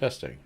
Testing.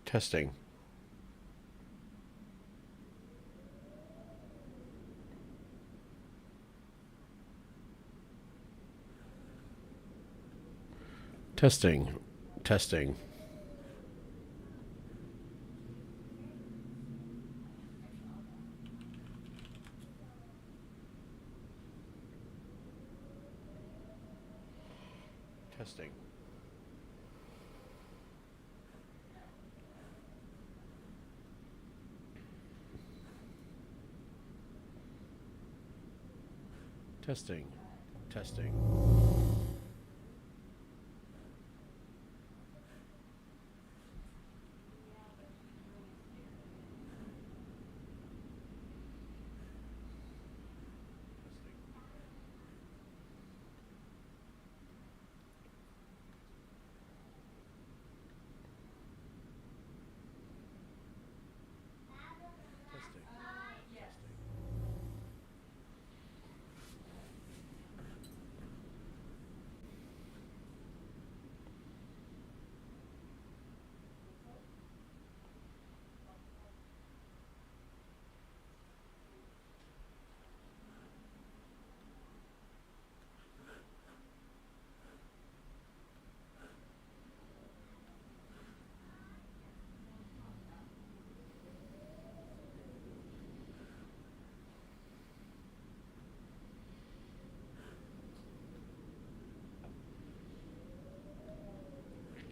Testing. Testing. Testing. Testing. Testing. Testing.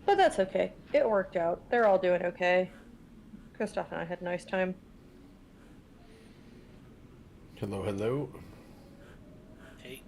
But that's okay. It worked out. They're all doing okay. Kristoff and I had a nice time. Hello, hello. Hey,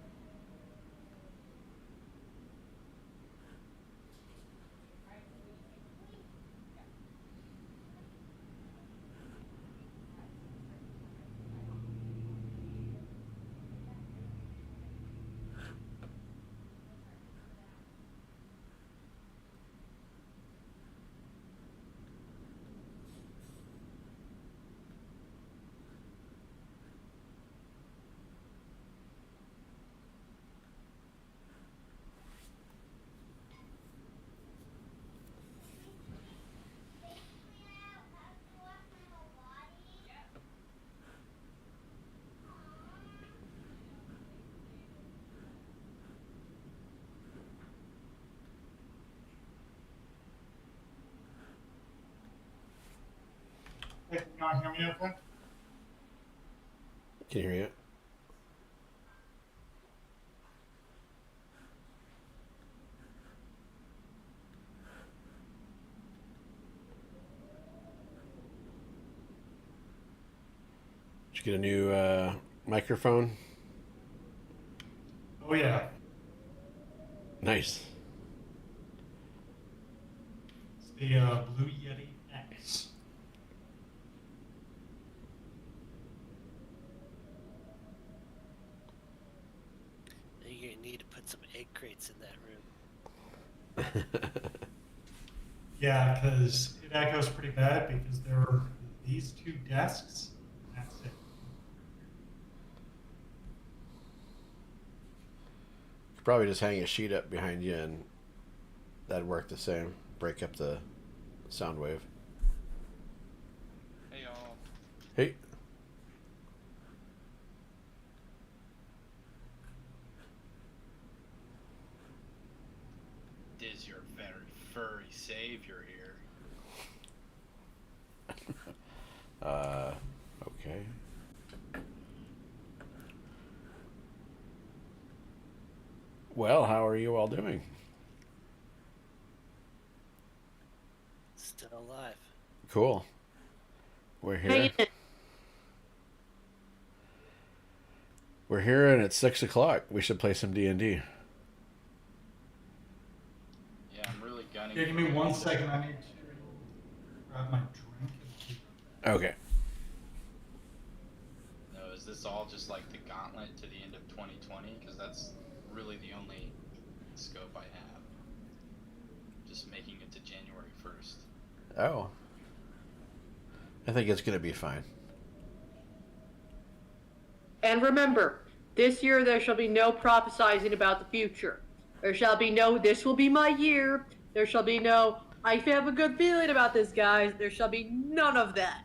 Hey, can you not hear me okay? Can you hear you? Did you get a new microphone? Oh yeah, Nice. it's the Blue Yeti X. you're gonna need to put some egg crates in that room. Yeah, because it echoes pretty bad because there are these two desks. That's it. Could probably just hang a sheet up behind you and that'd work the same. Break up the sound wave. Hey y'all. Hey. Is your very furry savior here? Okay. Well, how are you all doing? Still alive. Cool. We're Hanging here. in. We're here and it's 6 o'clock. We should play some D&D. running. Yeah, give me 1 second. I need to grab my drink. Okay. No, is this all just like the gauntlet to the end of 2020? Because that's really the only scope I have. Just making it to January 1st. Oh. I think it's going to be fine. And remember, this year there shall be no prophesizing about the future. There shall be no, this will be my year. There shall be no, I have a good feeling about this, guys. There shall be none of that.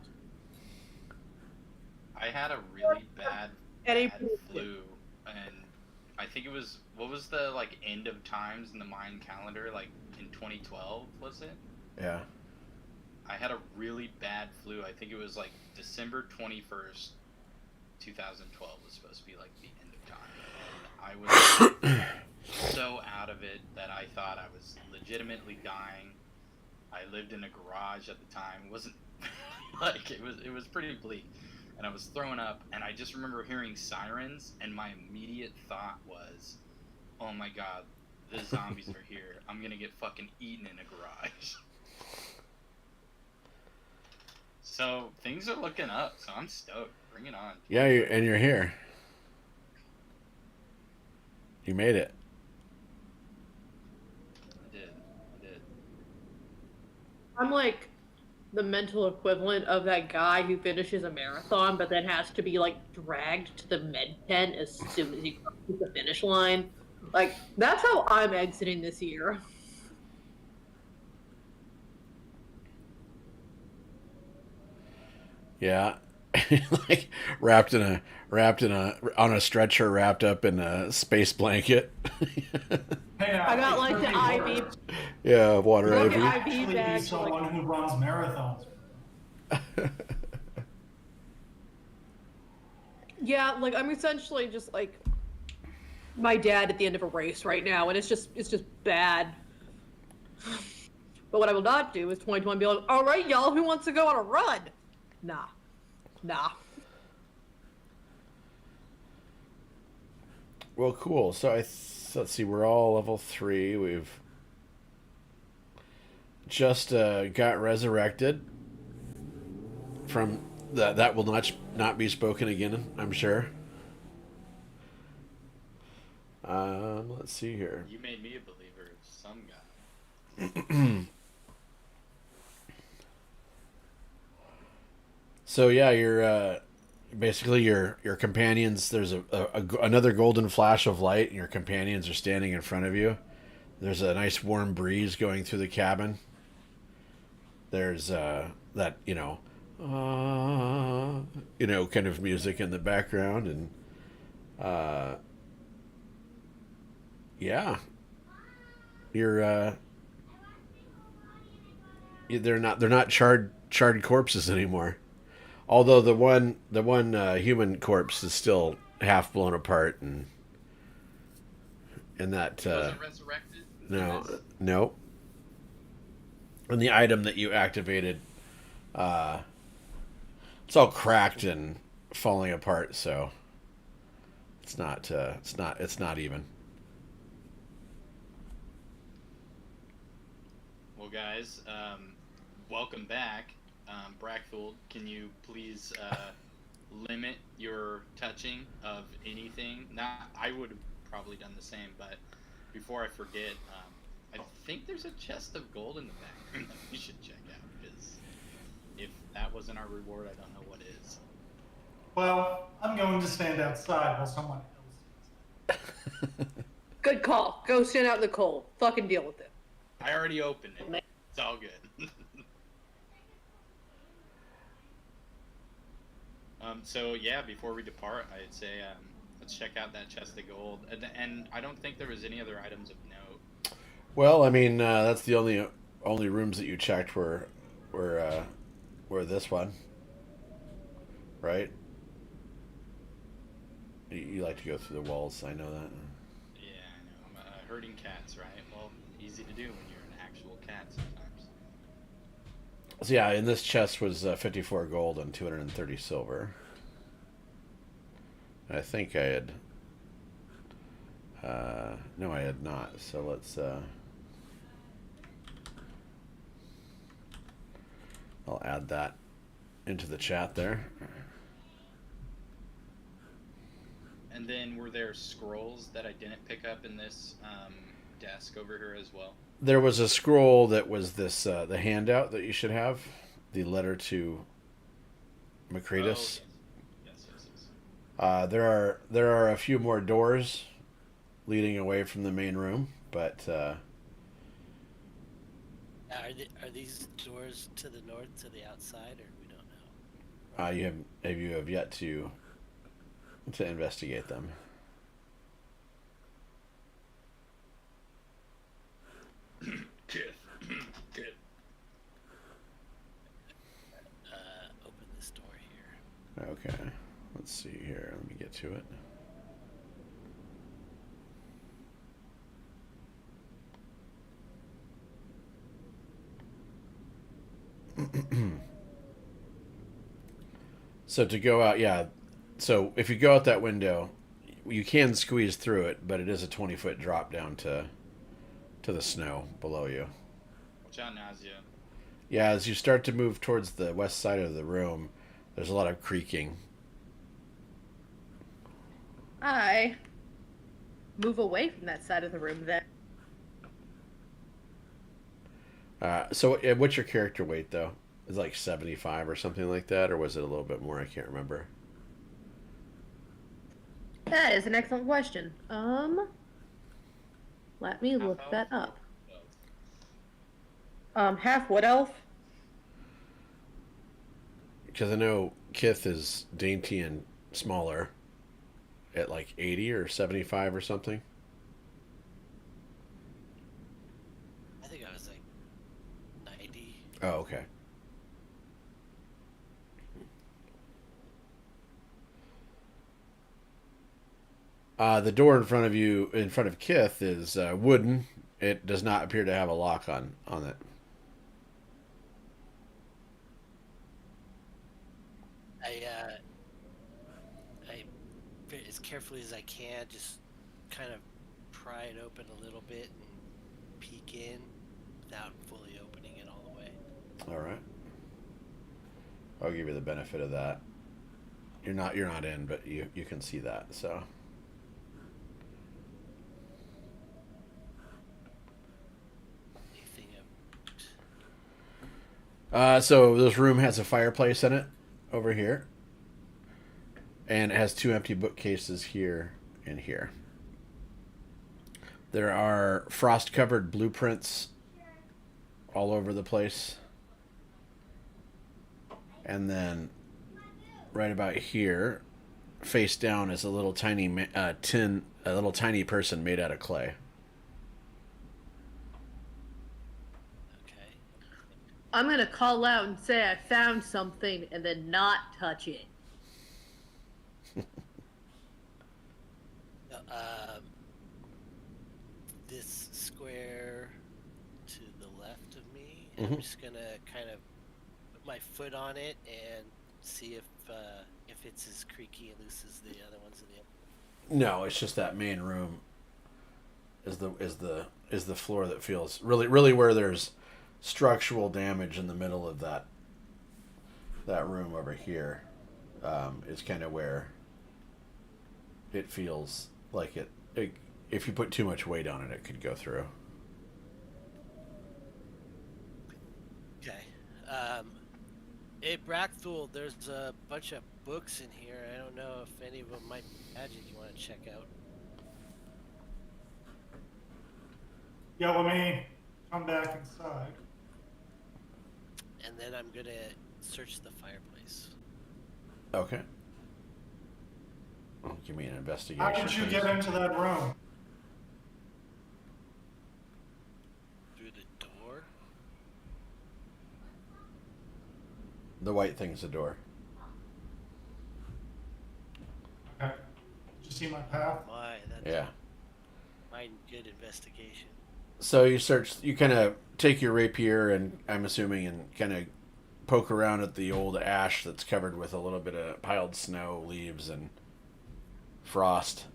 I had a really bad Any flu, and I think it was, what was the like end of times in the Mayan calendar, like in 2012, was it? Yeah. I had a really bad flu. I think it was like December 21st, 2012 was supposed to be like the end of time. And I was so out of it that I thought I was legitimately dying. I lived in a garage at the time. It wasn't like it was pretty bleak. And I was throwing up, and I just remember hearing sirens, and my immediate thought was, oh my god, the zombies are here. I'm gonna get fucking eaten in a garage. So things are looking up, so I'm stoked. Bring it on. Yeah, and you're here. You made it. I did. I'm like the mental equivalent of that guy who finishes a marathon but then has to be like dragged to the med tent as soon as he crosses the finish line. Like, that's how I'm exiting this year. Yeah. Like wrapped in a on a stretcher, wrapped up in a space blanket. Hey, I got like the IV. IV. Yeah, water Look IV. at IV Actually, bag. he's someone who runs marathons. Yeah, like I'm essentially just like my dad at the end of a race right now, and it's just bad. But what I will not do is 2020 be like, all right, y'all, who wants to go on a run? Nah. Well, cool. So let's see. We're all level 3. We've just got resurrected from that. That will not be spoken again, I'm sure. Let's see here. You made me a believer of some guy. So yeah, you're basically your companions. There's another golden flash of light, and your companions are standing in front of you. There's a nice warm breeze going through the cabin. There's that kind of music in the background, and yeah, you're they're not charred corpses anymore. Although the one human corpse is still half blown apart, and that Wasn't resurrected? no. And the item that you activated, it's all cracked and falling apart. So it's not even. Well, guys, welcome back. Brackfold, can you please limit your touching of anything? I would have probably done the same, but before I forget, I think there's a chest of gold in the back room that we should check out, because if that wasn't our reward, I don't know what is. Well, I'm going to stand outside while someone else. Good call. Go stand out in the cold. Fucking deal with it. I already opened it. It's all good. So yeah, before we depart, I'd say let's check out that chest of gold, and I don't think there was any other items of note. Well, I mean, that's the only rooms that you checked were this one, right? You like to go through the walls. I know that. Yeah, I know. I'm herding cats, right? Well, easy to do when you're an actual cat sometimes. So yeah, in this chest was 54 gold and 230 silver. I think I had. No, I had not. So let's. I'll add that into the chat there. And then were there scrolls that I didn't pick up in this desk over here as well? There was a scroll that was this the handout that you should have, the letter to Macretus. Oh, yes. There are a few more doors leading away from the main room, but Are these doors to the north, to the outside, or we don't know? you have yet to investigate them. Good. Open this door here. Okay, let's see here. Let me get to it. So to go out, yeah. So if you go out that window, you can squeeze through it, but it is a 20-foot drop down to the snow below you. Watch out, Nazia. Yeah, as you start to move towards the west side of the room, there's a lot of creaking. I move away from that side of the room then. So what's your character weight, though? Is it like 75 or something like that? Or was it a little bit more? I can't remember. That is an excellent question. Let me look that up. Half wood elf? Because I know Kith is dainty and smaller at like 80 or 75 or something. I think I was like 90. Oh, okay. The door in front of you, in front of Kith, is wooden. It does not appear to have a lock on it. I as carefully as I can, just kind of pry it open a little bit and peek in without fully opening it all the way. All right. I'll give you the benefit of that. You're not in, but you can see that. So. Anything So this room has a fireplace in it over here. And it has two empty bookcases here and here. There are frost-covered blueprints all over the place. And then right about here, face down, is a little tiny a little tiny person made out of clay. Okay. I'm gonna call out and say I found something and then not touch it. This square to the left of me, Mhm. I'm just gonna kind of put my foot on it and see if it's as creaky and loose as the other ones in the. No, it's just that main room is the floor that feels really where there's structural damage in the middle of that room over here. Is kind of where it feels like it. If you put too much weight on it, it could go through. Okay. Hey, Brackthul, there's a bunch of books in here. I don't know if any of them might be magic you want to check out. Yeah, let me come back inside. And then I'm gonna search the fireplace. Okay. Give me an How investigation. did you please. get into that room? Through the door? The white thing's the door. Okay. Did you see my path? My, that's Yeah. my good investigation. So you kind of take your rapier and I'm assuming and kind of poke around at the old ash that's covered with a little bit of piled snow, leaves, and frost,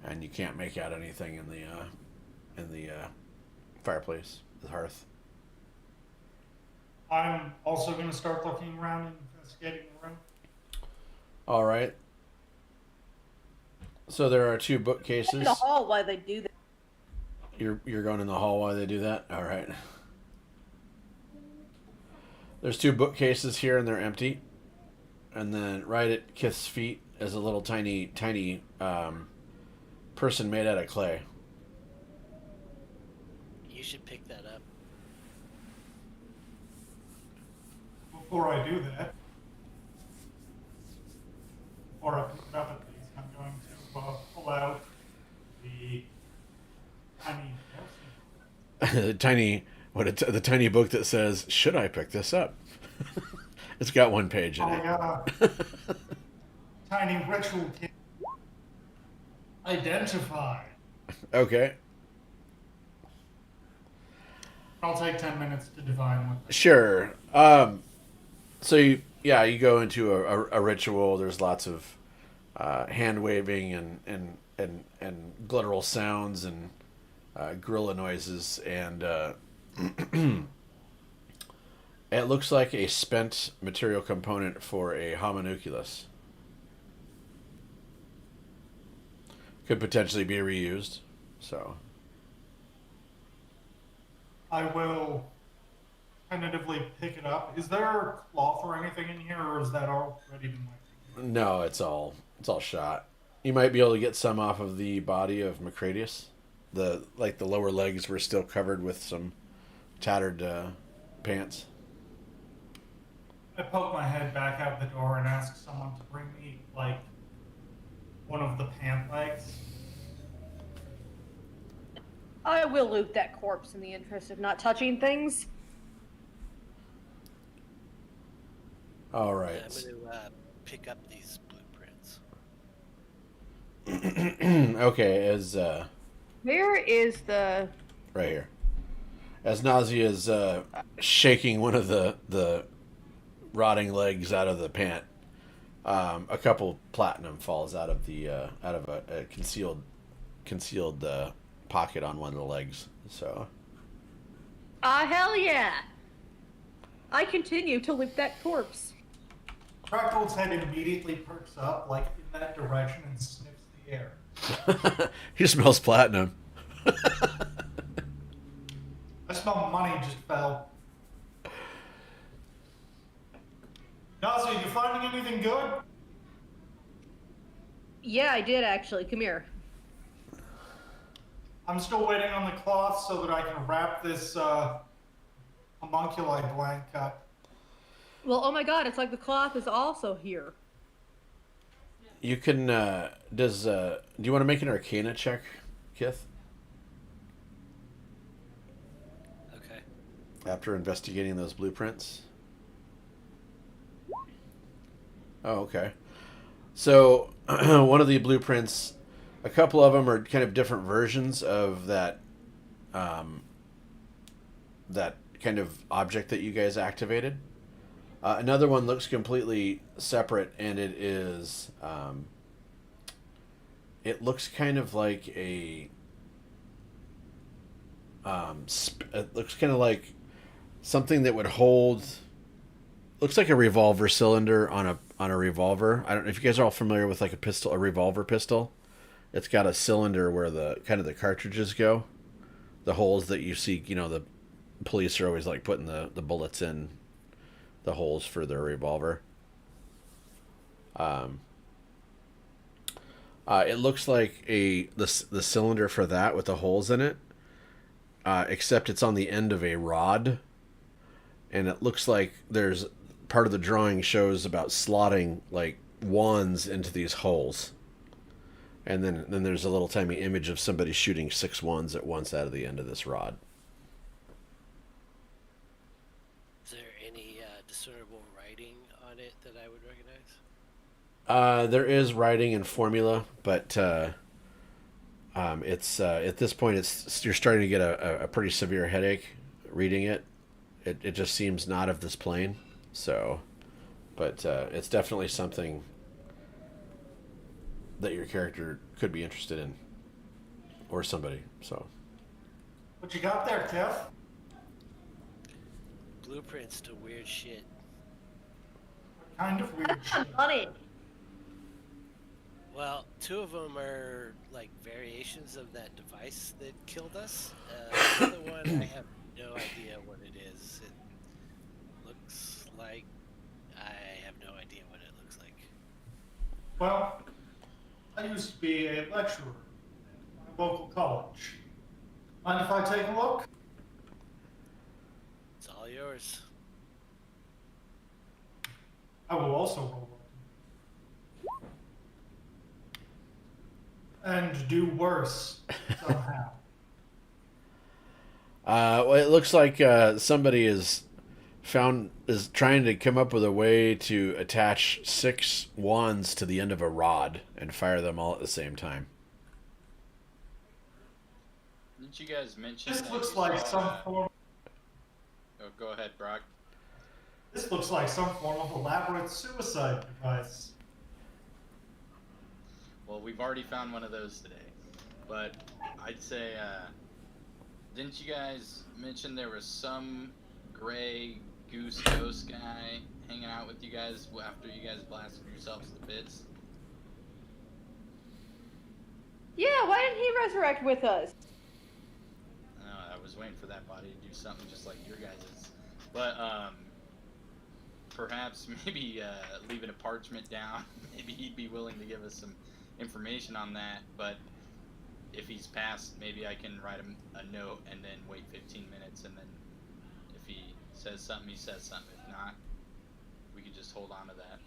and you can't make out anything in the fireplace, the hearth. I'm also going to start looking around and investigating the room. All right. So there are two In bookcases. the hall while they do that. You're going in the hall while they do that. All right. There's two bookcases here, and they're empty. And then right at Kith's feet is a little tiny person made out of clay. You should pick that up. Before I do that, before I pick it up at least, I'm going to pull out the tiny the tiny book that says, "Should I pick this up?" It's got one page in it. Tiny ritual kit. Identify. Okay. I'll take 10 minutes to divine what this Sure. So you go into a ritual. There's lots of hand waving and guttural sounds and gorilla noises, and it looks like a spent material component for a homunculus. Could potentially be reused. So I will tentatively pick it up. Is there cloth or anything in here, or is that already been like? no, it's all shot. You might be able to get some off of the body of Macradius. The lower legs were still covered with some tattered pants. I poke my head back out the door and ask someone to bring me, like, one of the pant legs. I will loot that corpse in the interest of not touching things. All right. I'm going to pick up these blueprints. Okay, as Where is the... right here. As Nausea is shaking one of the rotting legs out of the pant, a couple platinum falls out of a concealed pocket on one of the legs. So. hell yeah! I continue to loot that corpse. Crackle's head immediately perks up, like, in that direction and sniffs the air. He smells platinum. I smell money just fell. Nausea, you finding anything good? Yeah, I did actually. Come here. I'm still waiting on the cloth so that I can wrap this homunculi blank up. Well, oh my god, it's like the cloth is also here. You can do you want to make an Arcana check, Kith? Okay. After investigating those blueprints. Oh, okay. So one of the blueprints, a couple of them are kind of different versions of that that kind of object that you guys activated. Another one looks completely separate, and it is it looks kind of like a it looks kind of like something that would hold. Looks like a revolver cylinder on a revolver. I don't know if you guys are all familiar with like a revolver pistol. It's got a cylinder where the cartridges go, the holes that you see. You know, the police are always like putting the bullets in the holes for their revolver. It looks like the cylinder for that with the holes in it, except it's on the end of a rod, and it looks like there's part of the drawing shows about slotting like wands into these holes, and then there's a little tiny image of somebody shooting 6 wands at once out of the end of this rod. Is there any discernible writing on it that I would recognize? There is writing and formula, but it's at this point you're starting to get a pretty severe headache reading it. It just seems not of this plane. So, but it's definitely something that your character could be interested in, or somebody. So, What you got there, Kev? blueprints to weird shit. Kind of weird That's shit. funny. Well, two of them are like variations of that device that killed us. The other one, I have no idea what it is. It looks like I have no idea what it looks like. Well, I used to be a lecturer at my local college. Mind if I take a look? It's all yours. I will also roll one. And do worse somehow. Well, it looks like somebody is trying to come up with a way to attach 6 wands to the end of a rod and fire them all at the same time. Didn't you guys mention This that looks you like saw some that- form. Oh, go ahead, Brock. This looks like some form of elaborate suicide device. Well, we've already found one of those today. But I'd say, didn't you guys mention there was some gray goose ghost guy hanging out with you guys after you guys blasted yourselves to bits? Yeah, why didn't he resurrect with us? I was waiting for that body to do something just like your guys's. But, perhaps maybe leaving a parchment down. Maybe he'd be willing to give us some information on that. But if he's passed, maybe I can write him a note and then wait 15 minutes, and then if he says something, he says something. If not, we could just hold on to that.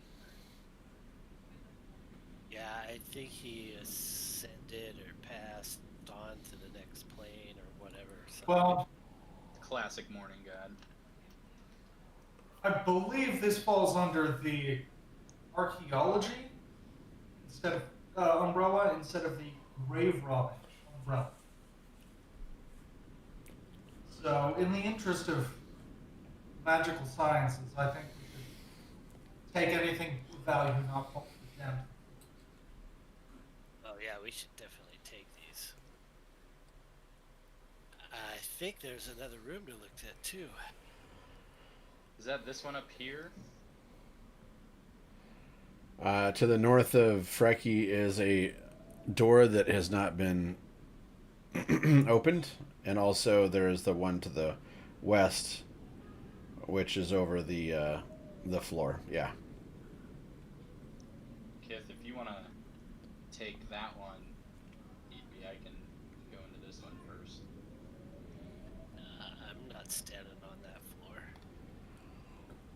Yeah, I think he ascended or passed on to the next plane or whatever. So Well, Classic morning god. I believe this falls under the archaeology instead of umbrella instead of the grave robbing umbrella. So, in the interest of magical sciences, I think we should take anything of value, not fall to them. oh yeah, we should definitely take these. I think there's another room to look at too. Is that this one up here? To the north of Frecky is a door that has not been opened, and also there is the one to the west, which is over the floor. Yeah. Kith, if you want to take that one, maybe I can go into this one first. I'm not standing on that floor.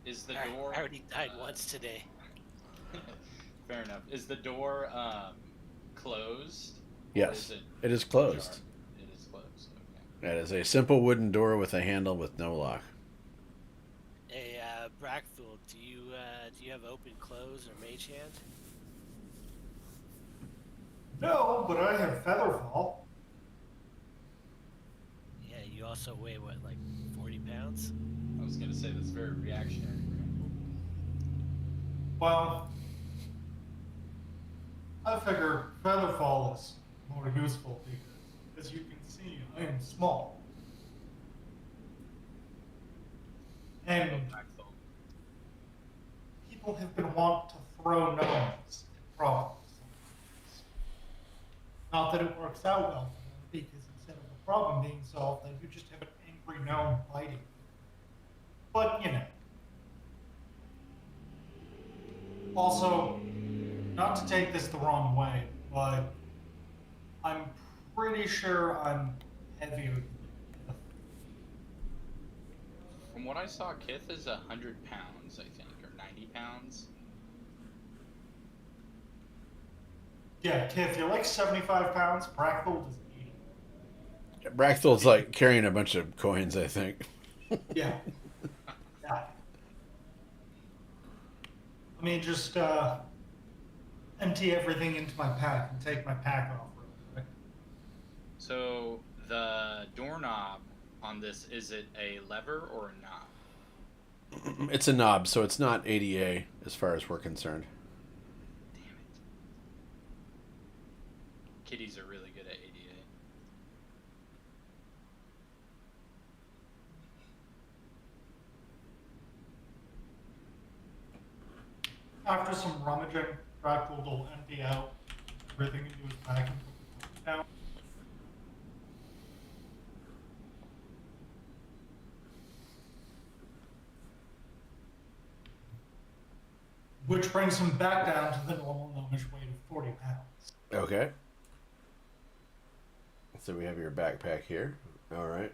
Is the I door... already died once today. Fair enough. Is the door closed? Or Yes, is it is closed. ajar? It is closed. Okay. It is a simple wooden door with a handle with no lock. Hey, Brackthul, do you have open clothes or mage hand? No, but I have Featherfall. Yeah, you also weigh what, like 40 pounds? I was gonna say that's very reactionary. Well, I figure Featherfall is more useful because, as you can see, I am small. And people have been wont to throw gnomes at problems. Not that it works out well for them, because instead of the problem being solved, then you just have an angry gnome fighting. But, you know. Also, not to take this the wrong way, but I'm pretty sure I'm heavier than you. From what I saw, Kith is 100 pounds, I think, or 90 pounds. Yeah, Kith, you're like 75 pounds. Brackfold is 80. Brackthul's like carrying a bunch of coins, I think. Yeah. Yeah. Let me just empty everything into my pack and take my pack off real quick. So the doorknob on this, is it a lever or a knob? It's a knob, so it's not ADA as far as we're concerned. Damn it. Kitties are really good at ADA. after some rummaging, Dracula will empty out everything into his bag and put the phone down. Which brings him back down to the normal gnomish weight of 40 pounds. Okay. So we have your backpack here. All right.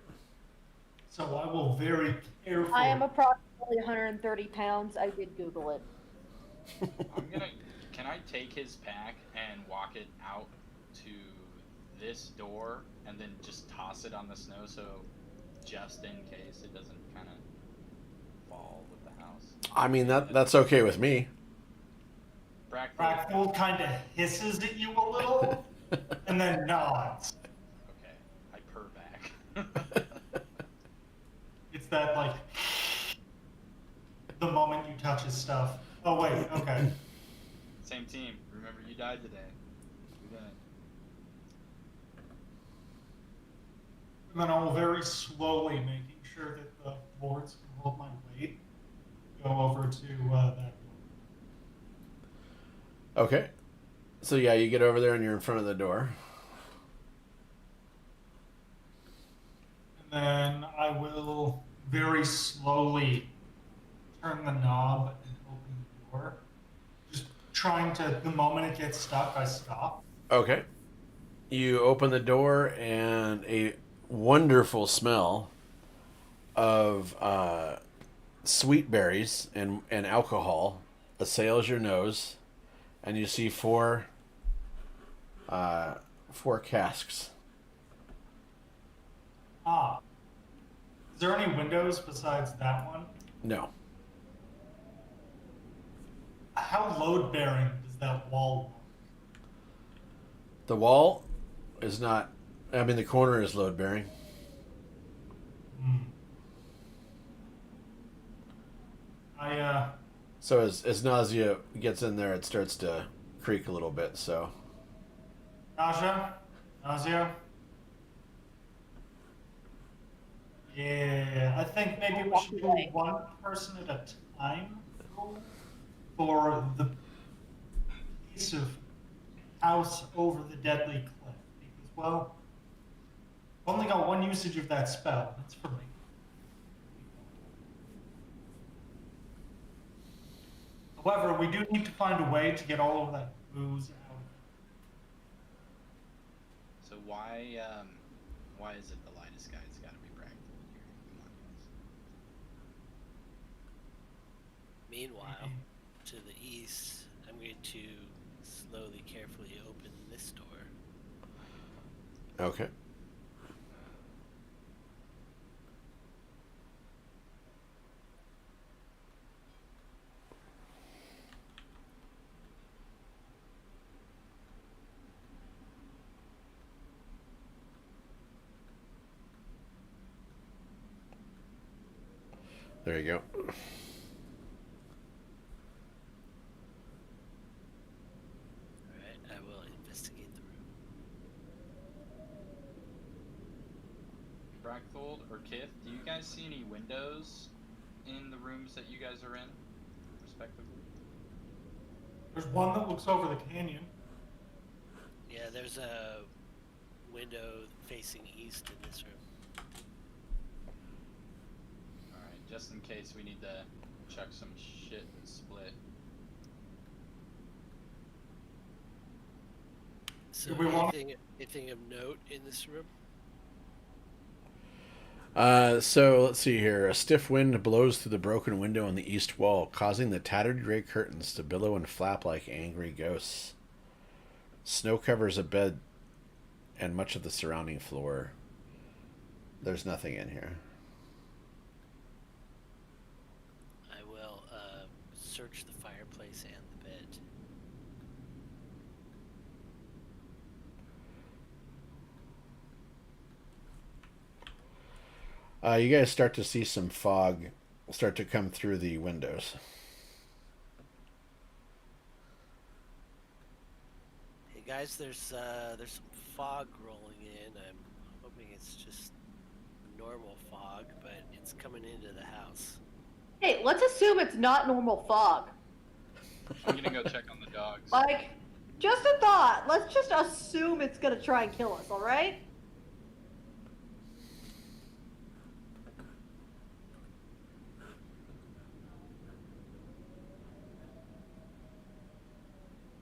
So I will very carefully. I am approximately 130 pounds. I did Google it. Can I take his pack and walk it out to this door and then just toss it on the snow so just in case it doesn't kind of fall with the house? I mean, that's okay with me. Brackfold kind of hisses at you a little and then nods. Okay, I purr back. It's that, like, the moment you touch his stuff. Oh, wait, okay. Same team. Remember, you died today. You died. And then I will very slowly, making sure that the boards can hold my weight, go over to that door. Okay. So yeah, you get over there and you're in front of the door. And then I will very slowly turn the knob and open the door. Just trying to, the moment it gets stuck, I stop. Okay. You open the door and a wonderful smell of sweet berries and alcohol assails your nose, and you see four casks. Ah. Is there any windows besides that one? No. How load-bearing does that wall look? The wall is not. I mean, the corner is load bearing. So as nausea gets in there, it starts to creak a little bit. So. Nausea? Yeah, I think maybe we should do one person at a time for the piece of house over the deadly cliff. Because, well, I've only got one usage of that spell. That's for me. However, we do need to find a way to get all of that booze out. So why is it the lightest guy? It's got to be Brackfold here. Come on, guys. Meanwhile, to the east, I'm going to slowly, carefully open this door. Okay. There you go. Alright, I will investigate the room. Brackfold or Kith, do you guys see any windows in the rooms that you guys are in, respectively? There's one that looks over the canyon. Yeah, there's a window facing east in this room. Alright, just in case we need to chuck some shit and split. So Do we want- anything of note in this room? So let's see here. A stiff wind blows through the broken window on the east wall, causing the tattered gray curtains to billow and flap like angry ghosts. Snow covers a bed and much of the surrounding floor. There's nothing in here. I will search the fireplace and the bed. You guys start to see some fog start to come through the windows. Hey guys, there's some fog rolling in. I'm hoping it's just normal fog, but it's coming into the house. Hey, let's assume it's not normal fog. I'm gonna go check on the dogs. Like, just a thought. Let's just assume it's gonna try and kill us, alright?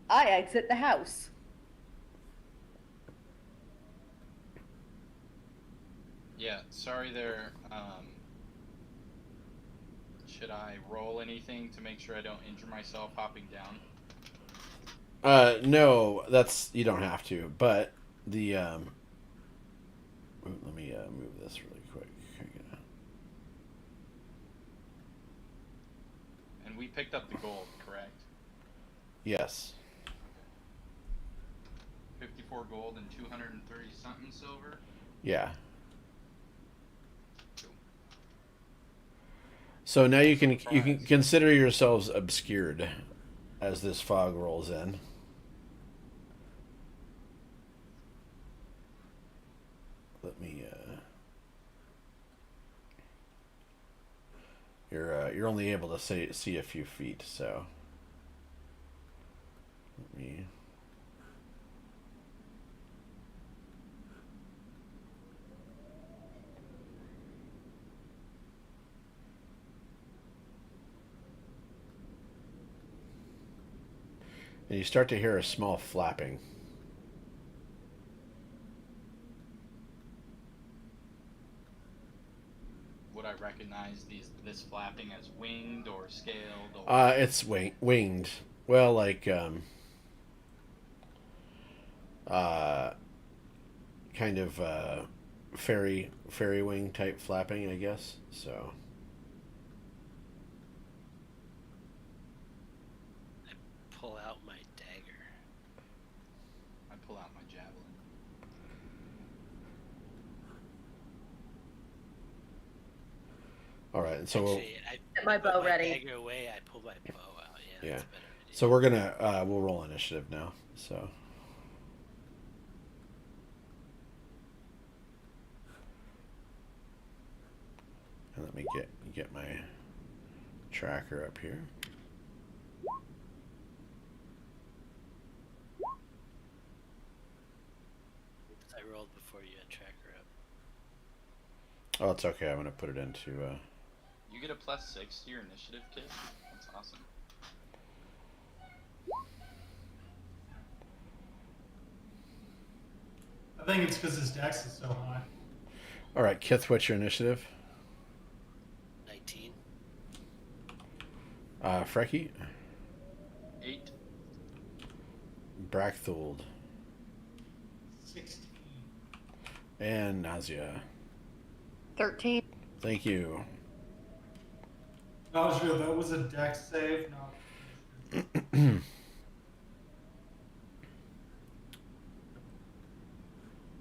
I exit the house. Yeah, sorry there. Should I roll anything to make sure I don't injure myself hopping down? No, you don't have to. But the let me move this really quick. And we picked up the gold, correct? Yes. 54 gold and 230 something silver. Yeah. Cool. So now you can consider yourselves obscured as this fog rolls in. Let me. You're only able to see a few feet, so. Let me. And you start to hear a small flapping. Would I recognize this flapping as winged or scaled? Or... It's winged. Well, like kind of fairy wing type flapping, I guess. So. Pull out my dagger. I pull out my javelin. All right, and so Actually, I Get my bow put ready. Dagger away. I pull my bow out. Yeah. Yeah. That's a better idea. so we're gonna we'll roll initiative now. So. And let me get my tracker up here. I rolled before you had tracker up. Oh, it's okay. I'm gonna put it into. You get a +6 to your initiative, kid. That's awesome. I think it's because his dex is so high. All right, Kith, what's your initiative? 19. Frecky, 8. Brachthold, 16. and Nausea. 13. Thank you. Nausea, that was a dex save, not.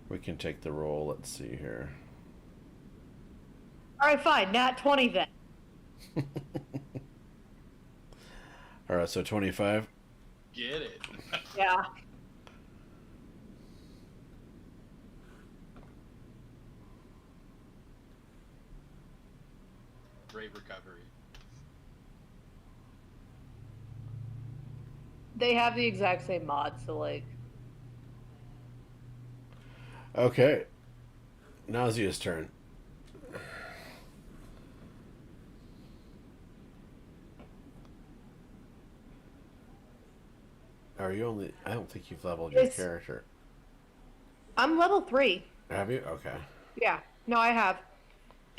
We can take the roll. Let's see here. Alright, fine. Nat 20 then. All right, so 25. Get it. Yeah. Great recovery. They have the exact same mod, so like. Okay. Nausea's turn. Are you only? I don't think you've leveled your character. I'm level 3. Have you? Okay. Yeah. No, I have.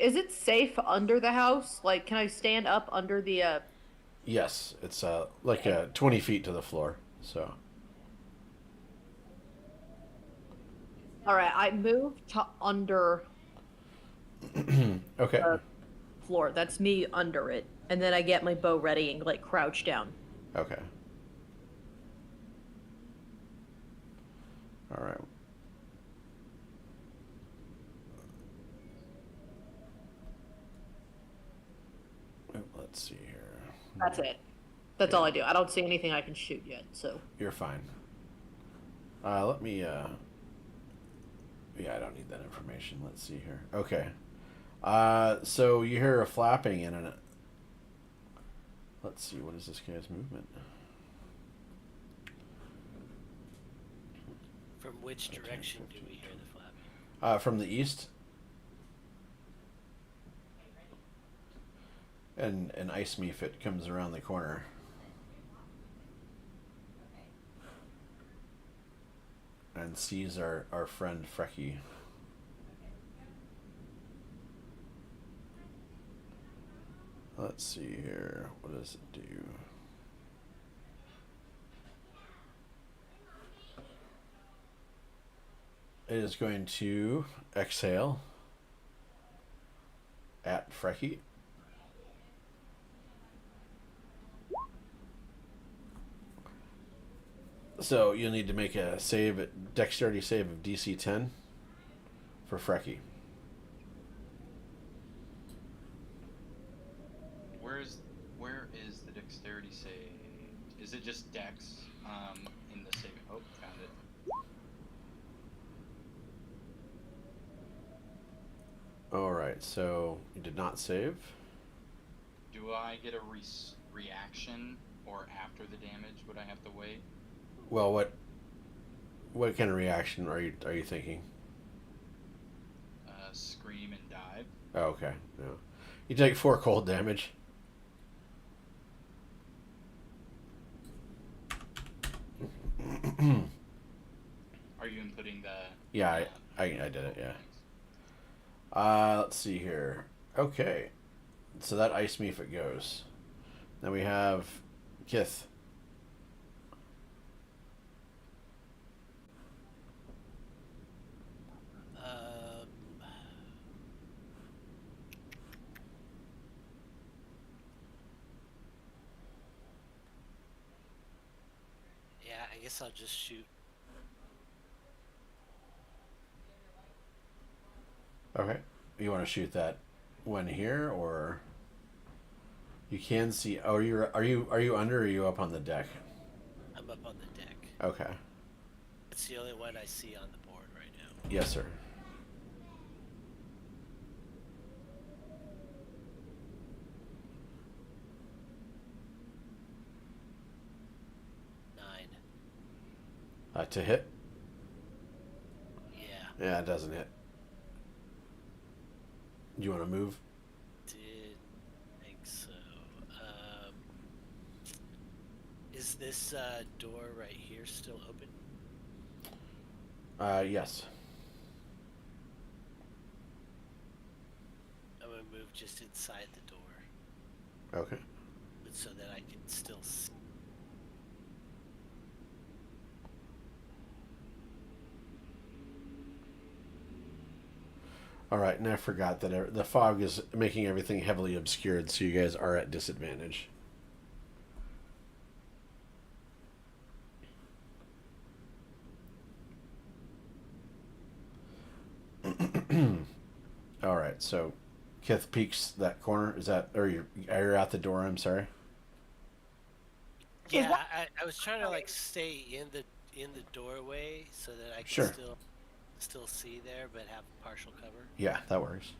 Is it safe under the house? Like, can I stand up under the, Yes, it's like 20 feet to the floor. So. Alright, I move to under Okay. the floor. That's me under it. And then I get my bow ready and, like, crouch down. Okay. All right. Let's see here. That's it. That's all I do. I don't see anything I can shoot yet, so. You're fine. Let me. Yeah, I don't need that information. Let's see here. Okay. So you hear a flapping in it. Let's see. What is this guy's movement? From which direction do we hear the flapping? From the east. And an ice mephit comes around the corner. And sees our friend Frecky. Let's see here. What does it do? It is going to exhale at Frecky. So you'll need to make a dexterity save of DC 10 for Frecky. Where is the dexterity save? Is it just dex in the saving? Oh, found it. Alright, so you did not save. Do I get a reaction, or after the damage would I have to wait? Well, what kind of reaction are you thinking? Scream and dive. Oh, okay. No. You take 4 cold damage. Are you inputting the? Yeah, I did it. Yeah. Let's see here. Okay, so that ice mephit goes. Then we have Kith. Yeah, I guess I'll just shoot. Okay. You want to shoot that one here, or you can see? Oh, are you under? Or are you up on the deck? I'm up on the deck. Okay. It's the only one I see on the board right now. Yes, sir. To hit? Yeah. Yeah, it doesn't hit. Do you want to move? Didn't think so. Is this door right here still open? Yes. I'm gonna move just inside the door, Okay. but so that I can still see. All right, and I forgot that the fog is making everything heavily obscured, so you guys are at disadvantage. All right, so Kith peeks that corner. Is that, or you're out the door? I'm sorry. Yeah, I was trying to like stay in the doorway so that I could Sure. still see there, but have partial cover. Yeah, that works.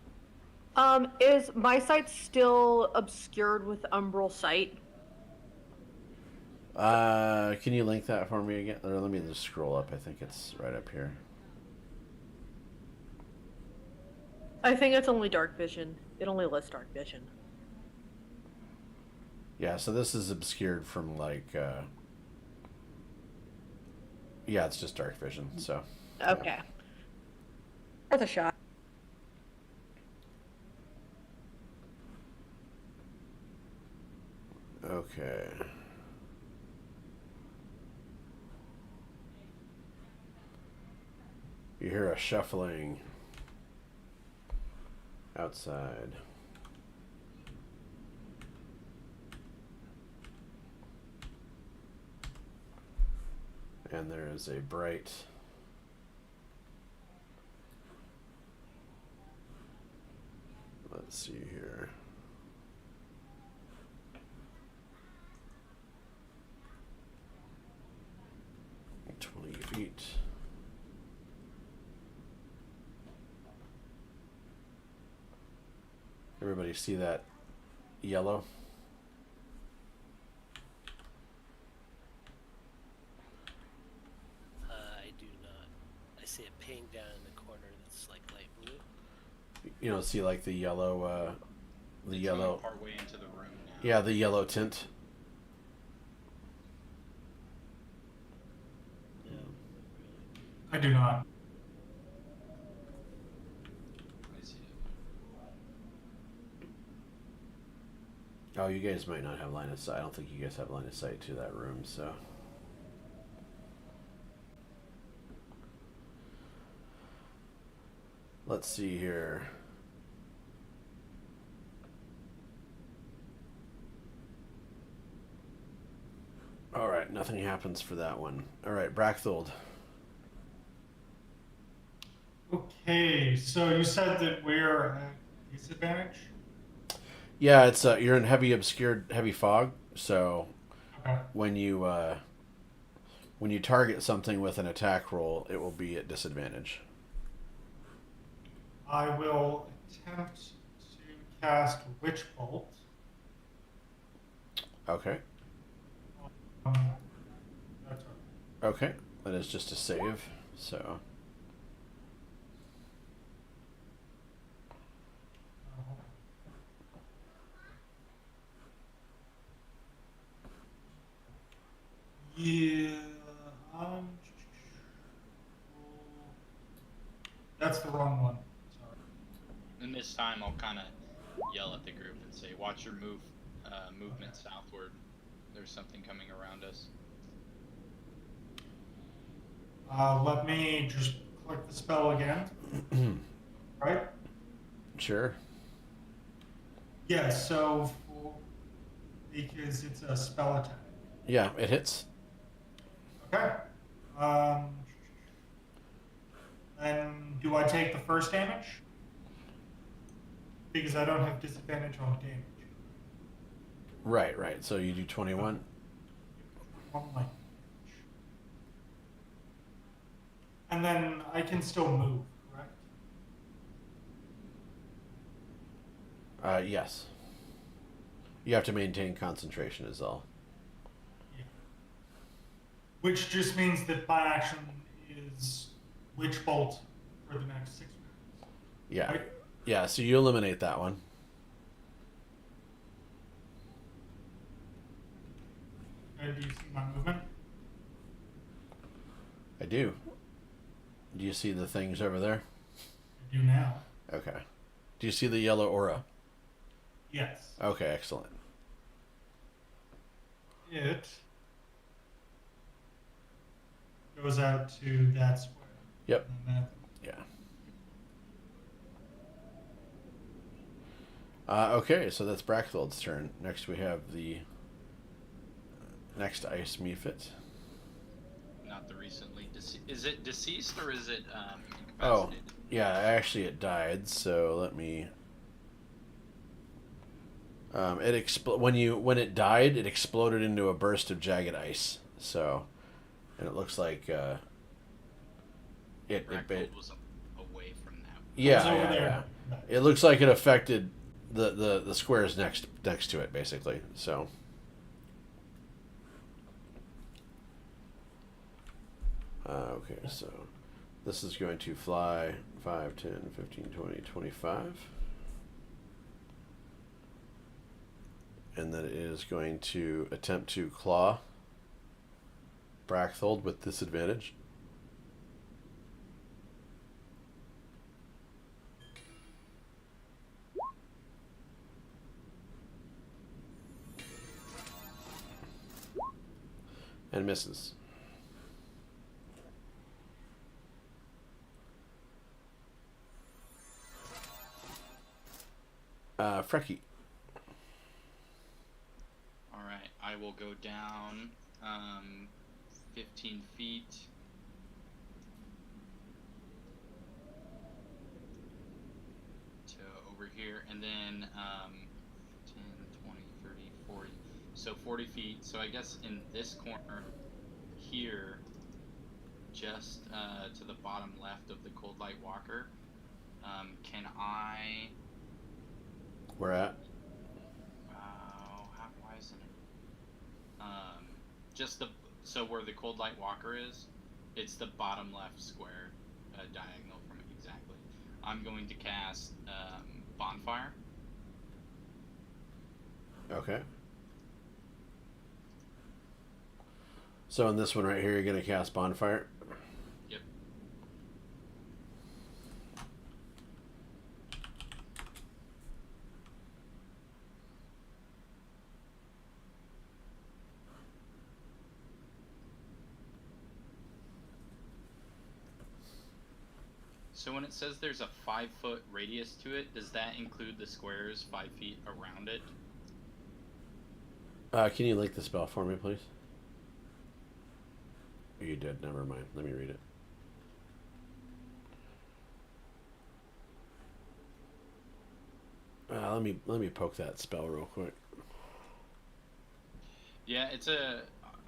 Is my sight still obscured with umbral sight? Can you link that for me again? Or let me just scroll up. I think it's right up here. I think it's only dark vision. It only lists dark vision. Yeah, so this is obscured from like, yeah, it's just dark vision, so. Okay. Worth a shot. Okay. You hear a shuffling outside. And there is a bright let's see here. Feet. Everybody see that yellow? I do not. see it ping down in the corner that's like light blue. You don't see like the yellow, the It's yellow. going partway into the room now. Yeah, the yellow tint. No. I do not. I see it. Oh, you guys might not have line of sight. I don't think you guys have line of sight to that room, so. Let's see here. All right, nothing happens for that one. All right, Brachthold. Okay, so you said that we're at disadvantage? Yeah, it's you're in heavy obscured, heavy fog. So Okay. when you target something with an attack roll, it will be at disadvantage. I will attempt to cast Witch Bolt. Okay. Um, that's all Okay. That is just a save. So right. Yeah. That's the wrong one. Sorry. And this time I'll kind of yell at the group and say, "Watch your movement southward. There's something coming around us." Let me just click the spell again. Right? sure. Yes, so because it's a spell attack. Yeah, it hits. Okay. Then do I take the first damage? Because I don't have disadvantage on damage. Right, right. So you do 21. One light damage. And then I can still move, correct? Yes. You have to maintain concentration is all. Yeah. Which just means that my action is Witch Bolt for the next 6 minutes. Yeah. Right? Yeah, so you eliminate that one. And do you see my movement? I do. Do you see the things over there? I do now. Okay. Do you see the yellow aura? Yes. Okay, excellent. It goes out to that square. Yep. And that, Yeah. Okay, so that's Brachthold's turn. Next we have the next ice mephit. Not the recently is it deceased or is it Oh, incapacitated? yeah, actually it died, so let me when it died, it exploded into a burst of jagged ice. So, and it looks like Brackfold was away from that. yeah, It's over yeah, there. yeah. It looks like it affected the squares next to it, basically. So, okay, so this is going to fly 5, 10, 15, 20, 25. And then it is going to attempt to claw Brachthold with disadvantage. And misses. Frecky. All right, I will go down 15 feet. To over here, and then 10, 20, 30, 40. So 40 feet. So I guess in this corner here, just to the bottom left of the Cold Light Walker, can I... Where at? Why isn't it? Just the... So where the Cold Light Walker is, it's the bottom left square. diagonal from it exactly. I'm going to cast Bonfire. Okay. So in this one right here, you're going to cast Bonfire. Yep. So when it says there's a 5-foot radius to it, does that include the squares 5 feet around it? Can you link the spell for me, please? Oh, you did. Never mind. Let me read it. Let me poke that spell real quick. Yeah,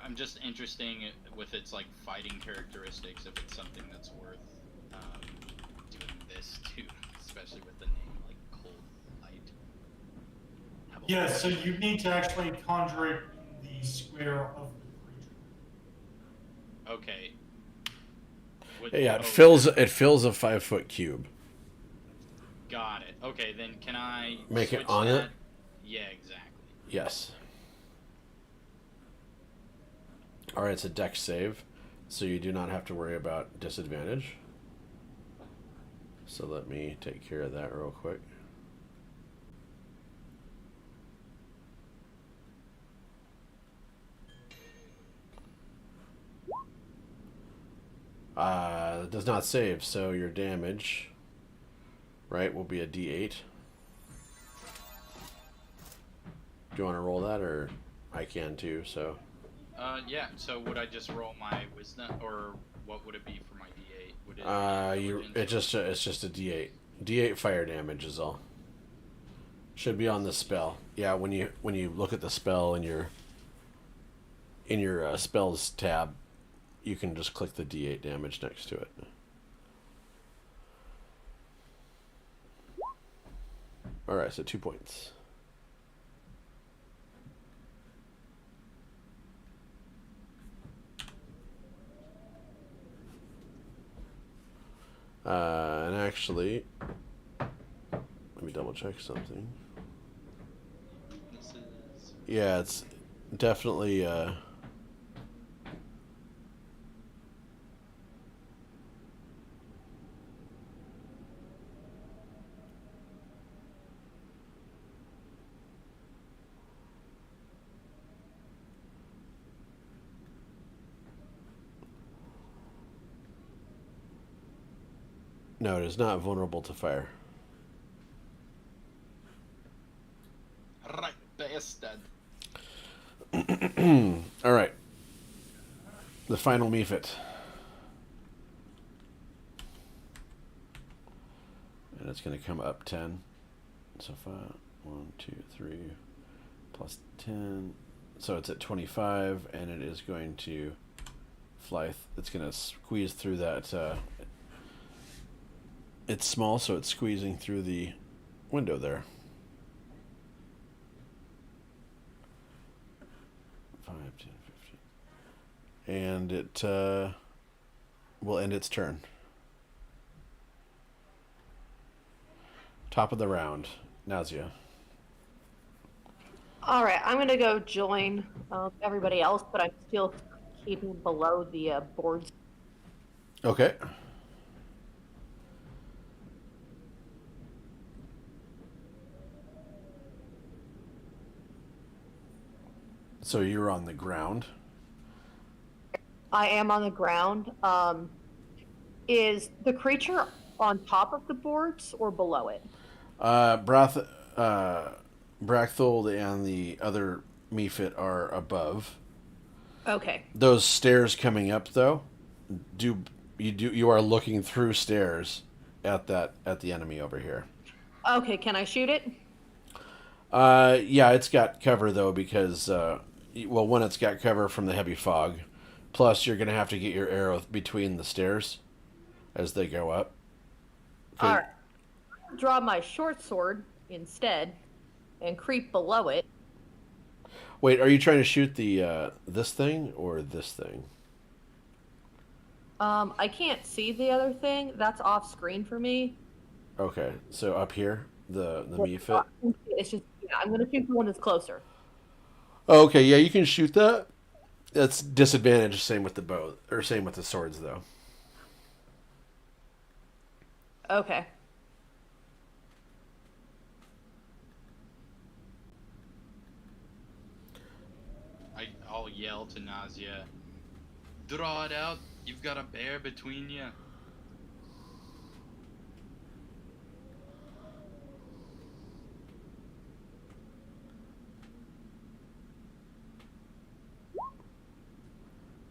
I'm just interesting with its like fighting characteristics if it's something that's worth doing this too, especially with the name like Cold Light. Yeah, so you need to actually conjure it in the square of the creature. Okay. Yeah, it fills a 5-foot cube. Got it. Okay, then can I Make it switch on that? it? Yeah, exactly. Yes. All right, it's a dex save, so you do not have to worry about disadvantage. So let me take care of that real quick. It does not save, so your damage, right, will be a D8. Do you want to roll that, or I can too? So. Yeah. So would I just roll my wisdom, or what would it be for my D8? Would it? It's just a D8. D8 fire damage is all. Should be on the spell. Yeah, when you look at the spell in your spells tab, you can just click the D8 damage next to it. All right, so 2 points. And actually, let me double check something. This is. Yeah, it's definitely no, it is not vulnerable to fire. Right, bastard. All right. The final Mephit. And it's going to come up 10. So 5, 1, 2, 3, plus 10. So it's at 25, and it is going to fly. It's going to squeeze through that. It's small, so it's squeezing through the window there. 5, 10, 15. And it will end its turn. Top of the round. Nazia. All right, I'm gonna go join everybody else, but I'm still keeping below the boards. Okay. So you're on the ground. I am on the ground. Is the creature on top of the boards or below it? Bracthold and the other Mephit are above. Okay. Those stairs coming up, though, you are looking through stairs at the enemy over here. Okay, can I shoot it? Yeah, it's got cover though because one, it's got cover from the heavy fog. Plus, you're gonna have to get your arrow between the stairs as they go up. All right. Draw my short sword instead and creep below it. Wait, are you trying to shoot the this thing or this thing? I can't see the other thing. That's off screen for me. Okay, so up here, the me fit. It's just I'm gonna shoot the one that's closer. Oh, okay, yeah, you can shoot that. That's disadvantage. Same with the bow, or same with the swords, though. Okay. I'll yell to Nausea, draw it out. You've got a bear between you.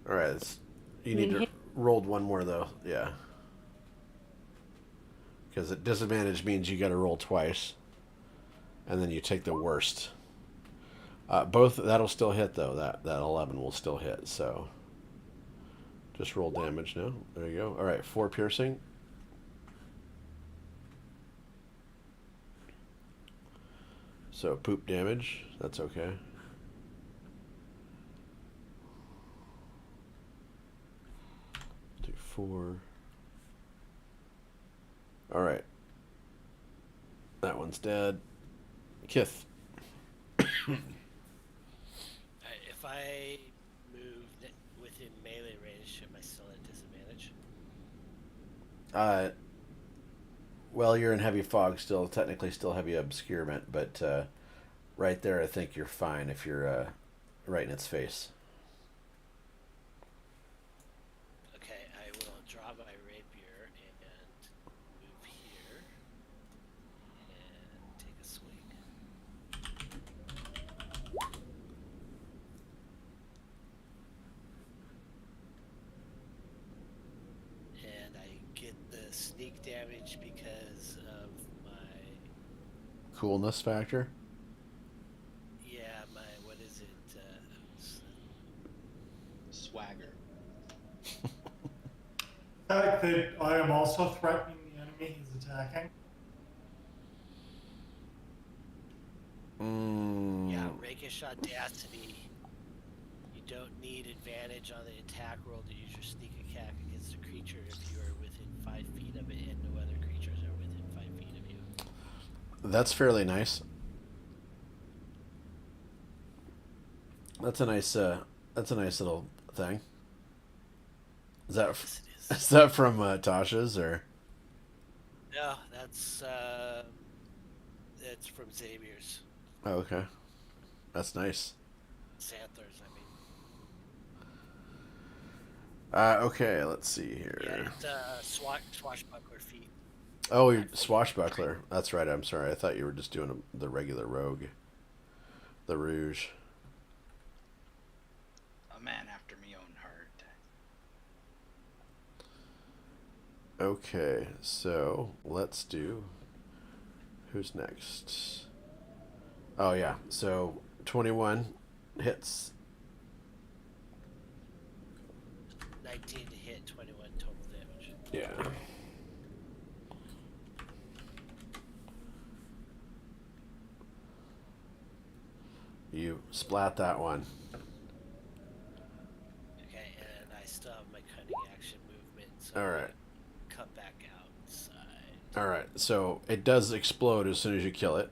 All right, you need to rolled one more though. Yeah, because at disadvantage means you got to roll twice, and then you take the worst. Both that'll still hit though. That 11 will still hit. So just roll damage now. There you go. All right, 4 piercing. So poop damage. That's okay. Do 4. All right. That one's dead. Kith. If I move within melee range, am I still at disadvantage? Well, you're in heavy fog still. Technically, still heavy obscurement, but right there, I think you're fine if you're right in its face. Okay, I will draw my rapier and move here and take a swing. And I get the sneak damage because of my Coolness factor. my what is it? Swagger. The fact that I am also threatening the enemy he's attacking. Yeah, rakish audacity. You don't need advantage on the attack roll to use your sneak attack against a creature if you are within 5 feet of it and no other creatures are within 5 feet of you. That's fairly nice. That's a nice. That's a nice little thing. Is that Yes, it is. is that from Tasha's or? No, that's from Xavier's. Oh, okay, that's nice. Sandler's, I mean. Okay, let's see here. Yeah, it's swashbuckler feet. Oh, you're swashbuckler. That's right. I'm sorry. I thought you were just doing the regular rogue. The rouge. A man after me own heart. Okay, so let's do. Who's next? Oh yeah. So 21 hits. 19 to hit, 21 total damage. Yeah. You splat that one. Okay, and I still have my cunning action movement, so All I'm right. gonna come back outside. All right. So it does explode as soon as you kill it.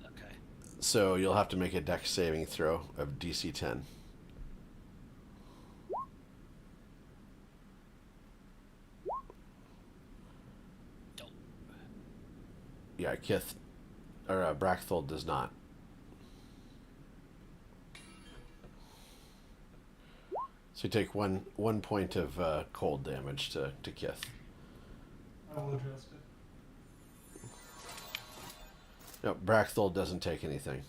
Okay. So you'll have to make a dex saving throw of DC 10. Dope. Yeah, Kith or Brachthold does not. So you take one point of cold damage to Kith. I will adjust it. No, Brachthold doesn't take anything.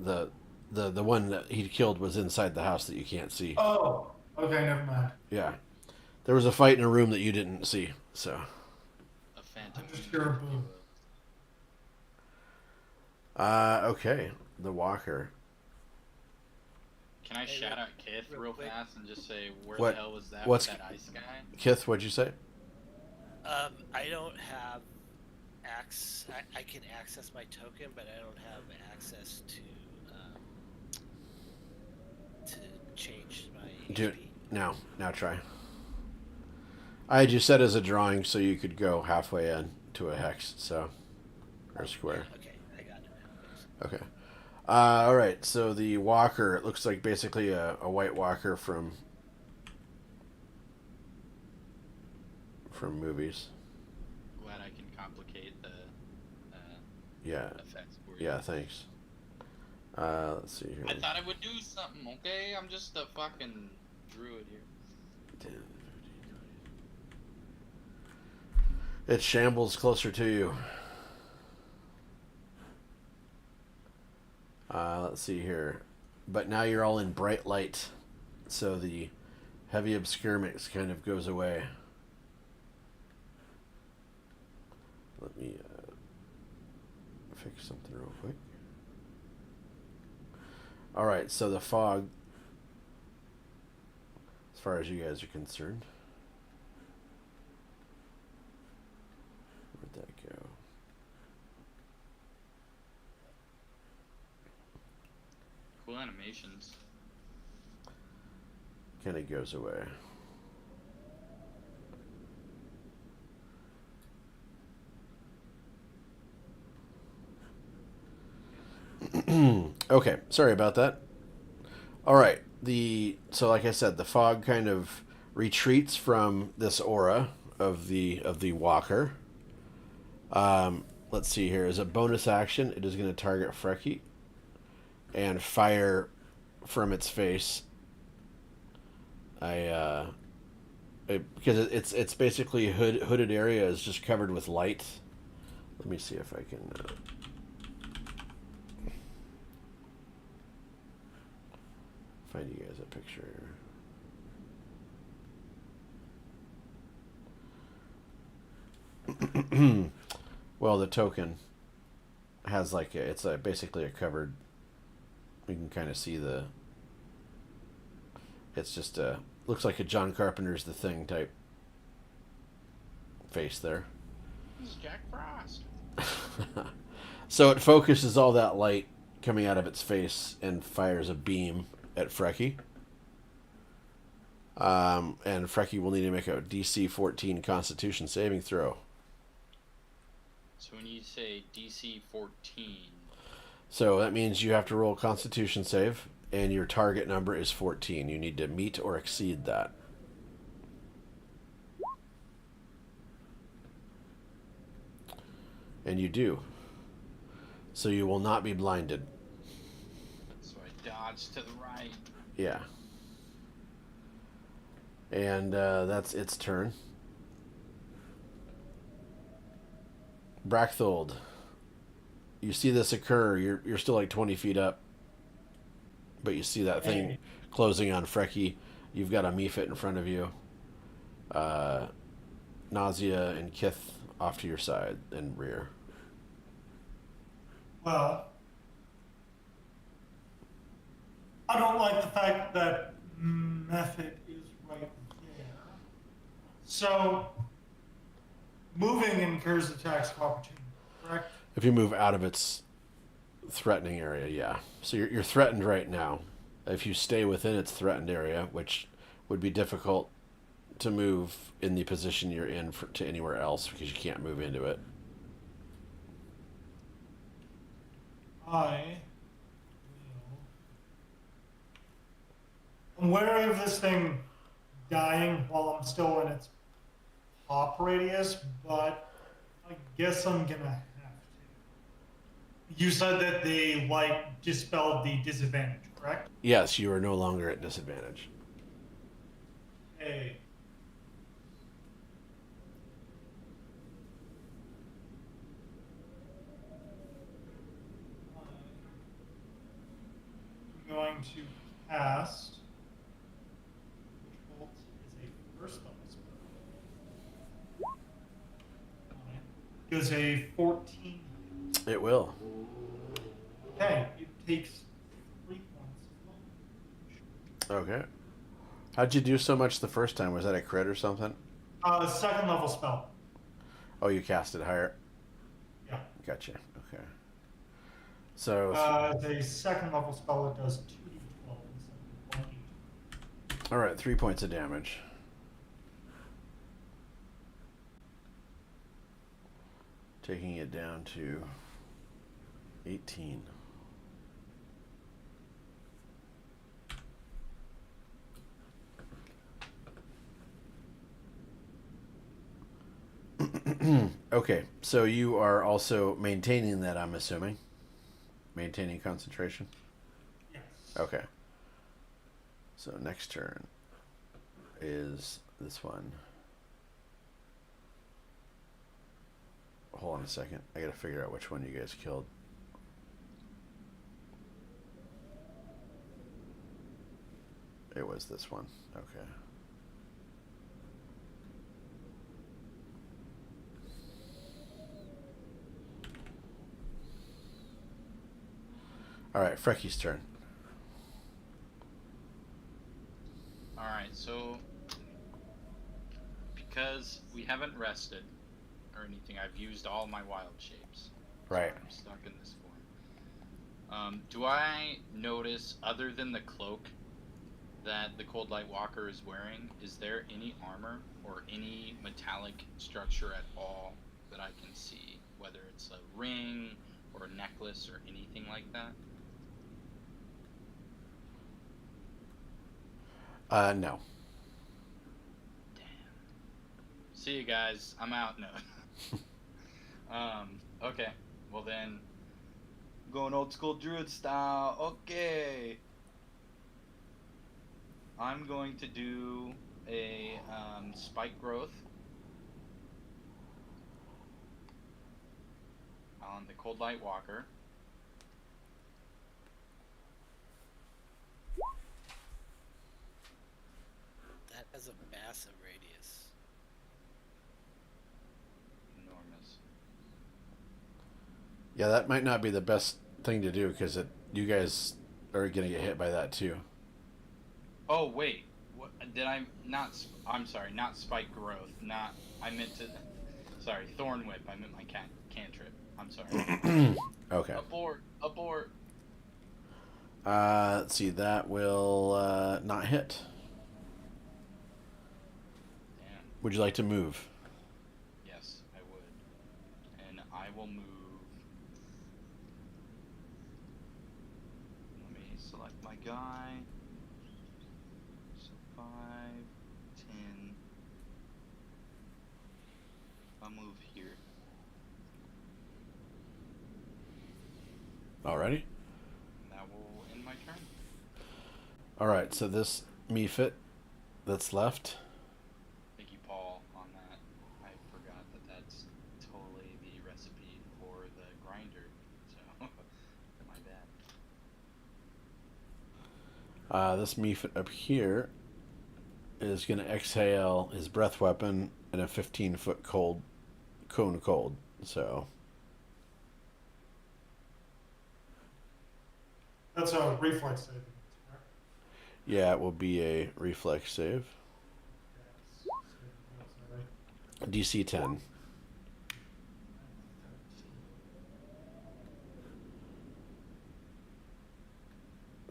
The one that he killed was inside the house that you can't see. Oh, okay, never mind. Yeah, there was a fight in a room that you didn't see. So, A phantom. I'm just hearing boom. okay, the walker. Can I Hey, shout out Kith real real quick. fast and just say where What- the hell was that what's- with that ice guy? Kith, what'd you say? I don't have I can access my token, but I don't have access to change Do it HP. now. Now try. I had you set as a drawing so you could go halfway in to a hex, so or a square. Okay, I got it now. Thanks. Okay. All right. So the walker, it looks like basically a white walker from movies. Glad I can complicate the Yeah. effects for you. Yeah. Thanks. Let's see here. I thought I would do something, okay? I'm just a fucking druid here. 10, 15, 20. It shambles closer to you. Let's see here. But now you're all in bright light, so the heavy obscurements kind of goes away. Let me fix something real quick. All right, so the fog, as far as you guys are concerned, where'd that go? Cool animations. Kind of goes away. Okay, sorry about that. All right, so like I said, the fog kind of retreats from this aura of the walker. Let's see here. As a bonus action, it is going to target Frecky and fire from its face. Because it's basically hooded area is just covered with light. Let me see if I can. Find you guys a picture. Well, the token has like it's basically a covered. You can kind of see the. It's just looks like a John Carpenter's The Thing type face there. This is Jack Frost. So it focuses all that light coming out of its face and fires a beam at Frecky. And Frecky will need to make a DC 14 Constitution saving throw. So when you say DC 14, So that means you have to roll a Constitution save, and your target number is 14. You need to meet or exceed that. And you do. So you will not be blinded. so I dodge to the right. Yeah. And that's its turn. Brachthold, you see this occur. You're still like 20 feet up, but you see that thing closing on Frecky. You've got a Mephit in front of you. Nausea and Kith off to your side and rear. Well, I don't like the fact that method is right there. So, moving incurs attacks of opportunity, correct? If you move out of its threatening area, yeah. So you're threatened right now. If you stay within its threatened area, which would be difficult to move in the position you're in to anywhere else because you can't move into it. I will. I'm wary of this thing dying while I'm still in its pop radius, but I guess I'm gonna have to. You said that the light dispelled the disadvantage, correct? Yes, you are no longer at disadvantage. Hey. I'm going to cast, which bolt is a first level spell. Does a 14. It will. Okay, it takes 3 points of damage. Okay. How'd you do so much the first time? Was that a crit or something? Second level spell. Oh, you cast it higher? Yeah. Gotcha. Okay. So, As a second level spell, it does 2d12 instead of 1d12. All right, 3 points of damage. Taking it down to 18. Okay, so you are also maintaining that, I'm assuming. Maintaining concentration. Yes. Okay. So next turn is this one. Hold on a second. I gotta figure out which one you guys killed. It was this one. Okay. All right, Frecky's turn. All right, so because we haven't rested or anything, I've used all my wild shapes. Right. So I'm stuck in this form. Do I notice, other than the cloak that the Cold Light Walker is wearing, is there any armor or any metallic structure at all that I can see? Whether it's a ring or a necklace or anything like that? No. Damn. See you guys. I'm out. No. Okay. Well then, going old school druid style. Okay. I'm going to do a spike growth on the Cold Light Walker. That has a massive radius. Enormous. Yeah, that might not be the best thing to do because you guys are gonna get hit by that too. Oh wait, what did I not? I'm sorry, not spike growth. Not I meant to. Sorry, thorn whip. I meant my cantrip. I'm sorry. Okay. Abort! Abort! Let's see. That will not hit. Damn. Would you like to move? Yes, I would. And I will move. Let me select my guy. So 5, 10. I'll move here. Alrighty. And that will end my turn. All right. So this Mephit that's left. Thank you, Paul, on that. I forgot that that's totally the recipe for the grinder. So, my bad. This Mephit up here is going to exhale his breath weapon in a 15-foot cone cold. So That's a reflex saving, correct? yeah, it will be a reflex save. Yes. DC 10.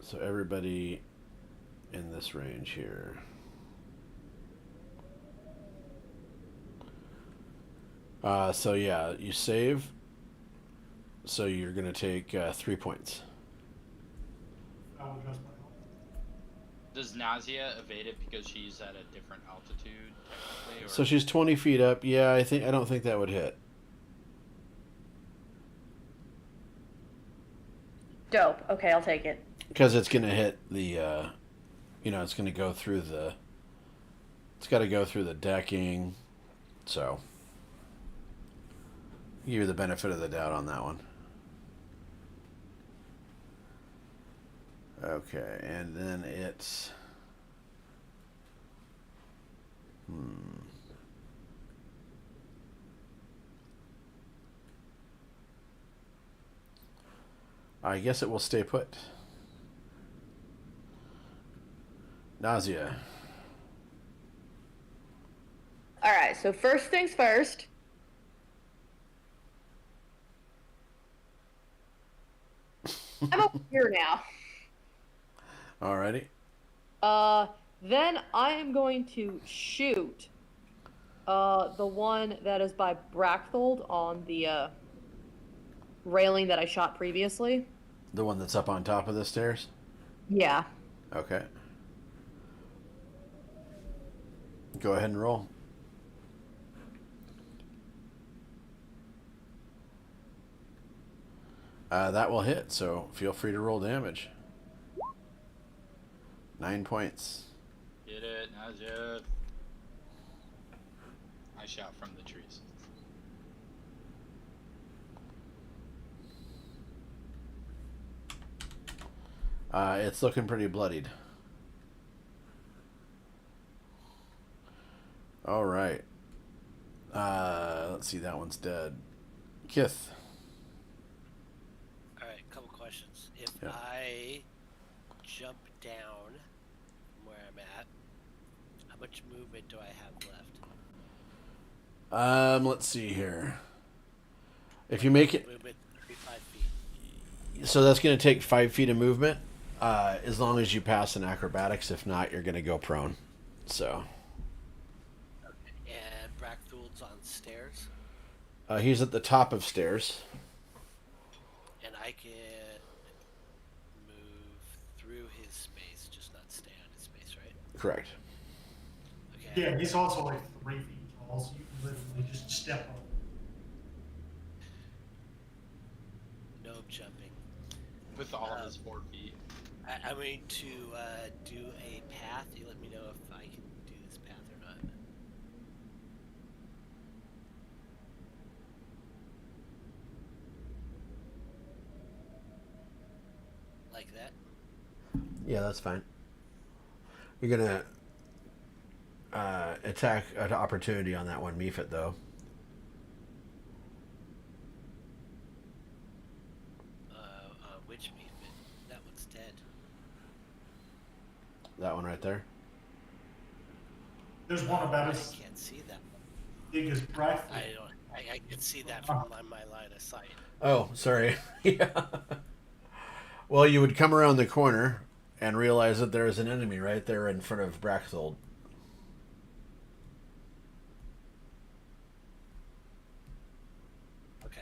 So everybody in this range here. So yeah, you save. So you're gonna take 3 points. That will adjust my health. Does Nausea evade it because she's at a different altitude, technically? Or... So she's 20 feet up. Yeah, I don't think that would hit. Dope. Okay, I'll take it. Because it's gonna hit the, it's gonna go through the. It's got to go through the decking, so. Give you the benefit of the doubt on that one. Okay, and then it's. I guess it will stay put. Nausea. All right, so first things first. I'm over here now. Alrighty. Then I am going to shoot the one that is by Brachthold on the railing that I shot previously. The one that's up on top of the stairs? Yeah. Okay. Go ahead and roll. That will hit, so feel free to roll damage. 9 points. Get it, Najib. I shout from the trees. It's looking pretty bloodied. All right. Let's see, that one's dead. Kith. All right, couple questions. If Yeah. I jump down from where I'm at, how much movement do I have left? Let's see here. If you make it, Movement 35 feet. so that's going to take 5 feet of movement. As long as you pass in acrobatics. If not, you're going to go prone. So And Brachthold's on stairs, he's at the top of stairs. and I can move through his space, just not stay on his space, right? Correct. Okay. Yeah, he's also like 3 feet tall, so you can literally just step up. No jumping. With all of his 4 feet. I'm going to do a path. You let me know if I can do this path or not. Like that. Yeah, that's fine. You're going to attack an opportunity on that one, Mephit, though. Which movement? That one's dead. That one right there. There's one about I as can't see that one. big as Braithwaite. I don't. I can see that from my line of sight. Oh, sorry. Yeah. Well, you would come around the corner and realize that there is an enemy right there in front of Brachthold. Okay.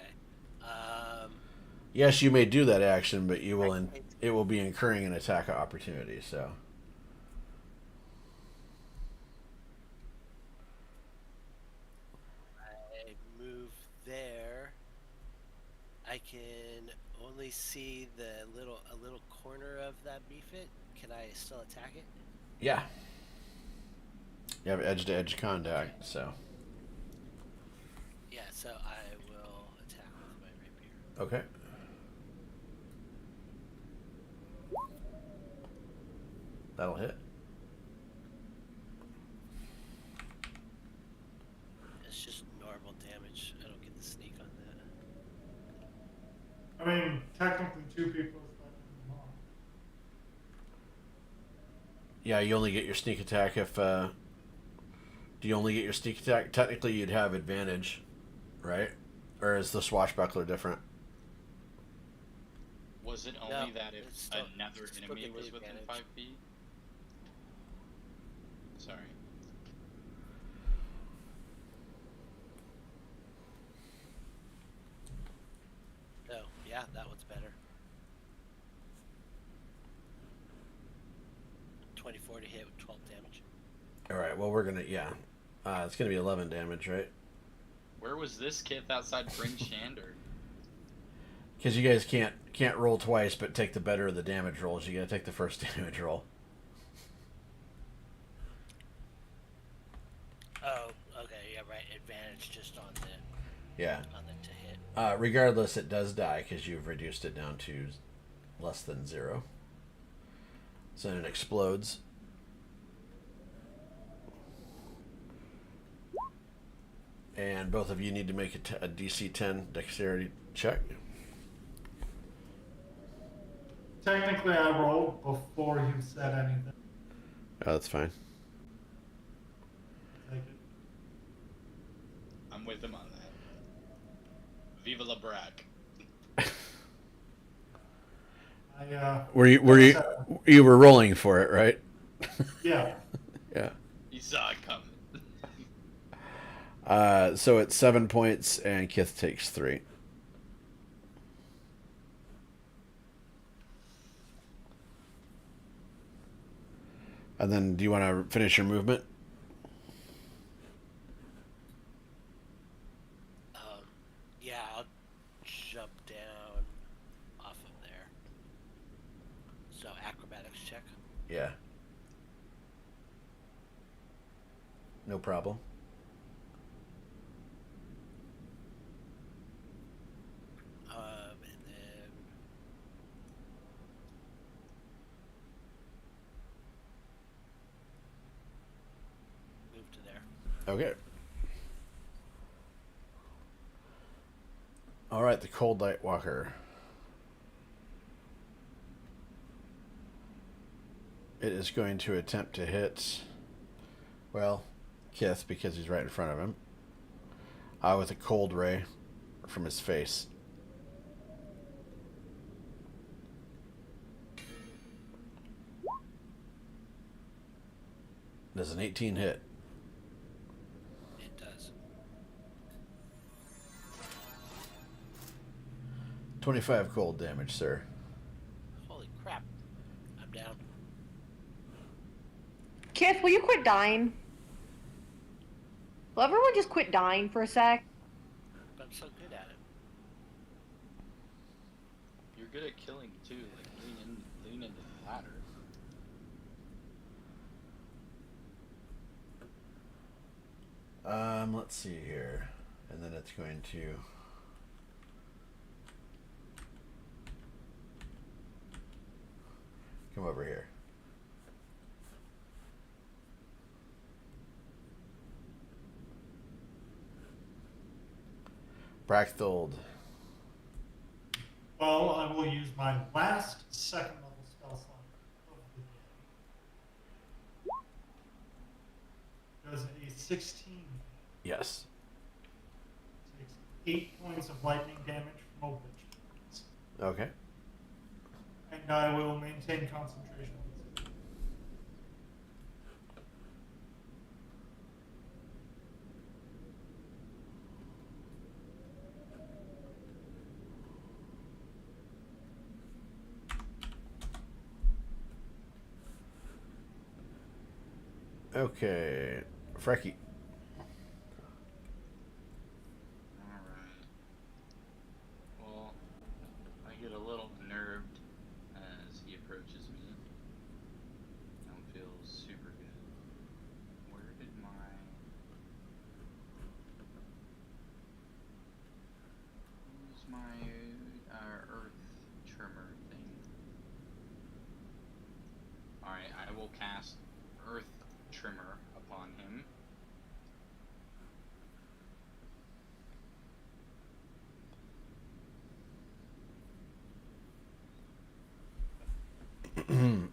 Yes, you may do that action, but you will it will be incurring an attack of opportunity. So I move there. I can only see a little corner of that mephit. Can I still attack it? yeah, you have edge to edge contact. So Yeah, so I will attack with my rapier. okay. That'll hit. It's just normal damage. I don't get the sneak on that. I mean, technically 2 people is better than 1. Yeah, you only get your sneak attack if. Do you only get your sneak attack? Technically, you'd have advantage, right? Or is the swashbuckler different? Was it only No, that if it's still- another still enemy get the was within advantage. 5 feet? Sorry. Oh, yeah, that one's better. 24 to hit with 12 damage. All right. Well, we're gonna it's gonna be 11 damage, right? Where was this kid outside Bryn Shander? Because you guys can't roll twice, but take the better of the damage rolls. You gotta take the first damage roll. Oh, okay, yeah, right. Advantage just on the Yeah. to hit. Regardless, it does die because you've reduced it down to less than 0. So then it explodes. And both of you need to make a DC 10 dexterity check. Technically, I rolled before you said anything. Oh, that's fine. Take it. I'm with him on that. Viva la Brack. I, You were rolling for it, right? yeah. He saw it coming. So it's 7 points, and Kith takes 3. And then, do you want to finish your movement? Yeah, I'll jump down off of there. So acrobatics check. Yeah. No problem. And then move to there. Okay. All right, the Cold Light Walker. It is going to attempt to hit, well, Kith, because he's right in front of him, with a cold ray from his face. Does an 18 hit? It does. 25 cold damage, sir. Holy crap. I'm down. Kith, will you quit dying? Will everyone just quit dying for a sec? But I'm so good at it. You're good at killing too. Like lean into the ladder. Let's see here. And then it's going to come over here. Brachthold. Well, I will use my last second level spell slot of the day. Does a 16 Yes. takes 8 points of lightning damage from a witch blast. Okay. And I will maintain concentration. Okay. Frecky. Alright. Well, I get a little unnerved as he approaches me. I don't feel super good. Where did where's my earth tremor thing? Alright, I will cast earth tremor upon him.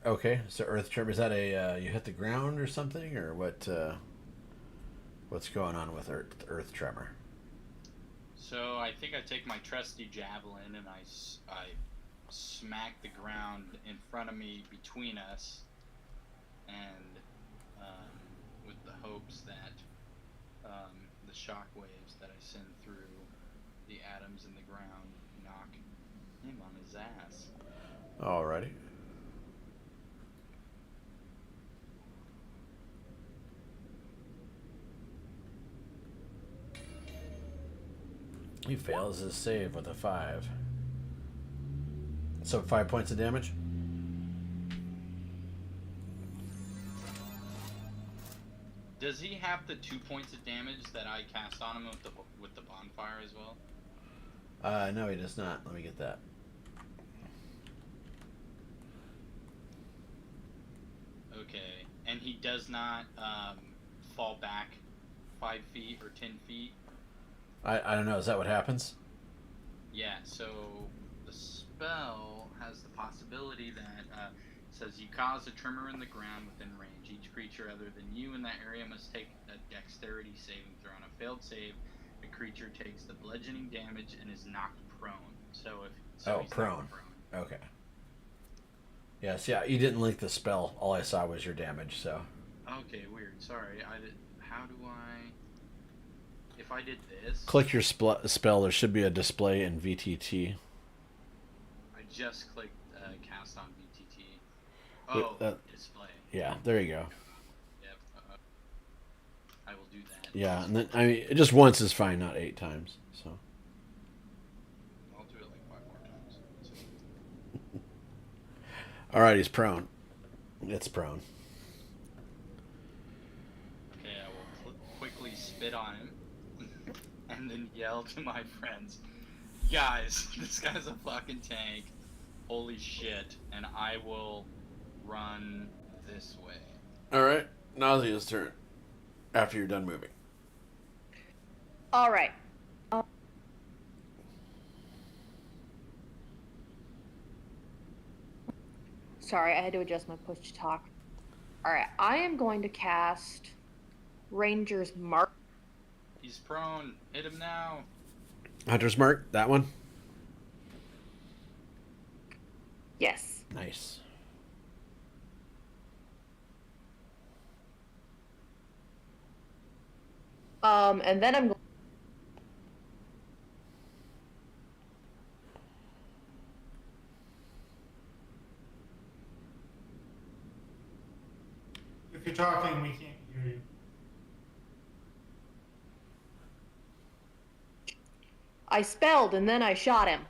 Okay, so Earth Tremor, is that a you hit the ground or something, or what? What's going on with Earth Tremor? So I think I take my trusty javelin and I smack the ground in front of me between us, and with the hopes that the shock waves that I send through the atoms in the ground knock him on his ass. Alrighty. He fails his save with a 5. So 5 points of damage? Does he have the 2 points of damage that I cast on him with the bonfire as well? No, he does not. Let me get that. Okay, and he does not fall back 5 feet or 10 feet. I don't know. Is that what happens? Yeah, so the spell has the possibility that says you cause a tremor in the ground within range. Each creature other than you in that area must take a dexterity saving throw. On a failed save, the creature takes the bludgeoning damage and is knocked prone. So he's prone. knocked prone. Okay. Yes, yeah, you didn't link the spell. All I saw was your damage, so. Okay, weird. Sorry. I did. How do I? If I did this, Click your spell. There should be a display in VTT. I just clicked cast on VTT. Wait, Oh, display. yeah, there you go. Yep. I will do that. Yeah, and then I mean, just once is fine, not 8 times. So. I'll do it like 5 more times. All right, he's prone. It's prone. Okay, I will quickly spit on him, and then yell to my friends, "Guys, this guy's a fucking tank! Holy shit!" And I will run this way. All right, Nausea's turn. After you're done moving. All right. Sorry, I had to adjust my push to talk. All right, I am going to cast Ranger's Mark. He's prone. Hit him now. Hunter's Mark, that one. Yes. Nice. And then I'm going. If you're talking, we can't hear you. I spelled and then I shot him.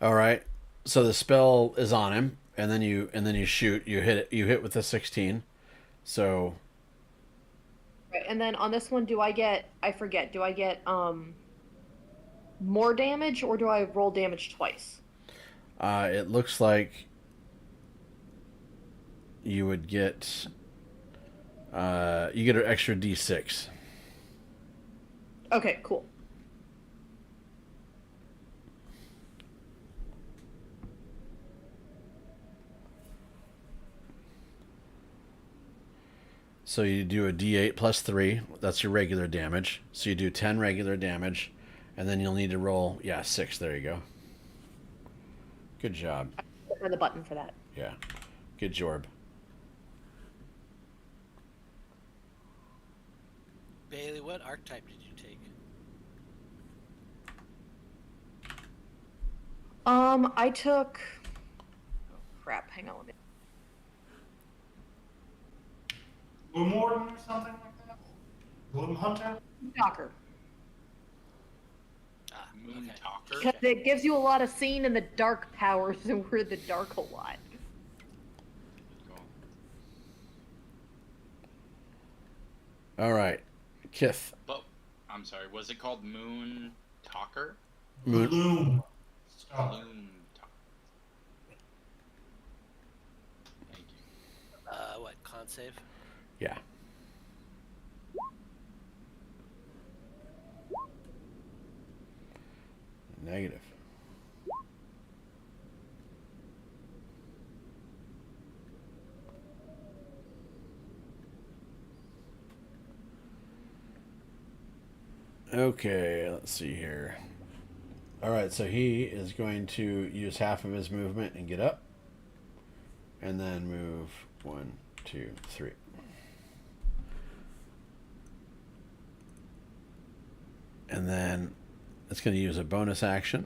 All right. So the spell is on him, and then you shoot. You hit it. You hit with a 16. So. Right, and then on this one, do I get? I forget. Do I get more damage or do I roll damage twice? It looks like you would get. You get an extra D6. Okay, cool. So you do a D8 plus 3. That's your regular damage. So you do 10 regular damage, and then you'll need to roll 6. There you go. Good job. For the button for that. Yeah. Good job. Bailey, what archetype did you take? I took. Oh crap! Hang on. Let me. Gloom Warden or something like that? Gloom Hunter? Talker. Ah, Moon okay. Talker. Because it gives you a lot of scene in the dark powers, and we're in the dark a lot. All right. Kith. But I'm sorry. Was it called Moon Talker? Moon. Gloom. Stop. Moon Talker. Thank you. What, con save? Yeah. Negative. Okay, let's see here. All right, so he is going to use half of his movement and get up, and then move 1, 2, 3. And then it's going to use a bonus action.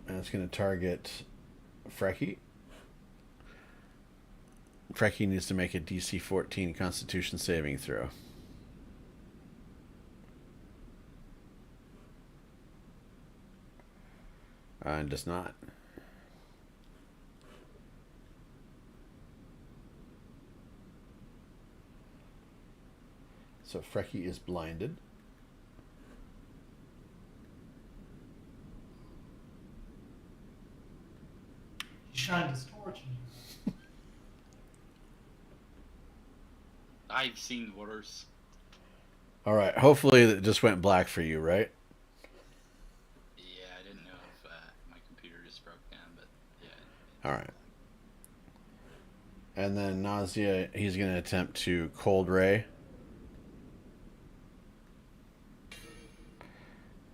And it's going to target Frecky. Frecky needs to make a DC 14 Constitution saving throw. And does not. So Frecky is blinded. He shined his torch in you. I've seen worse. All right. Hopefully it just went black for you, right? Yeah, I didn't know if my computer just broke down, but yeah. All right. And then Nausea, he's going to attempt to Cold Ray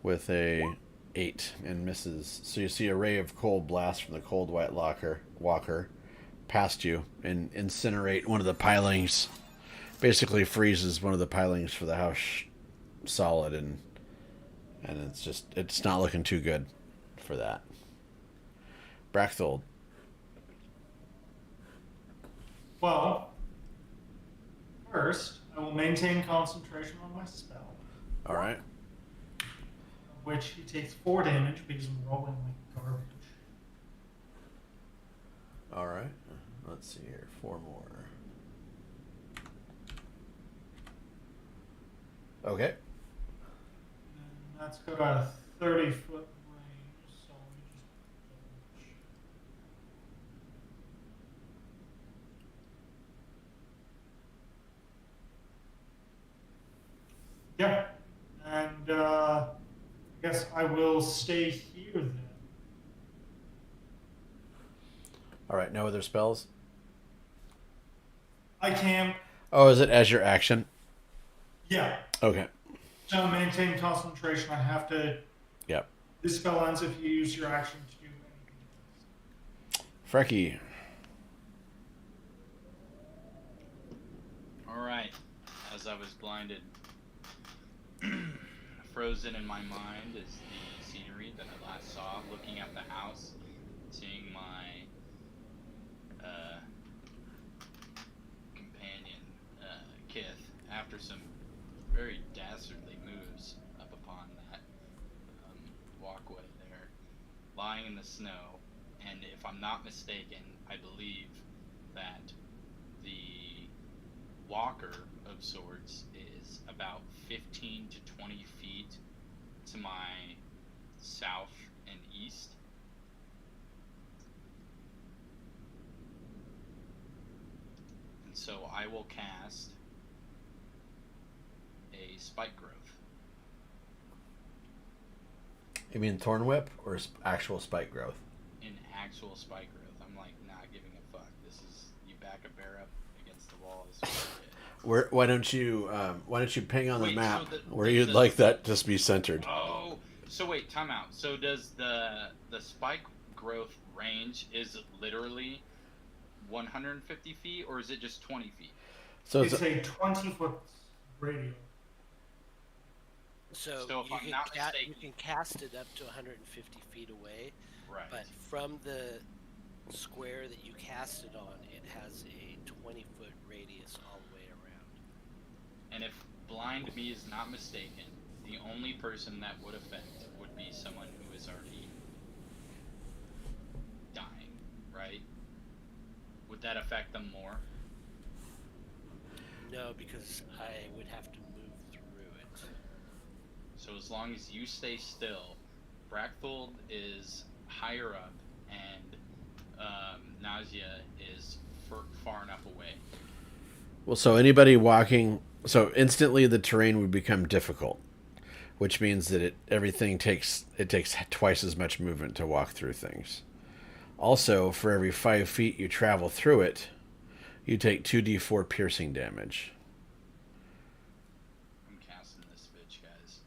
with a 8 and misses. So you see a ray of cold blast from the cold white walker past you and incinerate one of the pilings. Basically freezes one of the pilings for the house solid, and it's not looking too good for that. Brachthold. Well, first, I will maintain concentration on my spell, All right. which he takes 4 damage because I'm rolling like garbage. All right. Let's see here. 4 more. Okay. And that's got a 30-foot range, so let me just yeah. And I guess I will stay here then. All right. No other spells? I can, Oh, is it as your action? yeah. Okay. To maintain concentration, I have to. Yep. This spell ends if you use your action to do anything else. Frecky. All right. As I was blinded, frozen in my mind is the scenery that I last saw, looking at the house, seeing my companion, Kith, after some very dastardly moves up upon that walkway there, lying in the snow. And if I'm not mistaken, I believe that the walker of sorts is about 15 to 20 feet to my south and east. And so I will cast a spike growth. You mean thorn whip or actual spike growth? In actual spike growth. I'm like not giving a fuck. This is, you back a bear up against the wall. This is what it is. Why don't you ping on the Wait, map so where you'd like that to be centered? Oh, so wait, time out. So does the spike growth range is literally 150 feet, or is it just 20 feet? So It's a 20-foot radius. So if you I'm can, not you mistaken, can cast it up to 150 feet away, right? but from the square that you cast it on, it has a 20-foot radius all the way around. And if blind me is not mistaken, the only person that would affect would be someone who is already dying, right? Would that affect them more? No, because I would have to move through it. So as long as you stay still, Brachthold is higher up, and Nausea is far enough away. Well, so anybody walking, so instantly the terrain would become difficult, which means that everything takes twice as much movement to walk through things. Also, for every 5 feet you travel through it, you take 2d4 piercing damage. I'm casting this bitch, guys.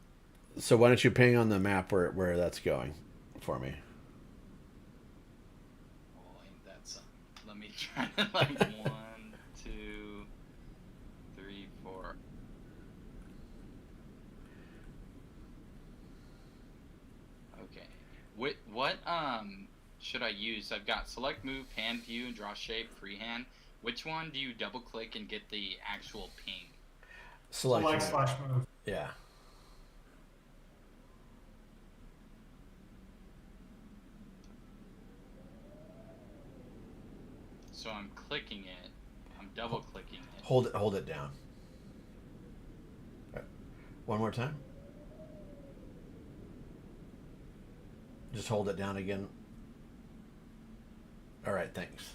So why don't you ping on the map where that's going for me? Oh, ain't that something? Let me try to like 1, 2, 3, 4. Okay. What should I use? I've got select move, pan view, and draw shape, freehand. Which one do you double click and get the actual ping? Select move. /move. Yeah. So I'm clicking it. I'm double clicking it. Hold it down. One more time. Just hold it down again. All right, thanks.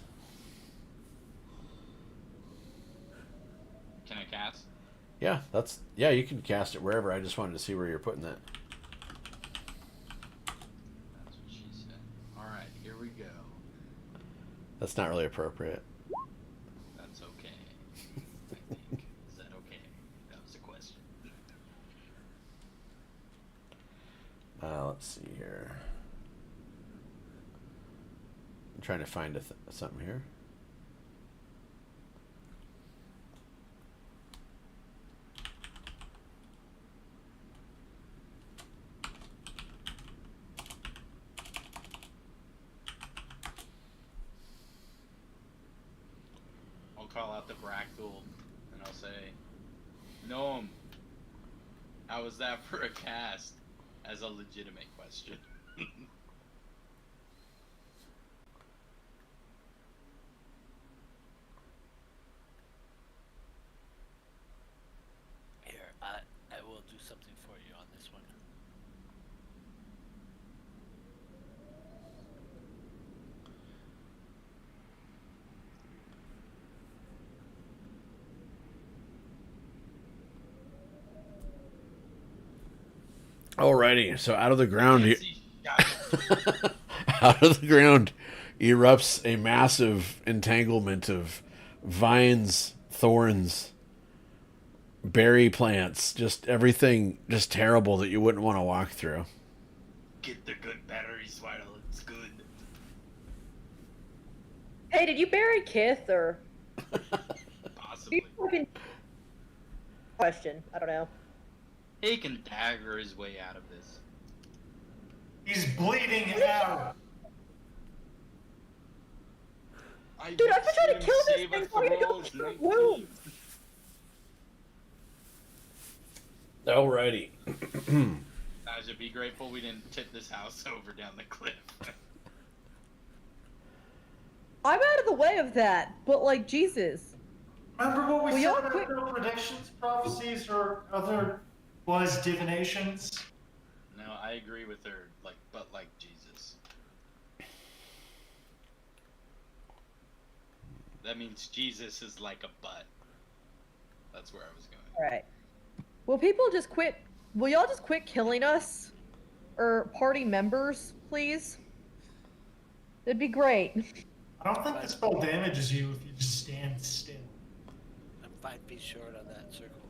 Can I cast? Yeah, you can cast it wherever. I just wanted to see where you're putting that. That's what she said. Alright, here we go. That's not really appropriate. That's okay. I think. Is that okay? That was the question. Let's see here. I'm trying to find something here. call out the Brackthul, and I'll say, Gnome, how was that for a cast? As a legitimate question. Here, I will do something for you on this one. Alrighty, so out of the ground, Can't see shit. out of the ground erupts a massive entanglement of vines, thorns, berry plants, just everything just terrible that you wouldn't want to walk through. Get the good batteries while it's good. Hey, did you bury Kith or? Possibly. Question. I don't know. He can dagger his way out of this. He's bleeding out. Dude, I've been trying to kill this Save thing a before I throw go is through 19. wounds. Alrighty. I should be grateful we didn't tip this house over down the cliff. I'm out of the way of that, but like Jesus. Remember what we Will said y'all about quit- no predictions, prophecies, or other was divinations? No, I agree with her, but like Jesus. That means Jesus is like a butt. That's where I was going. Alright. Will people just quit? Will y'all just quit killing us? Or party members, please? It'd be great. I don't think the spell damages you if you just stand still. I'm 5 feet short on that circle,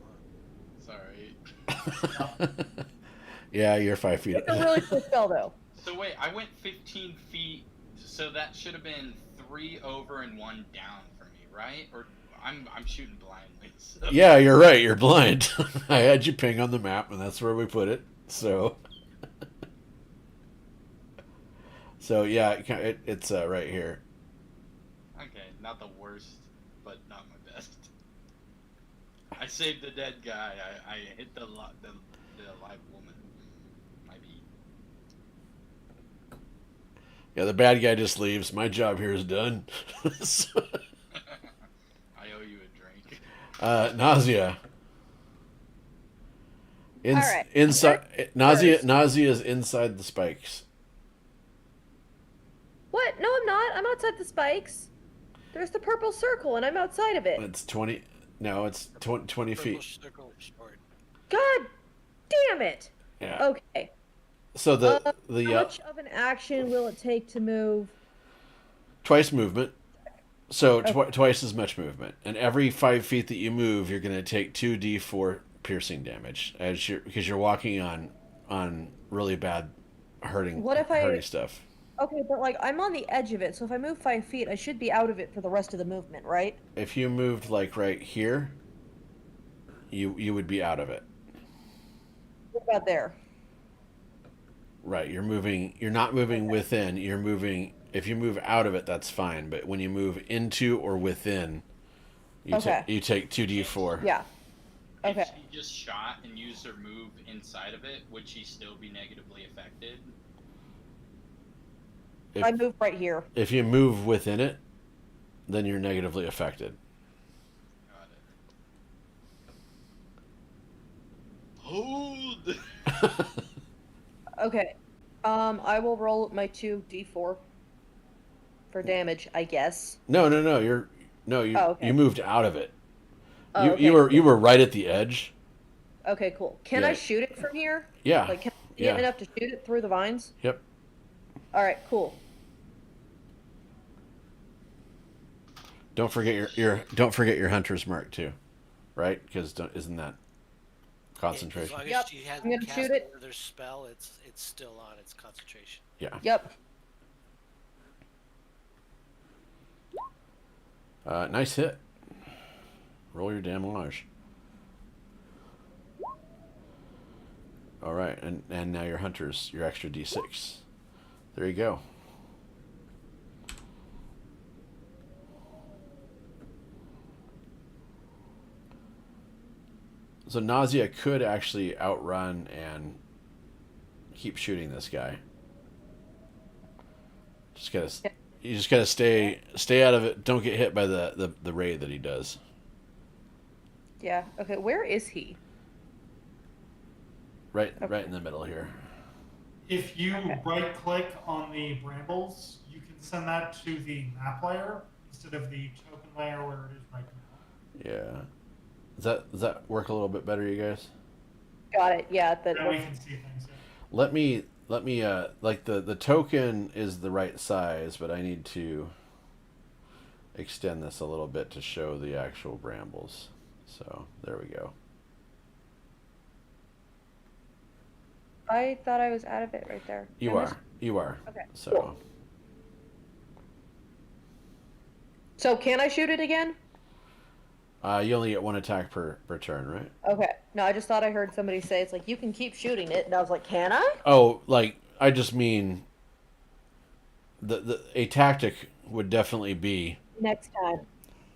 huh? Sorry. Yeah, you're 5 feet. It's a really cool spell, though. So wait, I went 15 feet, so that should have been 3 over and 1 down for me, right? Or I'm shooting blindly. So. Yeah, you're right. You're blind. I had you ping on the map, and that's where we put it. So, so yeah, it's right here. Okay, not the worst, but not my best. I saved the dead guy. I hit the live woman. My beat. Yeah, the bad guy just leaves. My job here is done. So, I owe you a drink. nausea. All right. Inside nausea. First. Nausea is inside the spikes. What? No, I'm not. I'm outside the spikes. There's the purple circle, and I'm outside of it. It's 20. No, it's 20 Purple feet. circle short. God damn it. Yeah. Okay. So How the much of an action will it take to move? twice movement. So Okay. twice as much movement, and every 5 feet that you move, you're going to take 2d4 piercing damage because you're walking on really bad hurting stuff. Okay, but like I'm on the edge of it, so if I move 5 feet, I should be out of it for the rest of the movement, right? If you moved like right here, you would be out of it. What about there? Right, you're moving. You're not moving within. You're moving. If you move out of it, that's fine. But when you move into or within, you Okay. you take 2d4. Yeah. Okay. If she just shot and used her move inside of it, would she still be negatively affected? I move right here. If you move within it, then you're negatively affected. Got it. Hold. Okay. I will roll my 2d4 for damage, I guess. No. You okay. you moved out of it. Oh, You okay. you were right at the edge. Okay, cool. Can Yeah. I shoot it from here? Yeah. Like, can I see Yeah. it enough to shoot it through the vines? Yep. All right, cool. Don't forget your hunter's mark too, right? Because isn't that As concentration? long as Yep, she I'm hasn't gonna cast shoot it. another spell, it's still on its concentration. Yeah. Yep. Nice hit. Roll your damage. All right, and now your hunter's your extra d6. There you go. So nausea could actually outrun and keep shooting this guy. Just gotta, you just gotta stay out of it. Don't get hit by the ray that he does. Yeah. Okay. Where is he? Right in the middle here. If you Okay. right click on the brambles, you can send that to the map layer instead of the token layer where it is right now. Yeah. Does that work a little bit better, you guys? Got it. Yeah. Then we can see things. Yeah. Let me like the token is the right size, but I need to extend this a little bit to show the actual brambles. So there we go. I thought I was out of it right there. You I missed- are. You are. Okay. So Cool. So can I shoot it again? you only get one attack per turn, right? Okay. No, I just thought I heard somebody say it's like you can keep shooting it, and I was like, can I? Oh, like I just mean the a tactic would definitely be Next time.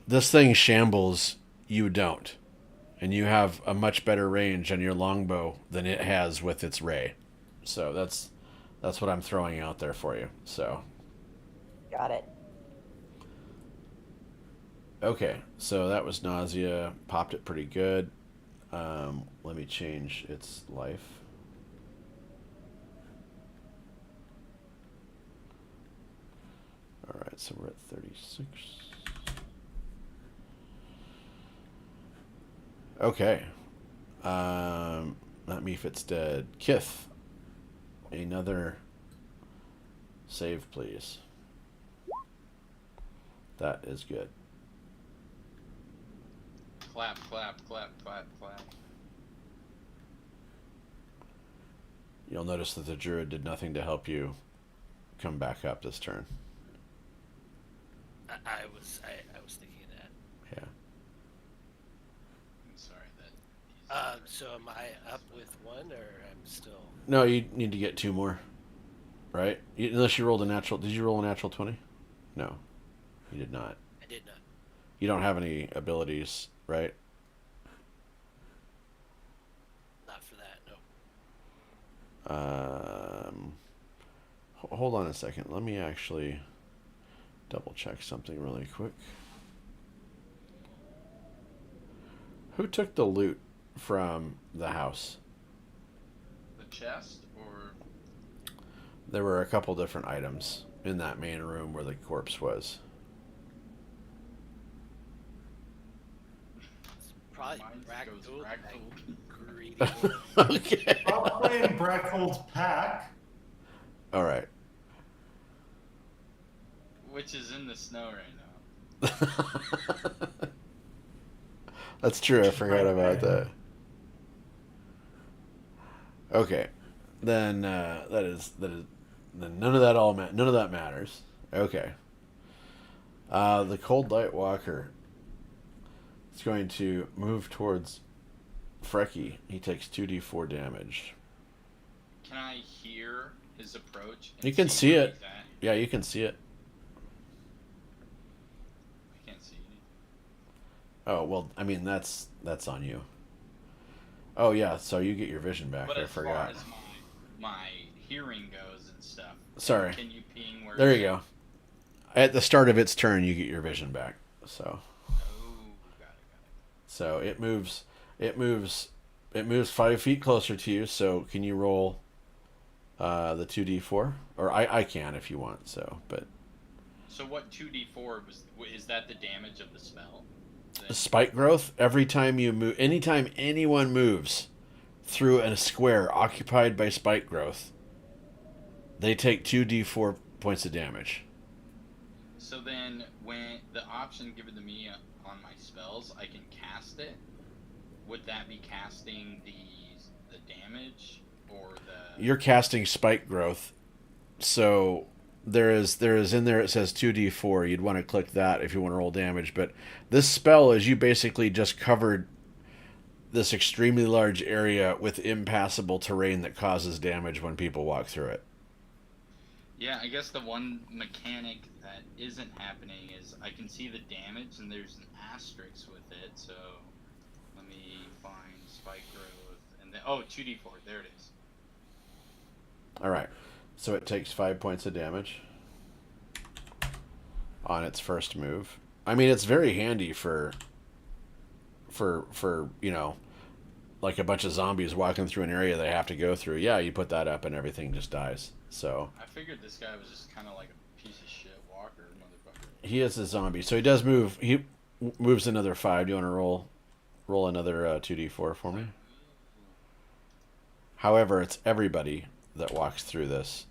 this thing shambles, you don't. And you have a much better range on your longbow than it has with its ray. So that's what I'm throwing out there for you. So Got it. okay, so that was nausea. Popped it pretty good. Let me change its life. All right, so we're at 36. Okay. Not me if it's dead. Kith. Another save, please. That is good. Clap, clap, clap, clap, clap. You'll notice that the druid did nothing to help you come back up this turn. I was thinking of that. Yeah. I'm sorry that. So am I up with one, or I'm still? No, you need to get two more. Right? Unless you rolled a natural. Did you roll a natural 20? No. You did not. I did not. You don't have any abilities, right? Not for that. No. Hold on a second. Let me actually double check something really quick. Who took the loot from the house? The chest, or There were a couple different items in that main room where the corpse was. It's probably mine goes Braggold. Braggold. Greedy. Okay. I'll play in Brackhold's pack. All right. Which is in the snow right now. That's true. I forgot about that. Okay, then then none of that matters. Okay. The Cold Light Walker is going to move towards Frecky. He takes 2d4 damage. Can I hear his approach? And You can see where it. he's at? Yeah, you can see it. I can't see anything. Oh well, I mean that's on you. Oh yeah, so you get your vision back. But I as forgot. far as my hearing goes and stuff, Sorry. can you ping where? There it's you at? go. At the start of its turn, you get your vision back. So Oh, got it. so it moves. It moves 5 feet closer to you. So can you roll the 2d4? Or I can if you want. So but So what 2d4 was? Is that the damage of the spell? Then- spike growth. Every time you move, anytime anyone moves through a square occupied by spike growth, they take 2d4 points of damage. So then, when the option given to me on my spells, I can cast it. Would that be casting the damage or the? You're casting spike growth, so there is in there it says 2d4. You'd want to click that if you want to roll damage. But this spell is you basically just covered this extremely large area with impassable terrain that causes damage when people walk through it. Yeah, I guess the one mechanic that isn't happening is I can see the damage and there's an asterisk with it. So Let me find spike growth and then 2d4. There it is. All right. So it takes 5 points of damage on its first move. I mean, it's very handy for you know, like a bunch of zombies walking through an area they have to go through. Yeah, you put that up and everything just dies. So I figured this guy was just kind of like a piece of shit walker, motherfucker. he is a zombie. So he does move. He moves another 5. Do you want to roll another 2d4 for me? However, it's everybody that walks through this.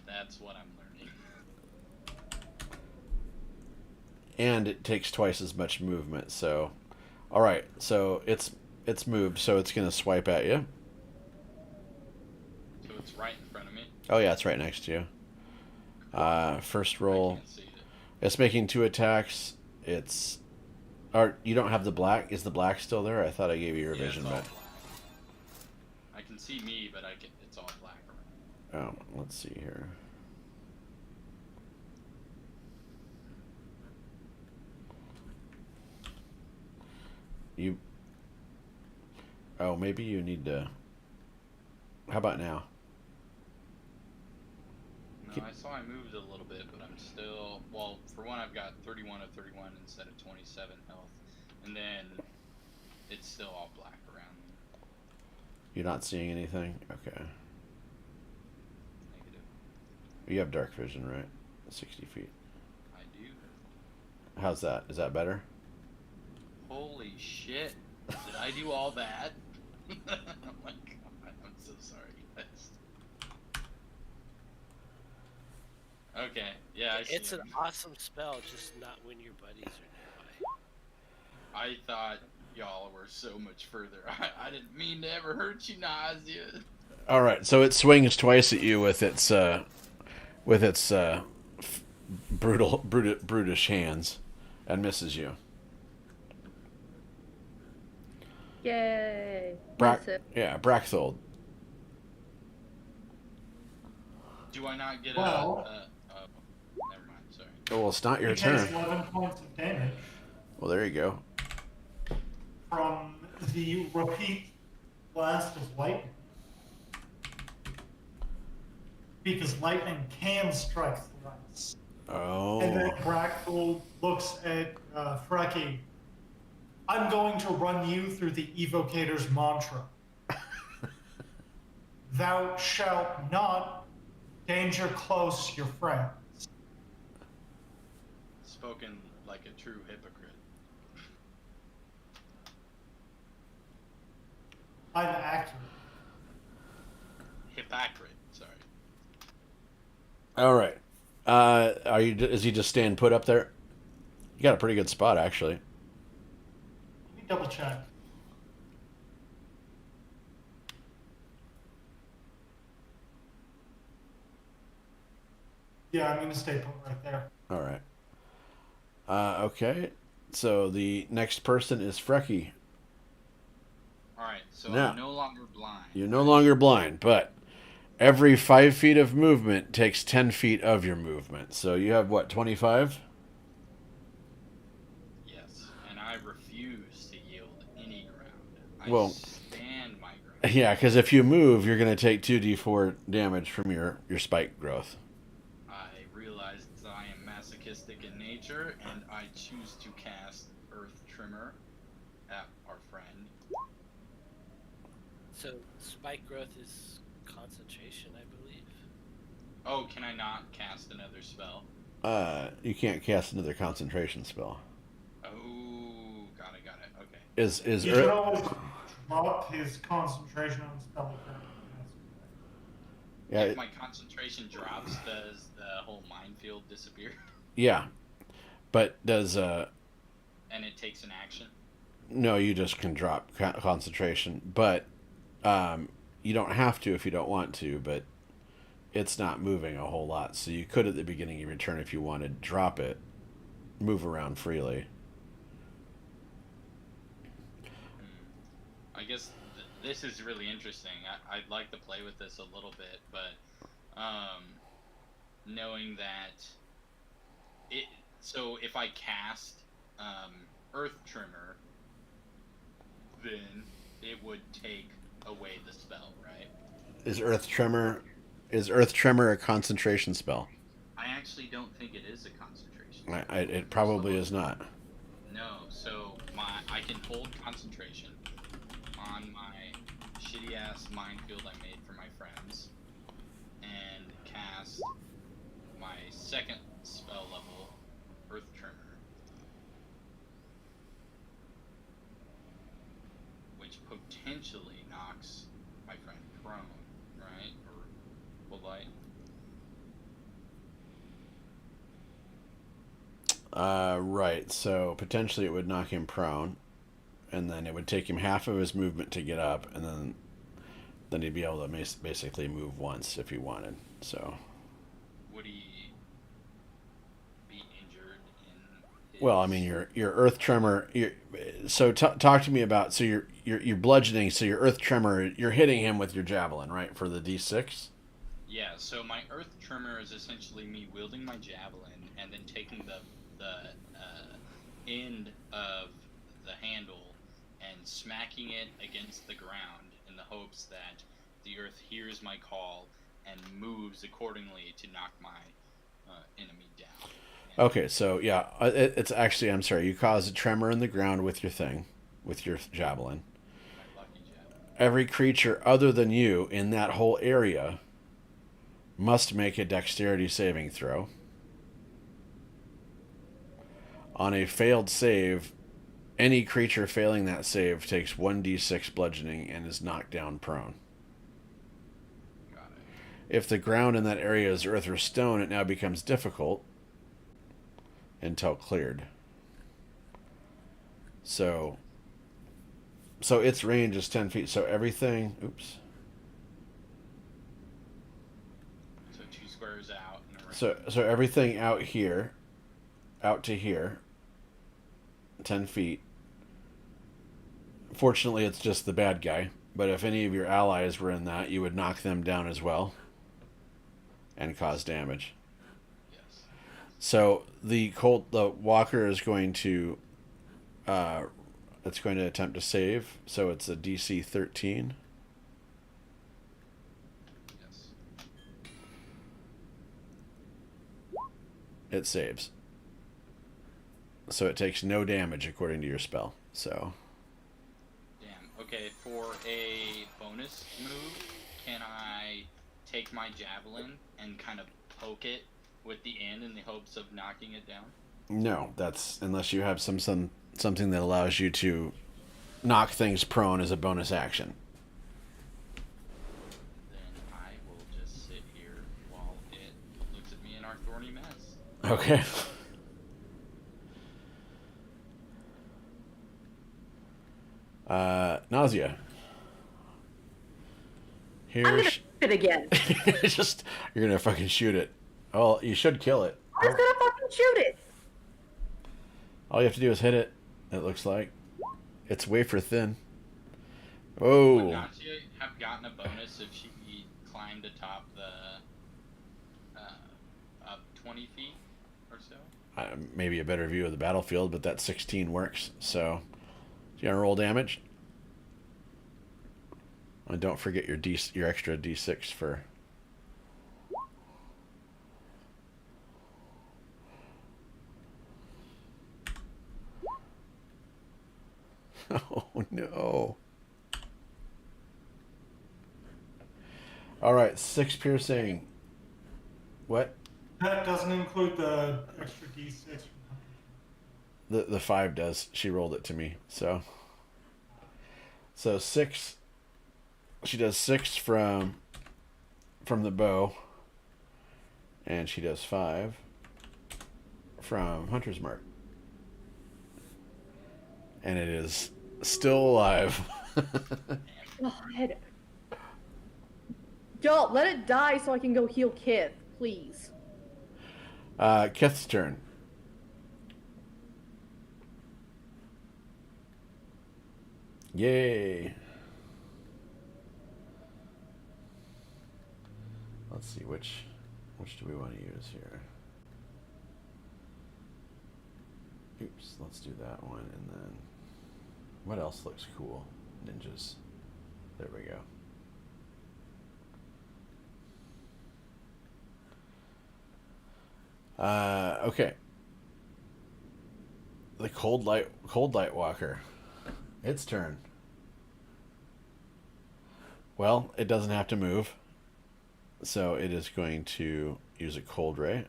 That's what I'm learning. And it takes twice as much movement. So, all right. So it's moved. So it's gonna swipe at you. So it's right in front of me. Oh yeah, it's right next to you. First I roll. can't see it. It's making 2 attacks. It's. Or you don't have the black. Is the black still there? I thought I gave you your Yeah, vision, it's all but. black. I can see me, but it's all black around. Oh, let's see here. You. Oh, maybe you need to. How about now? No, I saw I moved a little bit, but I'm still. Well, for one, I've got 31 of 31 instead of 27 health, and then it's still all black around me. You're not seeing anything? Okay. Negative. You have dark vision, right? 60 feet. I do. How's that? Is that better? Holy shit! Did I do all that? Oh my god! I'm so sorry, guys. Okay, yeah, I see It's an him. awesome spell, just not when your buddies are nearby. I thought y'all were so much further. I didn't mean to ever hurt you, Nausea. All right. So it swings twice at you with its brutish hands, and misses you. Yay. Brack, Miss it. yeah, Brachthold. Do I not get Well- never mind, sorry. Oh, well, it's not your He takes turn. 11 points of damage Well, there you go. from the repeat blast of lightning. Because lightning can strike thrice. And then Oh. Brackful looks at Frecky. I'm going to run you through the evocator's mantra. Thou shalt not danger close your friends. Spoken like a true hypocrite. I'm accurate. Hypocrite, sorry. All right. Are you? Is he just staying put up there? You got a pretty good spot, actually. Let me double check. Yeah, I'm going to stay put right there. All right. Okay. So the next person is Frecky. Alright, so Now- I'm no longer blind. You're no longer blind, but every 5 feet of movement takes 10 feet of your movement. So you have what, 25? Yes, and I refuse to yield any ground. I Well- stand my ground. Yeah, because if you move, you're going to take 2d4 damage from your spike growth. I realize that I am masochistic in nature, and I choose to cast Earth Trimmer at our friend. So spike growth is concentration, I believe. Oh, can I not cast another spell? You can't cast another concentration spell. Oh, got it, okay. Is You can Earth, always drop his concentration on spell effect. yeah, If my concentration drops, does the whole minefield disappear? yeah, but does And it takes an action? no? You just can drop concentration, but you don't have to if you don't want to. But it's not moving a whole lot, so you could at the beginning of your turn, if you wanted, drop it, move around freely. I guess this is really interesting. I'd like to play with this a little bit, but knowing that so if I cast Earth Trimmer, then it would take away the spell, right? Is Earth Tremor a concentration spell? I actually don't think it is a concentration spell. It probably is not. No, so I can hold concentration on my shitty ass minefield I made for my friends, and cast my second spell level, Earth Tremor, which potentially knocks my friend prone, right? Or will light. Right. So potentially it would knock him prone, and then it would take him half of his movement to get up, and then he'd be able to basically move once if he wanted. So. Would he be injured in his... Well, I mean, your Earth Tremor. So talk to me about. So you're bludgeoning. So your Earth Tremor, you're hitting him with your javelin, right, for the D6. Yeah, so my Earth Tremor is essentially me wielding my javelin and then taking the end of the handle and smacking it against the ground in the hopes that the Earth hears my call and moves accordingly to knock my enemy down. And Okay, so yeah, it's actually. I'm sorry. You cause a tremor in the ground with your thing, with your javelin. my lucky javelin. Every creature other than you in that whole area must make a dexterity saving throw. On a failed save, any creature failing that save takes 1d6 bludgeoning and is knocked down prone. Got it. If the ground in that area is earth or stone, it now becomes difficult until cleared. So its range is 10 feet. So everything... Oops. So 2 squares out and around. So everything out here, out to here, 10 feet. Fortunately, it's just the bad guy. But if any of your allies were in that, you would knock them down as well and cause damage. Yes. So the walker is going to, it's going to attempt to save. So it's a DC 13. Yes. It saves. So it takes no damage according to your spell. So Damn. Okay, for a bonus move, can I take my javelin and kind of poke it with the end in the hopes of knocking it down? no, that's unless you have something that allows you to knock things prone as a bonus action. Then I will just sit here while it looks at me in our thorny mess. Okay. Nausea. I'm gonna Here's shoot it again. just you're gonna fucking shoot it. Oh, you should kill it. I was gonna fucking shoot it. All you have to do is hit it. It looks like it's wafer thin. Would Oh, Natia have gotten a bonus if she climbed atop the up 20 feet or so? maybe a better view of the battlefield, but that 16 works. So, you gonna roll damage? And don't forget your extra d6 for. Oh no. All right, 6 piercing. What? That doesn't include the extra D6 from The 5 does. She rolled it to me. So 6. She does 6 from the bow, and she does 5 from Hunter's Mark. And it is still alive. God. Don't let it die so I can go heal Kith, please. Keth's turn. Yay. Let's see, which do we want to use here? Oops, let's do that one, and then What else looks cool? Ninjas. There we go. Okay. The cold light walker. Its turn. Well, it doesn't have to move, so it is going to use a cold ray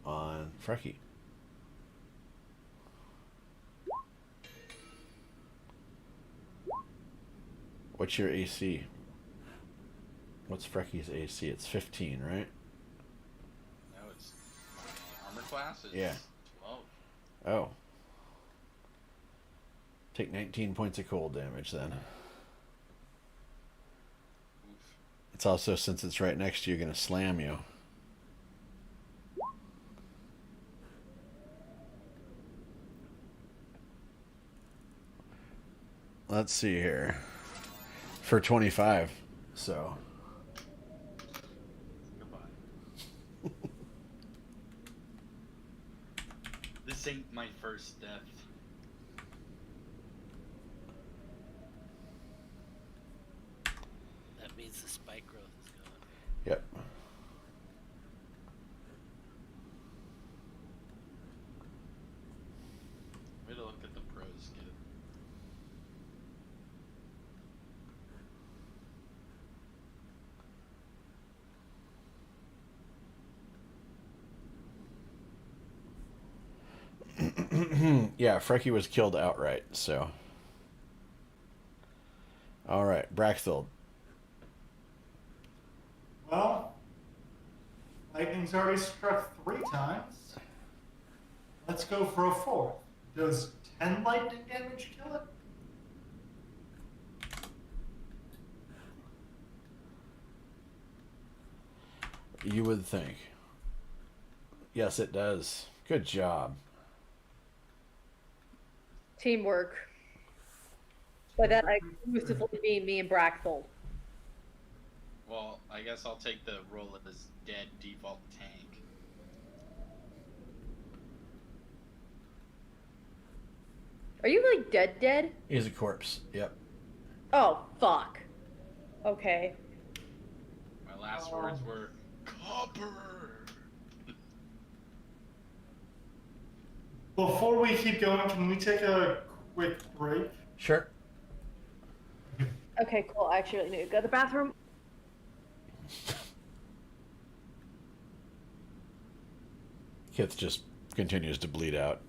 on Frecky. What's your AC? What's Frecky's AC? It's 15, right? No, it's my armor class is Yeah. 12. Oh. Take 19 points of cold damage then. Oof. It's also, since it's right next to you, going to slam you. Let's see here. For 25. So. Goodbye. This ain't my first death. That means the spike growth is gone. Yep. Way to look at the pros, kid. Yeah, Frecky was killed outright, so. Alright, Braxfield. Well, lightning's already struck 3 times. Let's go for a 4th. Does 10 lightning damage kill it? You would think. Yes, it does. Good job. Teamwork. By that, I exclusively mean me and Brackfold. Well, I guess I'll take the role as dead default tank. Are you like dead? He's a corpse. Yep. Oh, fuck. Okay. My last words were copper. Before we keep going, can we take a quick break? Sure. Okay, cool. I actually really need to go to the bathroom. Kith just continues to bleed out.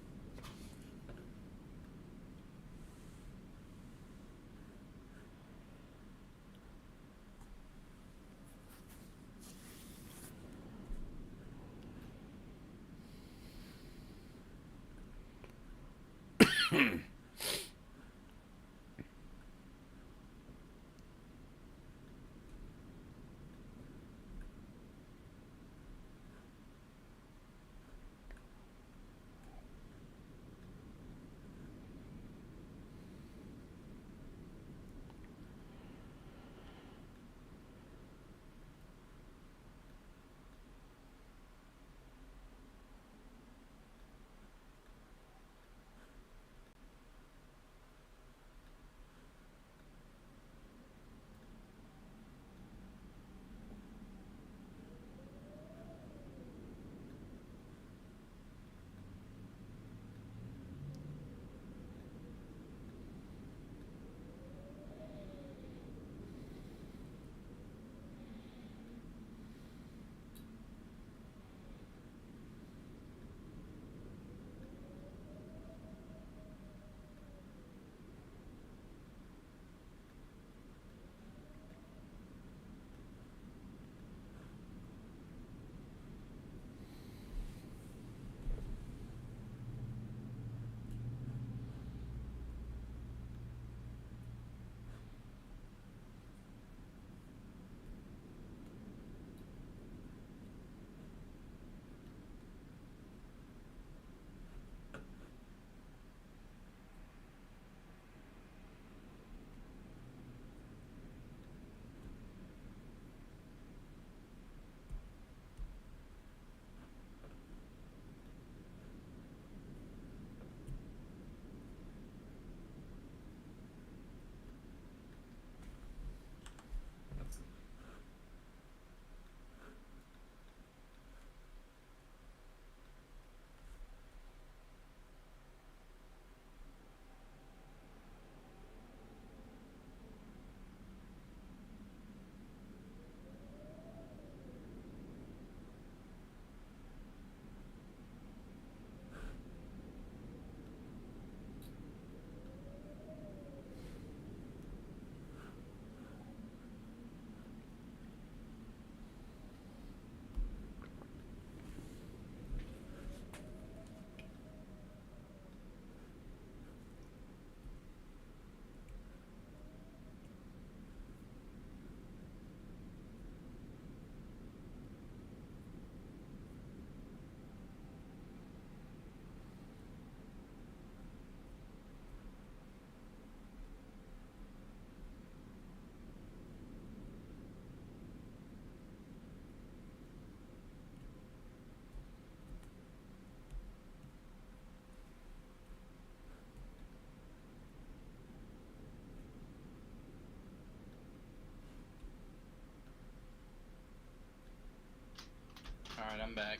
I'm back.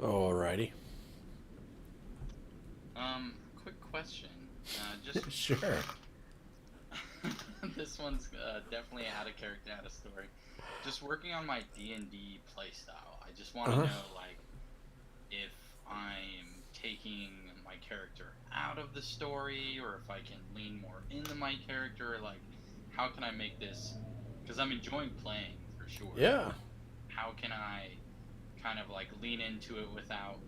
Alrighty. Quick question. Just Sure. this one's definitely out of character, out of story. Just working on my D&D playstyle. I just want to know, like, if I'm taking my character out of the story, or if I can lean more into my character. Like, how can I make this? Because I'm enjoying playing for sure. Yeah. How can I kind of like lean into it without?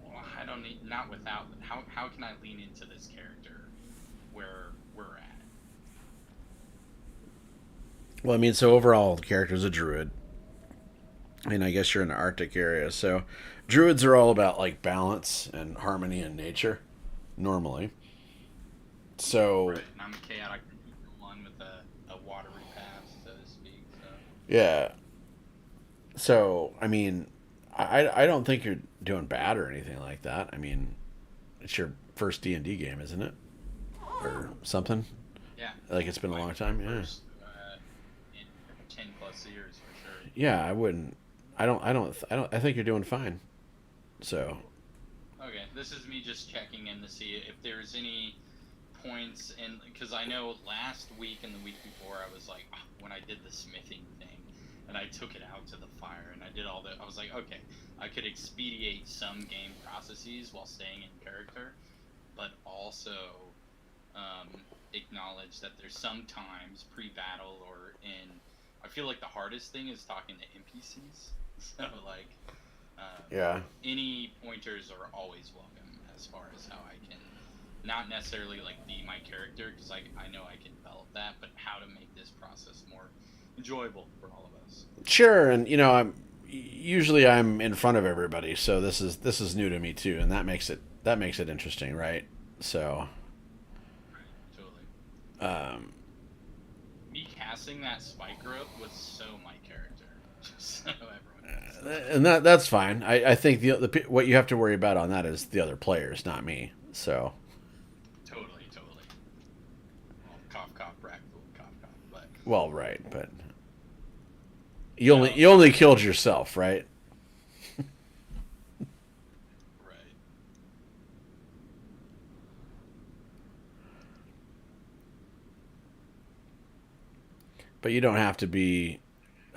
Well, I don't need not without. But how can I lean into this character where we're at? Well, I mean, so overall, the character's a druid. And I guess you're in the Arctic area, so druids are all about like balance and harmony in nature, normally. So Right, and I'm a chaotic one with a watery path, so to speak. So. yeah, so I mean, I don't think you're doing bad or anything like that. I mean, it's your first D&D game, isn't it, or something? Yeah. Like it's been a long time. Yeah. First, in 10+ years for sure. Yeah, I wouldn't. I think you're doing fine. So. Okay, this is me just checking in to see if there's any points in, because I know last week and the week before I was like, when I did the smithing thing and I took it out to the fire and I did all that, I was like, okay, I could expedite some game processes while staying in character, but also acknowledge that there's sometimes pre-battle or in, I feel like the hardest thing is talking to NPCs. So like, Yeah. any pointers are always welcome as far as how I can not necessarily like be my character, because I know I can develop that, but how to make this process more enjoyable for all of us. Sure, and I'm in front of everybody, so this is new to me too, and that makes it interesting, right? So, Totally. Me casting that spike rope was so my character, just so everyone knows. and that's fine. I think the what you have to worry about on that is the other players, not me. So. Totally. Well, cough, cough, Brackpool, cough, cough, but. Well, right, but you only killed yourself, right? Right. But you don't have to be.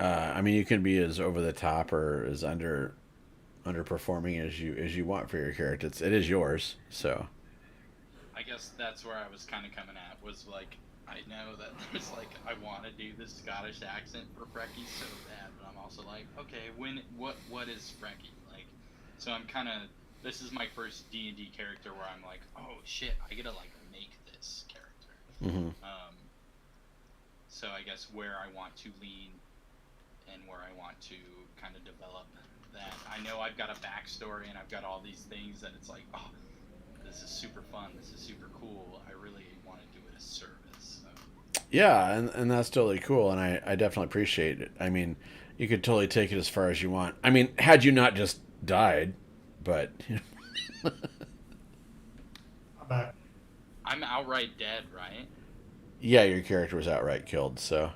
I mean, you can be as over the top or as underperforming as you want for your character. It is yours, so. I guess that's where I was kind of coming at, was like, I know that there's like, I want to do this Scottish accent for Frecky so bad, but I'm also like, okay, what is Frecky? Like, so I'm kind of, this is my first D&D character where I'm like, oh shit, I gotta like make this character. Mm-hmm. So I guess where I want to lean and where I want to kind of develop that. I know I've got a backstory and I've got all these things that it's like, oh, this is super fun, this is super cool, I really want to do it as service. So. Yeah, and that's totally cool, and I definitely appreciate it. I mean, you could totally take it as far as you want. I mean, had you not just died, but. I'm back. I'm outright dead, right? Yeah, your character was outright killed, so.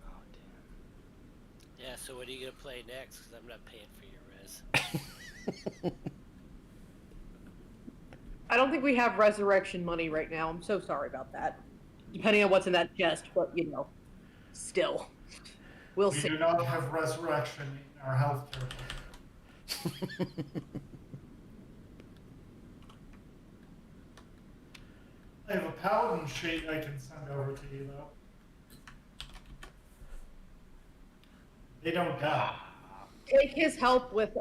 Oh, damn. Yeah, so what are you going to play next? Because I'm not paying for your res. I don't think we have resurrection money right now. I'm so sorry about that. Depending on what's in that chest, but still. We'll We see. do not have resurrection in our healthcare plan. I have a paladin sheet I can send over to you, though. They don't die. Take his help with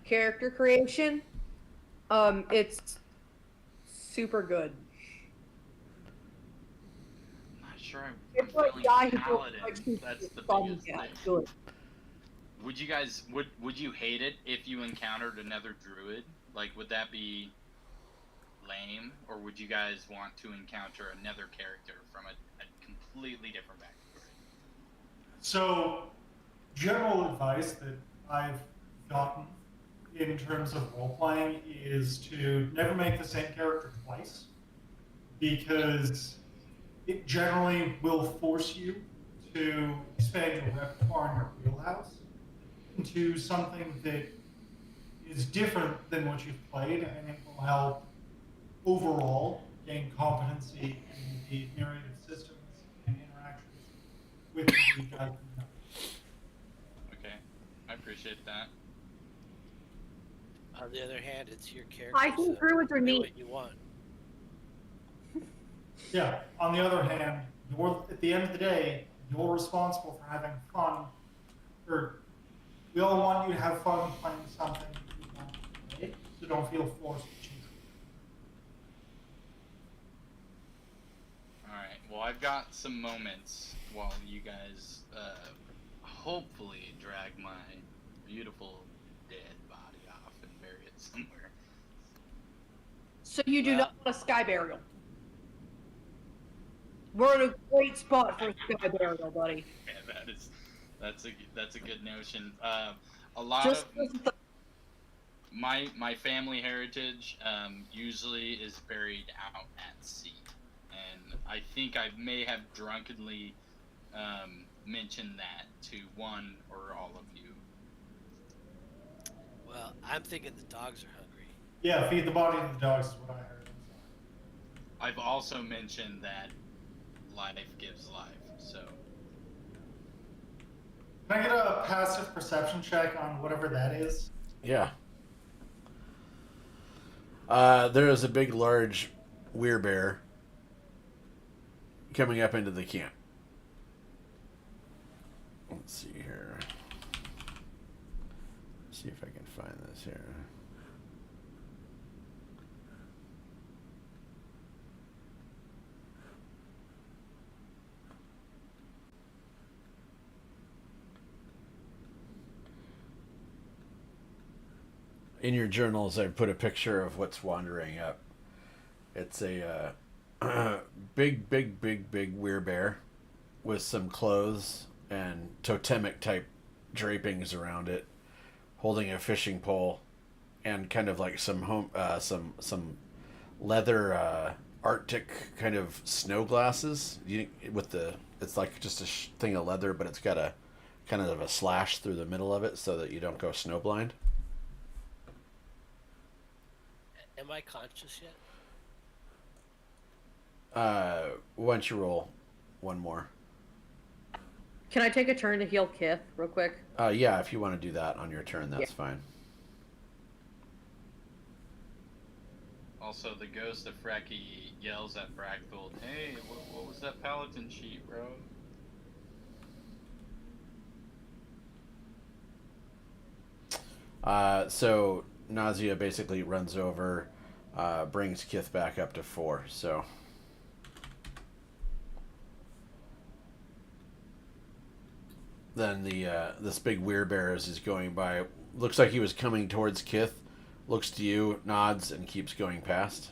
character creation. It's super good. I'm not sure I'm It's like feeling guy who paladin. like That's the fun, biggest yeah, thing. good. Would you guys would you hate it if you encountered another druid? Like, would that be lame, or would you guys want to encounter another character from a completely different backstory? So, general advice that I've gotten in terms of role playing is to never make the same character twice, because it generally will force you to expand your repertoire and your wheelhouse into something that is different than what you've played, and it will help overall gain competency in the myriad of systems and interactions with the guys. Okay, I appreciate that. On the other hand, it's your character. I think druids are do neat. what you want. Yeah. On the other hand, at the end of the day, you're responsible for having fun, or we all want you to have fun playing something you want to play, so don't feel forced to choose. All right. Well, I've got some moments while you guys hopefully drag my beautiful dead body off and bury it somewhere. So you do not want a sky burial. We're in a great spot for a sky burial, buddy. Yeah, that's a good notion. A lot Just of my family heritage usually is buried out at sea, and I think I may have drunkenly mentioned that to one or all of you. Well, I'm thinking the dogs are hungry. Yeah, feed the body to the dogs is what I heard. I've also mentioned that life gives life, so. Can I get a passive perception check on whatever that is? Yeah. There is a big, large werebear coming up into the camp. Let's see here. See if I can find this here. In your journals, I put a picture of what's wandering up. It's a big werebear with some clothes and totemic type drapings around it, holding a fishing pole, and kind of like some leather Arctic kind of snow glasses. It's like just a thing of leather, but it's got a kind of a slash through the middle of it so that you don't go snowblind. Am I conscious yet? Why don't you roll one more? Can I take a turn to heal Kith real quick? Yeah, if you want to do that on your turn, that's fine. Also, the ghost of Frecky yells at Brackfold, "Hey, what was that paladin sheet, bro?" So Nausea basically runs over, brings Kith back up to 4. So then this big werebear as he's going by, looks like he was coming towards Kith, looks to you, nods, and keeps going past.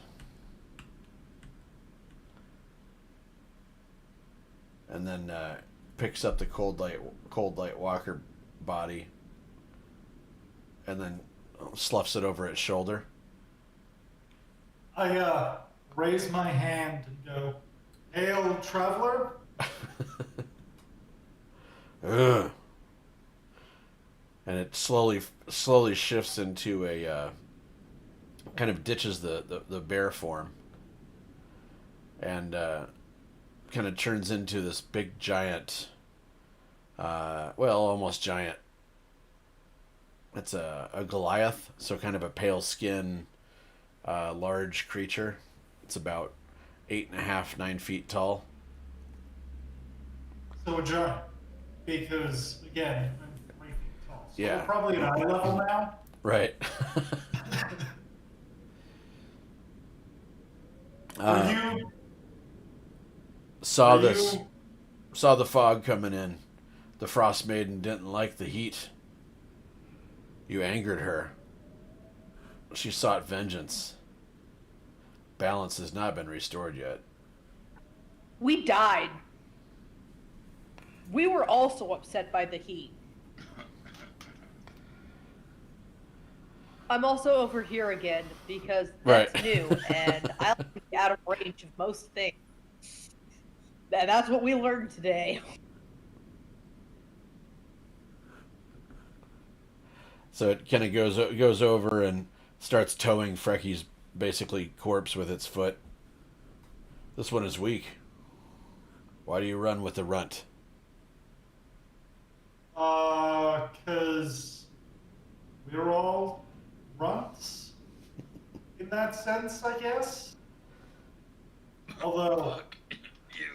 And then picks up the cold light walker body, and then sloughs it over its shoulder. I raise my hand and go, "Hail, traveler!" Ugh. And it slowly shifts into a kind of ditches the bear form, and kind of turns into this big giant, almost giant. It's a Goliath, so kind of a pale skin, large creature. It's about 8.5, 9 feet tall. So a giant, because again, I'm 3 feet tall. So Yeah. we're probably at eye level now. Right. You Saw the fog coming in. The Frostmaiden didn't like the heat. You angered her. She sought vengeance. Balance has not been restored yet. We died. We were also upset by the heat. I'm also over here again because that's Right. new, and I like to be out of range of most things. And that's what we learned today. So it kind of goes over and starts towing Frecky's basically corpse with its foot. This one is weak. Why do you run with the runt? Because we're all runts in that sense, I guess. Although, Fuck you.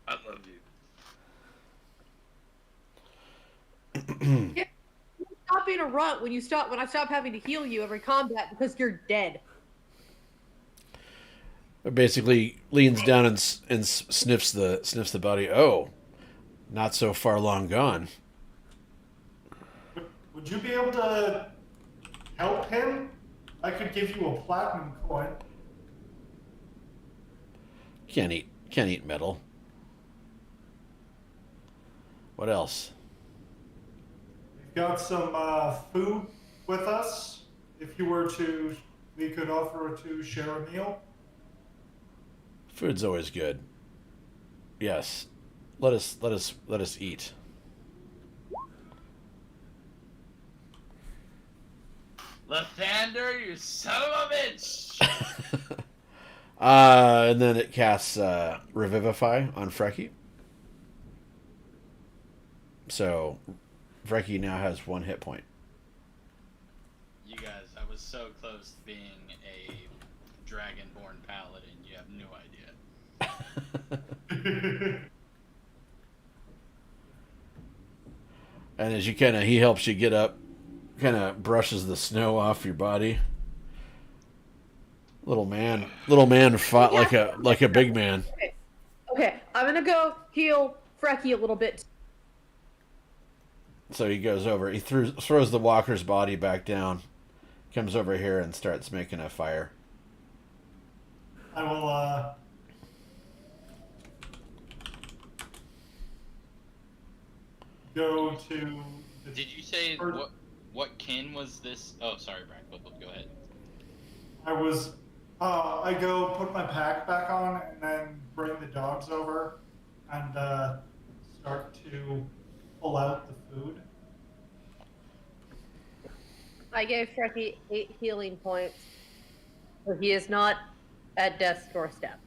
I love you. Yeah, stop being a runt when I stop having to heal you every combat because you're dead. It basically leans down and sniffs the body. Oh, not so far long gone. would you be able to help him? I could give you a platinum coin. Can't eat metal. What else? We've got some food with us. If you were to, we could offer to share a meal. Food's always good. Yes. Let us eat. Lathander, you son of a bitch! And then it casts Revivify on Frecky. So Frecky now has 1 hit point. You guys, I was so close to being a dragonborn paladin. You have no idea. And as he helps you get up, kind of brushes the snow off your body. Little man fought like a big man. Okay, I'm gonna go heal Frecky a little bit. So he goes over. He throws the walker's body back down. Comes over here and starts making a fire. I will go to. Did you say what kin was this? Oh, sorry, Brian. Go ahead. I go put my pack back on and then bring the dogs over and start to pull out the food. I gave Frecky 8 healing points, so he is not at death's doorstep.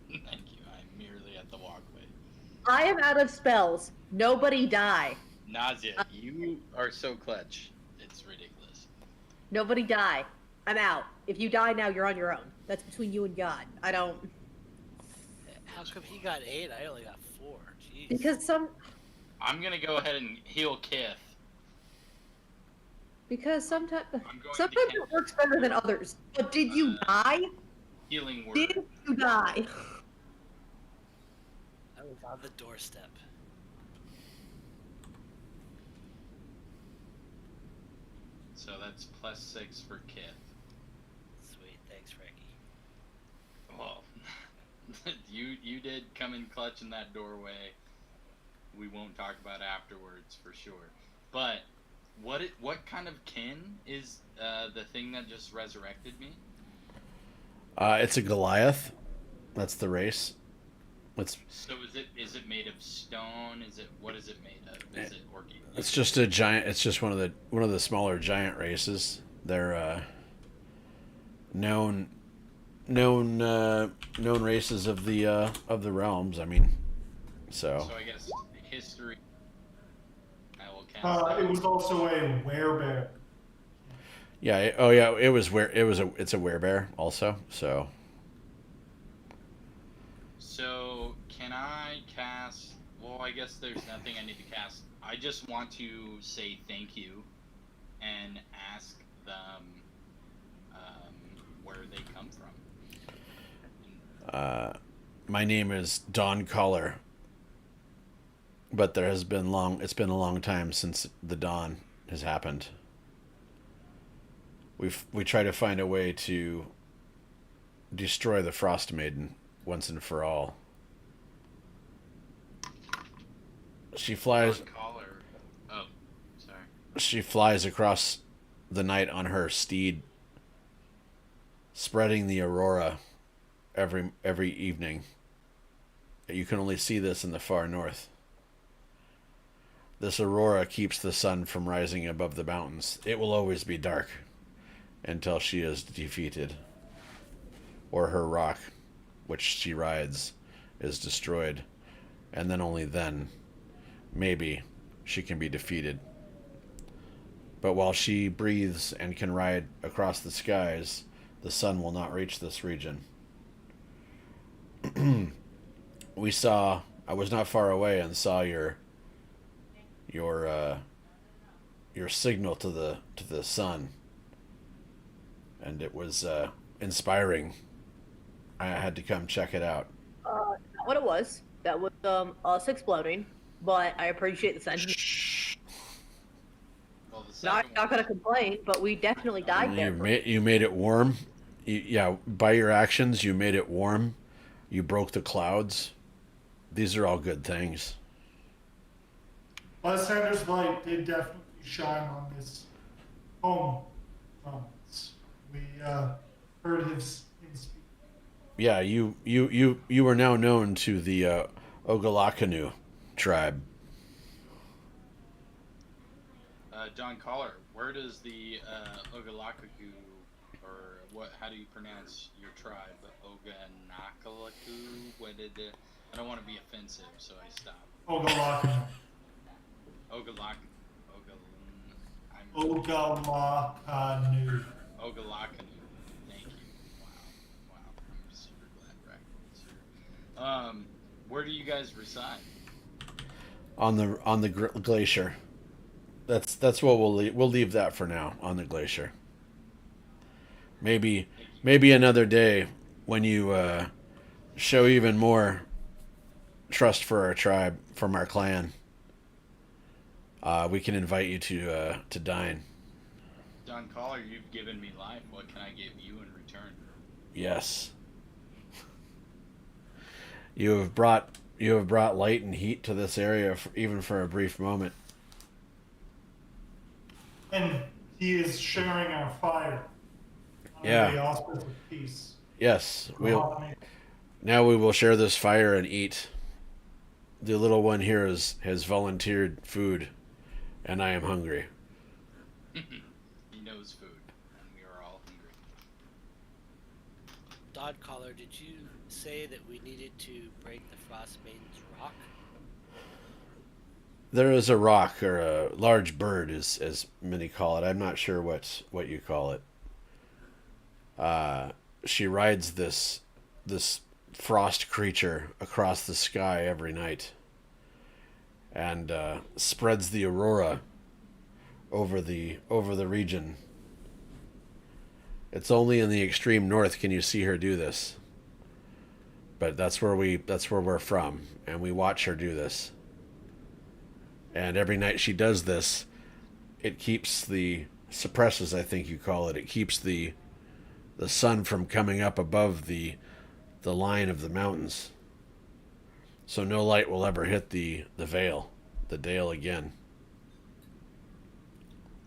Thank you. I'm merely at the walkway. I am out of spells. Nobody die. Nausea, you are so clutch. It's ridiculous. Nobody die. I'm out. If you die now, you're on your own. That's between you and God. I don't. How come he got 8? I only got 4. Jeez. Because I'm gonna go ahead and heal Kith. sometimes going to it works better than others. But did you die? Healing word. Did you die? I was on the doorstep. So that's +6 for Kith. Sweet, thanks, Ricky. Well, you did come in clutch in that doorway. We won't talk about afterwards for sure. But what kind of kin is the thing that just resurrected me? It's a Goliath. That's the race. So is it made of stone? What is it made of? Is it organic? It's just a giant. It's just one of the smaller giant races. They're known races of the realms. I mean, So I guess history. I will cast. It was also a werebear. yeah. Oh yeah. It's a werebear also. So So can I cast? Well, I guess there's nothing I need to cast. I just want to say thank you and ask them where they come from. my name is Don Collar. But it's been a long time since the dawn has happened. We try to find a way to destroy the Frostmaiden once and for all. She flies Collar. Oh, sorry. She flies across the night on her steed, spreading the aurora every evening. You can only see this in the far north. This aurora keeps the sun from rising above the mountains. It will always be dark until she is defeated, or her rock, which she rides, is destroyed, and then only then, maybe, she can be defeated. But while she breathes and can ride across the skies, the sun will not reach this region. We saw. I was not far away and saw your uh, your signal to the sun, and it was inspiring. I had to come check it out. Not what it was. That was us exploding. But I appreciate the sentiment. Well, the second Not one, gonna complain, but we definitely died there. You made it warm. Yeah, by your actions, you made it warm. You broke the clouds. These are all good things. Lysander's light did definitely shine on this home from us. We heard him speak. Yeah, you are now known to the Ogalakanu tribe. John Collar, where does the Ogalakaku, or what? How do you pronounce your tribe? Oganakalaku? What did it? I don't want to be offensive, so I stop. Ogalakanu. Ogalak, Ogalakanu. Ogalakanu. Thank you. Wow. I'm super glad Brackman's here. Where do you guys reside? On the glacier. That's what we'll leave that for now on the glacier. Maybe another day when you show even more trust for our tribe from our clan. We can invite you to dine. John Collar, you've given me life. What can I give you in return? Yes. You have brought light and heat to this area, even for a brief moment. And he is sharing our fire. Under Yeah. the auspices of peace. Yes, now we will share this fire and eat. The little one here has volunteered food, and I am hungry. He knows food, and we are all hungry. Don Collar, did you say that we needed to break the Frostmaiden's rock? There is a rock or a large bird, as many call it. I'm not sure what you call it. She rides this frost creature across the sky every night, and spreads the aurora over the region. It's only in the extreme north can you see her do this. But that's where we're from, and we watch her do this. And every night she does this, it suppresses, I think you call it. It keeps the sun from coming up above the line of the mountains. So no light will ever hit the dale again.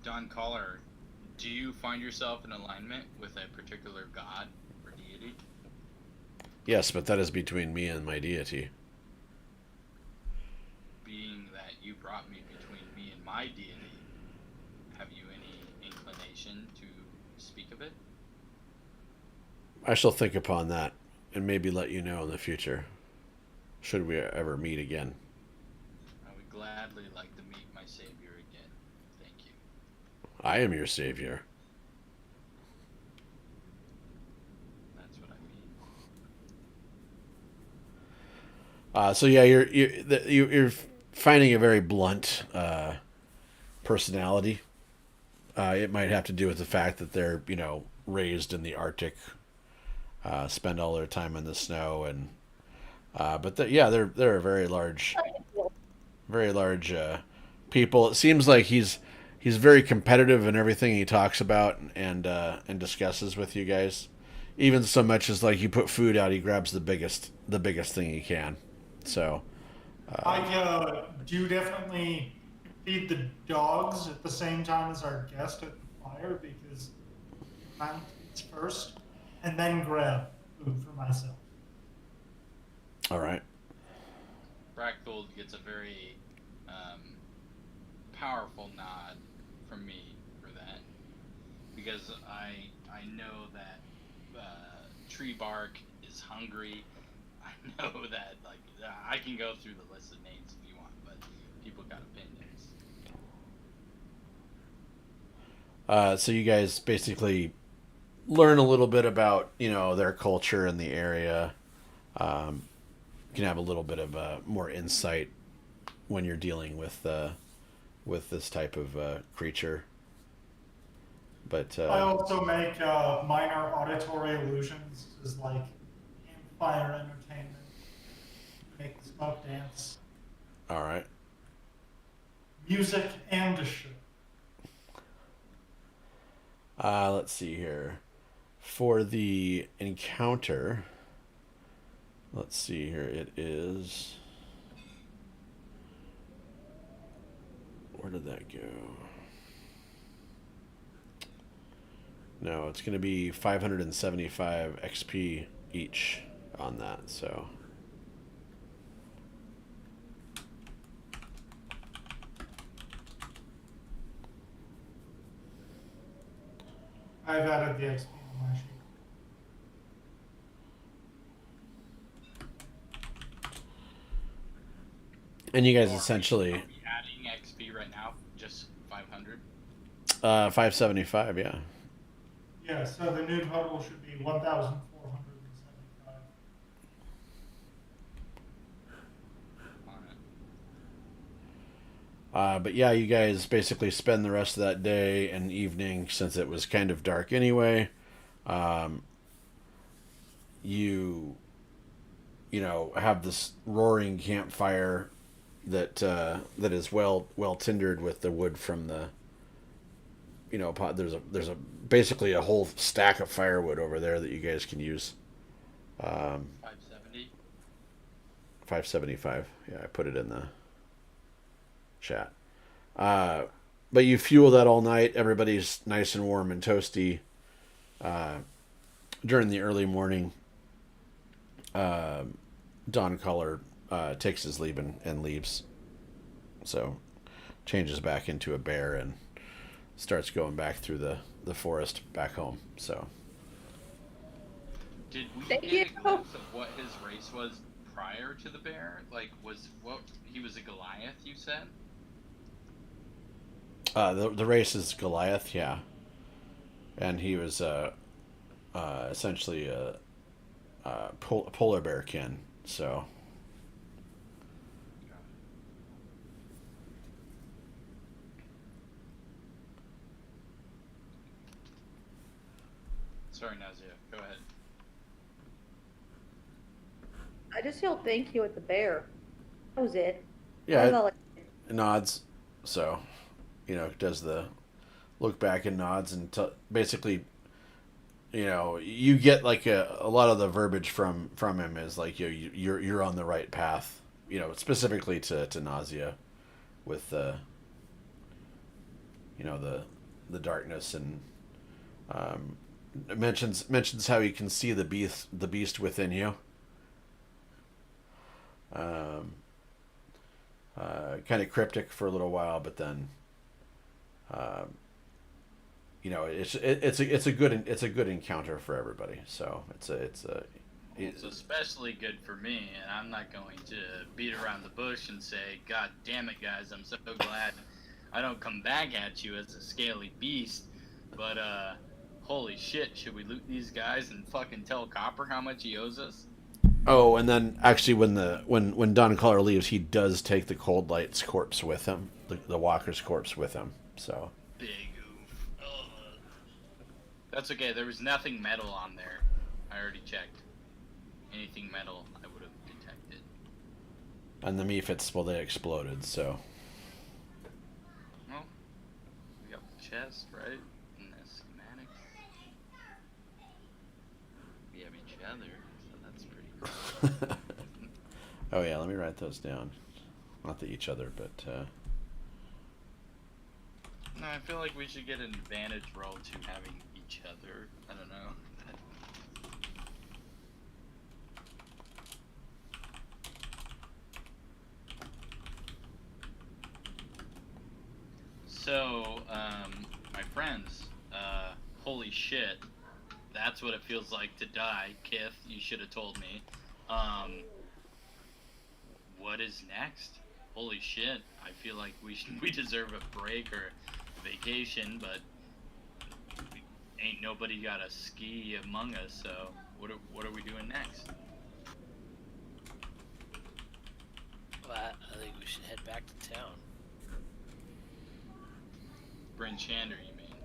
Don Collar, do you find yourself in alignment with a particular god or deity? Yes, but that is between me and my deity. Being that you brought me between me and my deity, have you any inclination to speak of it? I shall think upon that and maybe let you know in the future, should we ever meet again. I would gladly like to meet my savior again. Thank you. I am your savior. That's what I mean. So yeah, you're finding a very blunt personality. It might have to do with the fact that they're raised in the Arctic, spend all their time in the snow, and but they're a very large people. It seems like he's very competitive in everything he talks about and discusses with you guys. Even so much as like you put food out, he grabs the biggest thing he can. So I do definitely feed the dogs at the same time as our guest at the fire because man eats first and then grab food for myself. all right. Brackfold gets a very powerful nod from me for that, because I know that tree bark is hungry. I know that like I can go through the list of names if you want, but people got opinions. So you guys basically learn a little bit about their culture in the area. You can have a little bit of more insight when you're dealing with this type of creature. But I also make minor auditory illusions, as like campfire entertainment, make the smoke dance, all right. music, and a show. Let's see here. For the encounter, let's see here. It is. Where did that go? No, it's going to be 575 XP each on that, so. I've added the XP on my sheet. And you guys Or essentially. are we adding XP right now? Just 500. 575, yeah. Yeah, so the new total should be 1,475. Alright. But yeah, you guys basically spend the rest of that day and evening, since it was kind of dark anyway. You have this roaring campfire that is well tindered with the wood from the pot. There's a basically a whole stack of firewood over there that you guys can use. 570. 575. Yeah, I put it in the chat. But you fuel that all night. Everybody's nice and warm and toasty. During the early morning, Don Color takes his leave and leaves. So changes back into a bear and starts going back through the forest back home. So Did we Thank get you. a glimpse of what his race was prior to the bear? Like, he was a Goliath, you said? the race is Goliath, yeah, and he was essentially a polar bear kin. So Sorry, Nazia. Go ahead. I just yelled thank you at the bear. That was it. yeah, That was all it nods. So does the look back and nods and basically you get like a lot of the verbiage from him is like you're on the right path, specifically to nausea with the the darkness, and mentions how you can see the beast within you. Kind of cryptic for a little while, but then it's a good encounter for everybody. So it's especially good for me, and I'm not going to beat around the bush and say, "God damn it, guys! I'm so glad I don't come back at you as a scaly beast." But holy shit, should we loot these guys and fucking tell Copper how much he owes us? Oh, and then actually, when Don Collar leaves, he does take the Cold Light's corpse with him, the Walker's corpse with him. So Big oof. Ugh. That's okay. There was nothing metal on there. I already checked. Anything metal, I would have detected. and the Mephits, well, they exploded. So Well, we got the chest, right? In the schematic. We have each other, so that's pretty cool. oh yeah, let me write those down. Not the each other, but No, I feel like we should get an advantage roll to having each other. I don't know. So, my friends, holy shit, that's what it feels like to die. Kith, you should have told me. What is next? Holy shit, I feel like we deserve a break or a vacation, but ain't nobody got a ski among us, so what are we doing next? Well, I think we should head back to town. Bryn Shander, you mean?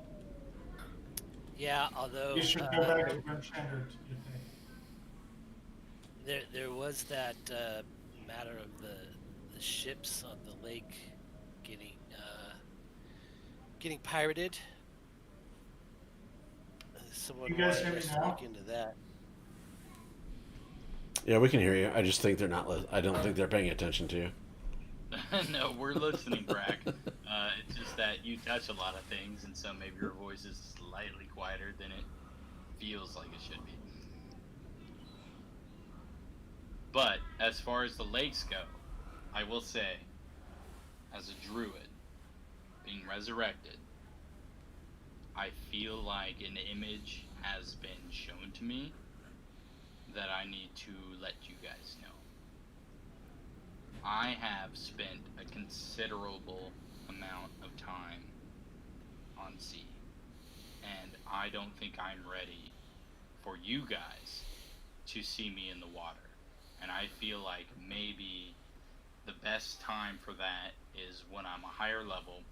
Yeah, although You should go back to Grimshander to get paid. there was that matter of the ships on the lake getting pirated. Someone You guys wanted hear me us to now? look into that. Yeah, we can hear you. I just think they're not. I don't think they're paying attention to you. No, we're listening, Brack. It's just that you touch a lot of things, and so maybe your voice is slightly quieter than it feels like it should be. But as far as the lakes go, I will say, as a druid, being resurrected, I feel like an image has been shown to me that I need to let you guys know. I have spent a considerable amount of time on sea, and I don't think I'm ready for you guys to see me in the water. And I feel like maybe the best time for that is when I'm a higher level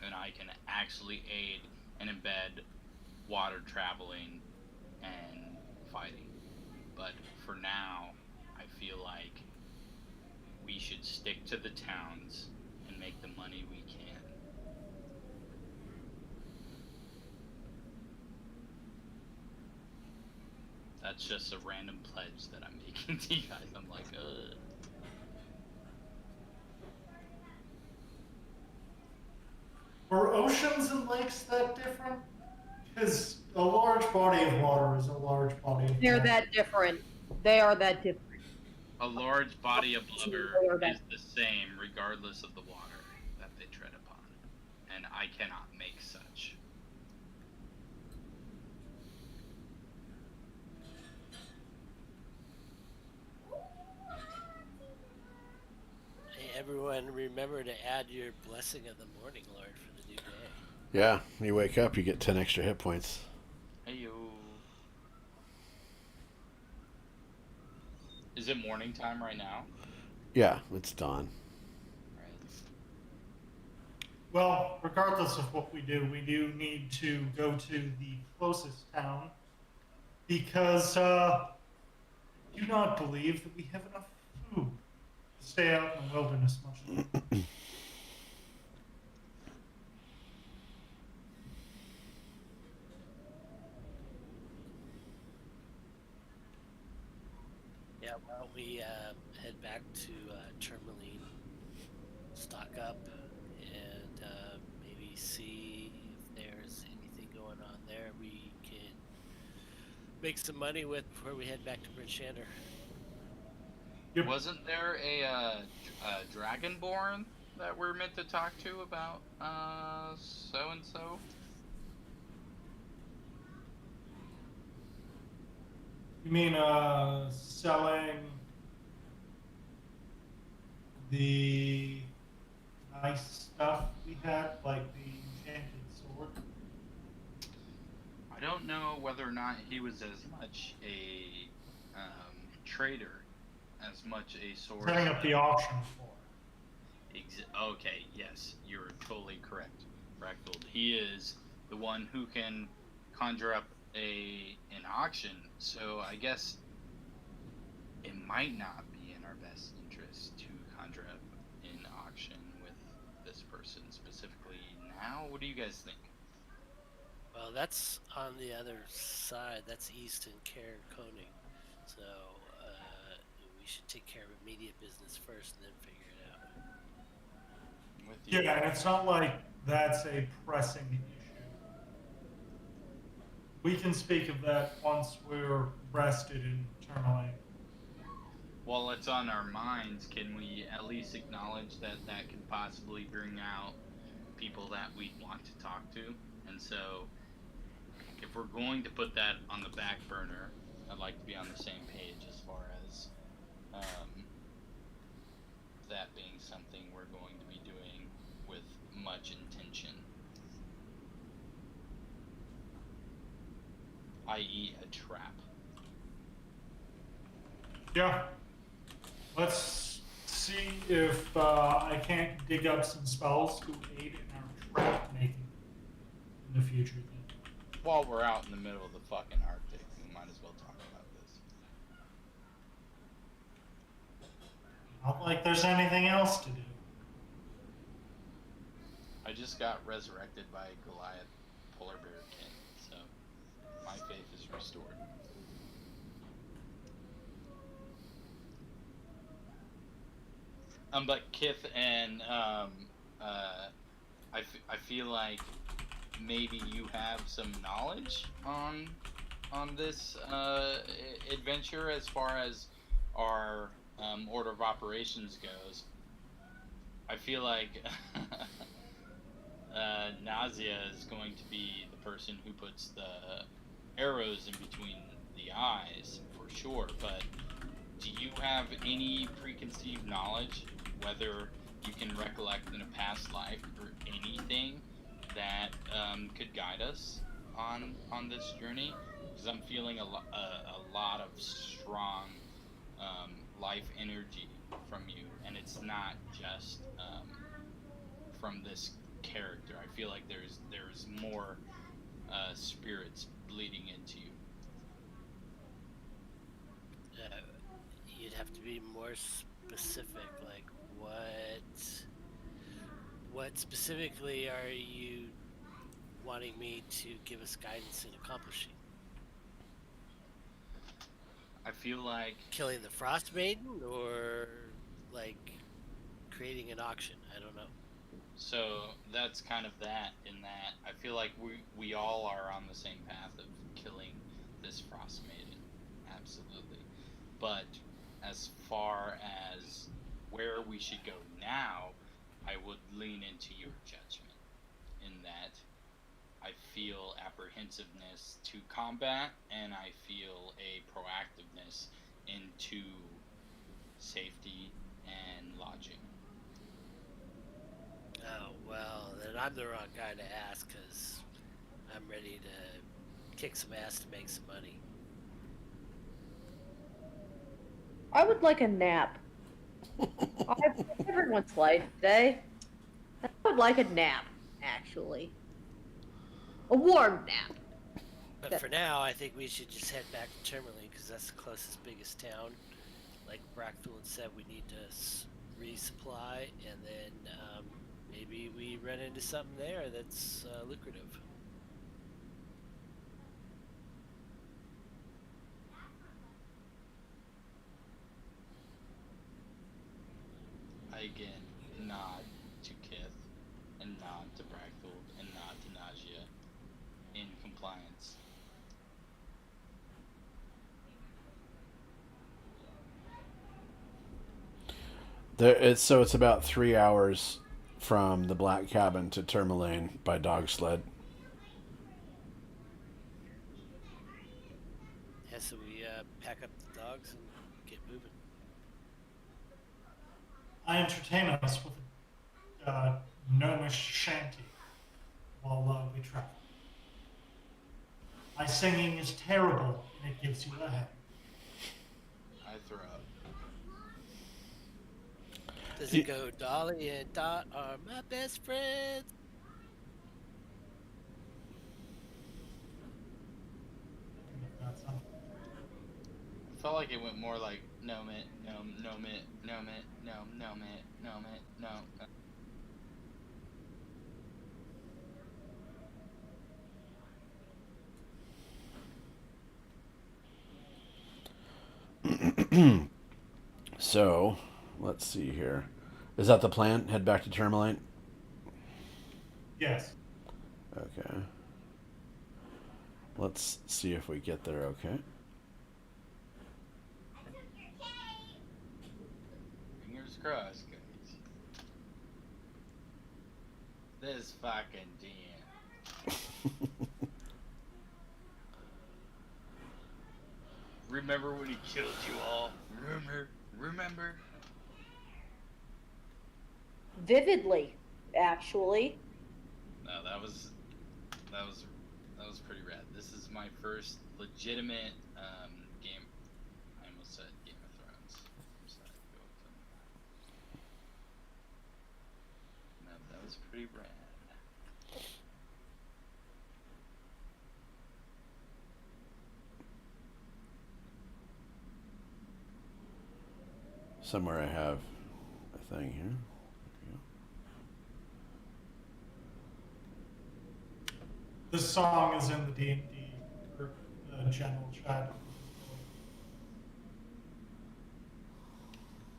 and I can actually aid and embed water traveling and fighting. But for now, I feel like we should stick to the towns and make the money we can. That's just a random pledge that I'm making to you guys. I'm like, Are oceans and lakes that different? Because a large body of water is a large body of They're water. that different. They are that different. a large body of water They are that- is the same regardless of the water that they tread upon. And I cannot make such. Hey, everyone, remember to add your blessing of the morning, Lord, for the new day. Yeah, when you wake up, you get 10 extra hit points. Heyo. Is it morning time right now? Yeah, it's dawn. Right. Well, regardless of what we do need to go to the closest town because I do not believe that we have enough food to stay out in the wilderness much longer. Yeah, why don't we head back to Tourmaline, stock up, and maybe see if there's anything going on there we can make some money with before we head back to Bridgeshander. Yep. Wasn't there a Dragonborn that we're meant to talk to about so and so? You mean selling the nice stuff we had, like the enchanted sword? I don't know whether or not he was as much a trader, as much a source. Setting up the auction for. Okay, yes, you're totally correct, Fractal. He is the one who can conjure up an auction. So I guess it might not be in our best interest to conjure up an auction with this person specifically now. What do you guys think? Well, that's on the other side. That's East and Care Koning. So we should take care of immediate business first and then figure it out. With you? Yeah, and it's not like that's a pressing issue. We can speak of that once we're rested in Tourmaline. While it's on our minds, can we at least acknowledge that that could possibly bring out people that we want to talk to. And so, if we're going to put that on the back burner, I'd like to be on the same page as far as that being something we're going to be doing with much intention. I.e., a trap. Yeah. Let's see if I can't dig up some spells to aid in our trap making in the future. Then. While we're out in the middle of the fucking Arctic, we might as well talk about this. Not like there's anything else to do. I just got resurrected by Goliath Polar Bear King, so my faith is restored. But Kith and I feel like maybe you have some knowledge on this adventure as far as our order of operations goes. I feel like Nausea is going to be the person who puts the arrows in between the eyes for sure, but do you have any preconceived knowledge, whether you can recollect in a past life or anything that could guide us on this journey? Because I'm feeling a lot of strong life energy from you, and it's not just from this character. I feel like there's more spirits bleeding into you. You'd have to be more specific. Like, what specifically are you wanting me to give us guidance in accomplishing? I feel like Killing the Frostmaiden, or like creating an auction? I don't know. so that's kind of that. In that, I feel like we all are on the same path of killing this Frostmaiden, absolutely. But as far as where we should go now, I would lean into your judgment. In that, I feel apprehensiveness to combat, and I feel a proactiveness into safety and lodging. Oh, well, then I'm the wrong guy to ask, because I'm ready to kick some ass to make some money. I would like a nap. I've lived everyone's life today. I would like a nap, actually. A warm nap. But for now, I think we should just head back to Tourmaline, because that's the closest, biggest town. Like Brackthul said, we need to resupply, and then maybe we run into something there that's lucrative. I again nod to Kith, and nod to Brackthul, and nod to Najia in compliance. It's about 3 hours from the Black Cabin to Tourmaline by dog sled. Yeah, so we pack up the dogs and get moving. I entertain us with a gnomish shanty while we travel. My singing is terrible, and it gives you a headache. I throw up. Does it go Dolly and Dot are my best friends? That's something. I felt like it went more like gnome it, gnome it, gnome it, gnome it, gnome it, gnome. So, let's see here. Is that the plan? Head back to Tourmaline? Yes. Okay. Let's see if we get there okay. Fingers crossed, guys. this fucking den. Remember when he killed you all? Remember? Vividly, actually. No, that was pretty rad. This is my first legitimate game. I almost said Game of Thrones. So I go with them. No, that was pretty rad. Somewhere I have a thing here. This song is in the D&D group, general chat.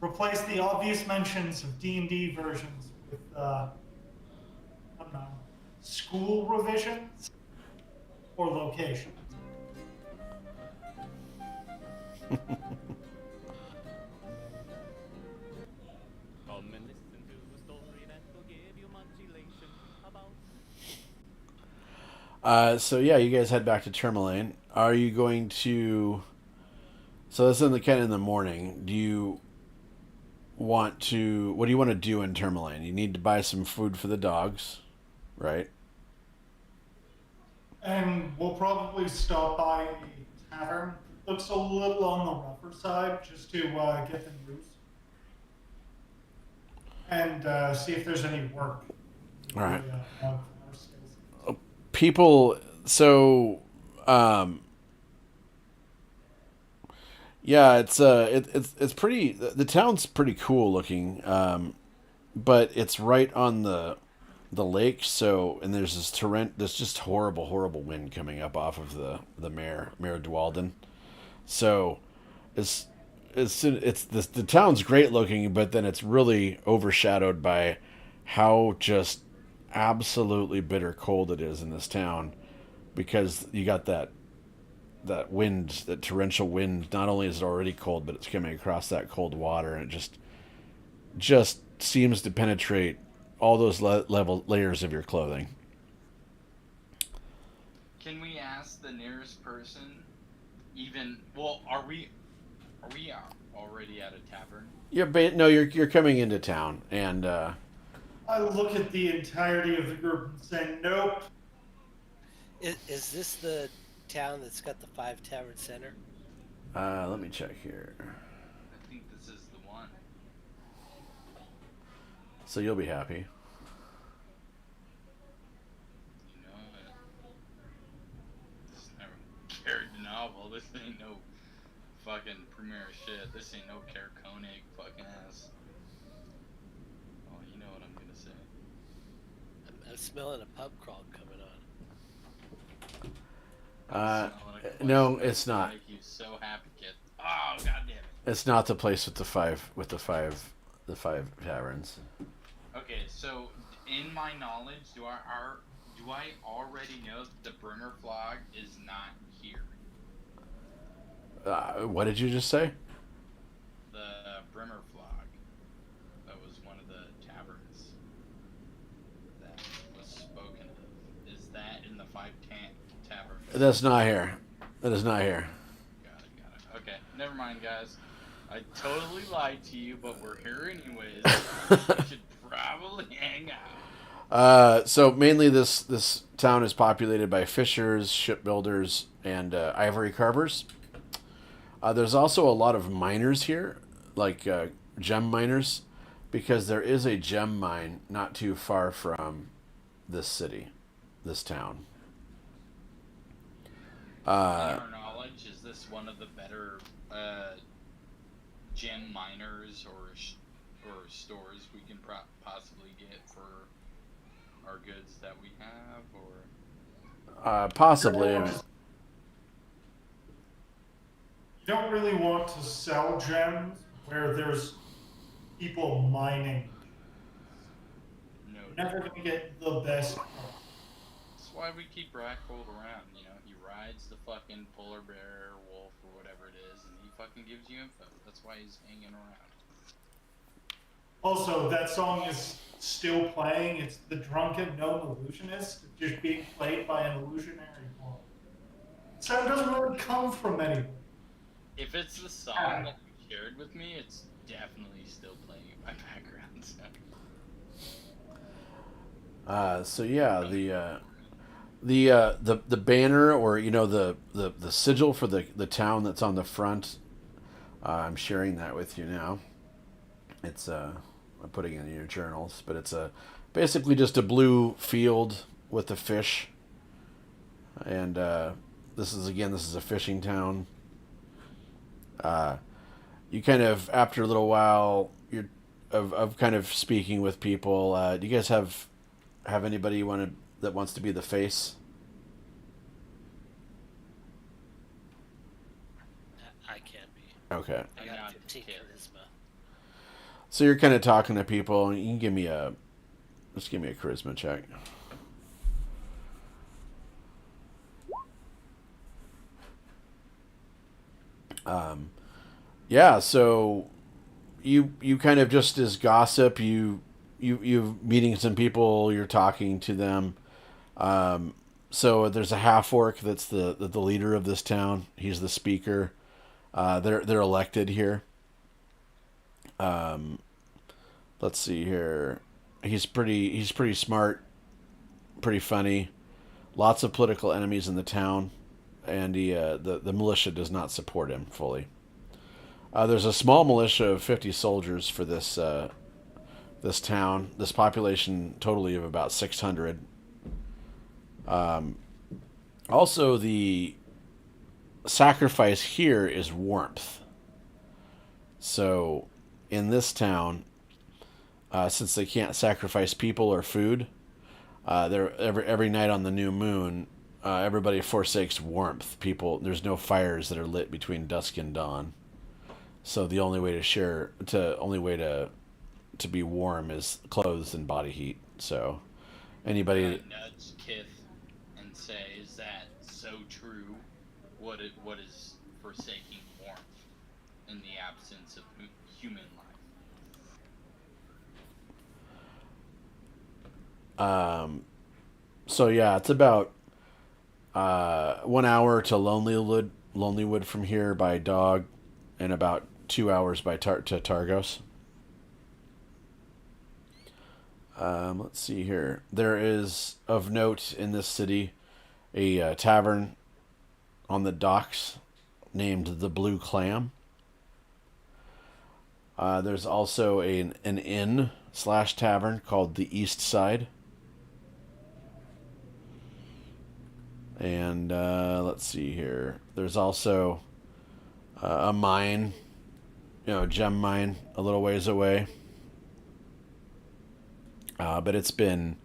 Replace the obvious mentions of D&D versions with, I don't know, school revisions or locations. Come and listen to a story that will give you much elation about. So yeah, you guys head back to Tourmaline. Are you going to? So this is in the kind of in the morning. Do you want to? What do you want to do in Tourmaline? You need to buy some food for the dogs, right? And we'll probably stop by a tavern. Looks a little on the rougher side, just to get the news. And see if there's any work. All right. Our skills. People. So, yeah, it's pretty. The town's pretty cool looking, but it's right on the lake. So, and there's this torrent. There's just horrible wind coming up off of the Mare Dwalden. So, it's the town's great looking, but then it's really overshadowed by how just absolutely bitter cold it is in this town, because you got that wind, that torrential wind. Not only is it already cold, but it's coming across that cold water, and it just seems to penetrate all those level layers of your clothing. Can we ask the nearest person? Even well, are we already at a tavern? No, you're coming into town, and I look at the entirety of the group and say, nope. Is this the town that's got the 5 tavern center? let me check here. I think this is the one. So you'll be happy. You know it. This never carried the novel. This ain't no fucking premiere shit. This ain't no Care Koenig fucking ass. Oh, you know what I'm gonna say. I'm smelling a pub crawl coming on. No, it's not. Make you so happy, kid. Oh, god damn it. It's not the place with the five taverns. Okay, so in my knowledge, do I already know that the Brimmer Flog is not here? What did you just say? The Brimmer Flog. That was one of the taverns that was spoken of. Is that in the tavern? That's not here. That is not here. Got it. Okay, never mind, guys. I totally lied to you, but we're here anyways. We should probably hang out. So mainly this town is populated by fishers, shipbuilders, and ivory carvers. There's also a lot of miners here, like gem miners, because there is a gem mine not too far from this town. In our knowledge, is this one of the better gem miners or stores we can possibly get for our goods that we have, or Possibly. You don't really want to sell gems where there's people mining. no? You're never going to get the best price. That's why we keep Rackhold around. You know, he rides the fucking polar bear, wolf, or whatever it is, and he fucking gives you info. That's why he's hanging around. Also, that song is still playing. It's The Drunken Gnome Illusionist, just being played by an illusionary boy. So it doesn't really come from anywhere. If it's the song that you shared with me, it's definitely still playing in my background. So yeah, the banner, or the sigil for the town that's on the front. I'm sharing that with you now. It's I'm putting it in your journals, but it's basically just a blue field with a fish, and this is a fishing town. You kind of, after a little while, you're of kind of speaking with people. Do you guys have anybody that wants to be the face? I can't be. Okay. I I'm got not 15 kid. charisma. So you're kind of talking to people, and you can just give me a charisma check. Yeah. So you kind of, just as gossip, you meeting some people, you're talking to them. So there's a half orc that's the leader of this town. He's the speaker. They're elected here. Let's see here. He's pretty smart, pretty funny. Lots of political enemies in the town, and the militia does not support him fully. There's a small militia of 50 soldiers for this town. This population totally of about 600. Also, the sacrifice here is warmth. So, in this town, since they can't sacrifice people or food, every night on the new moon, everybody forsakes warmth. There's no fires that are lit between dusk and dawn. So the only way to be warm is clothes and body heat. So anybody, I nudge Kith and say, "Is that so true? What is forsaking warmth in the absence of human life?" so yeah, it's about 1 hour to Lonelywood from here by dog, and about 2 hours to Targos. Let's see here. There is, of note in this city, a tavern on the docks named the Blue Clam. There's also an inn / tavern called the East Side. And let's see here. There's also a mine, gem mine, a little ways away. But it's been,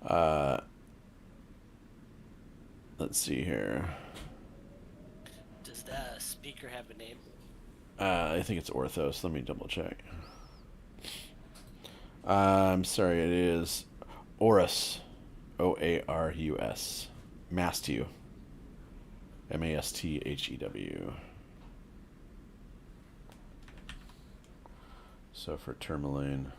let's see here. Does the speaker have a name? I think it's Orthos. Let me double check. I'm sorry, it is Orus. Oarus. Masthew. Masthew. So for Tourmaline.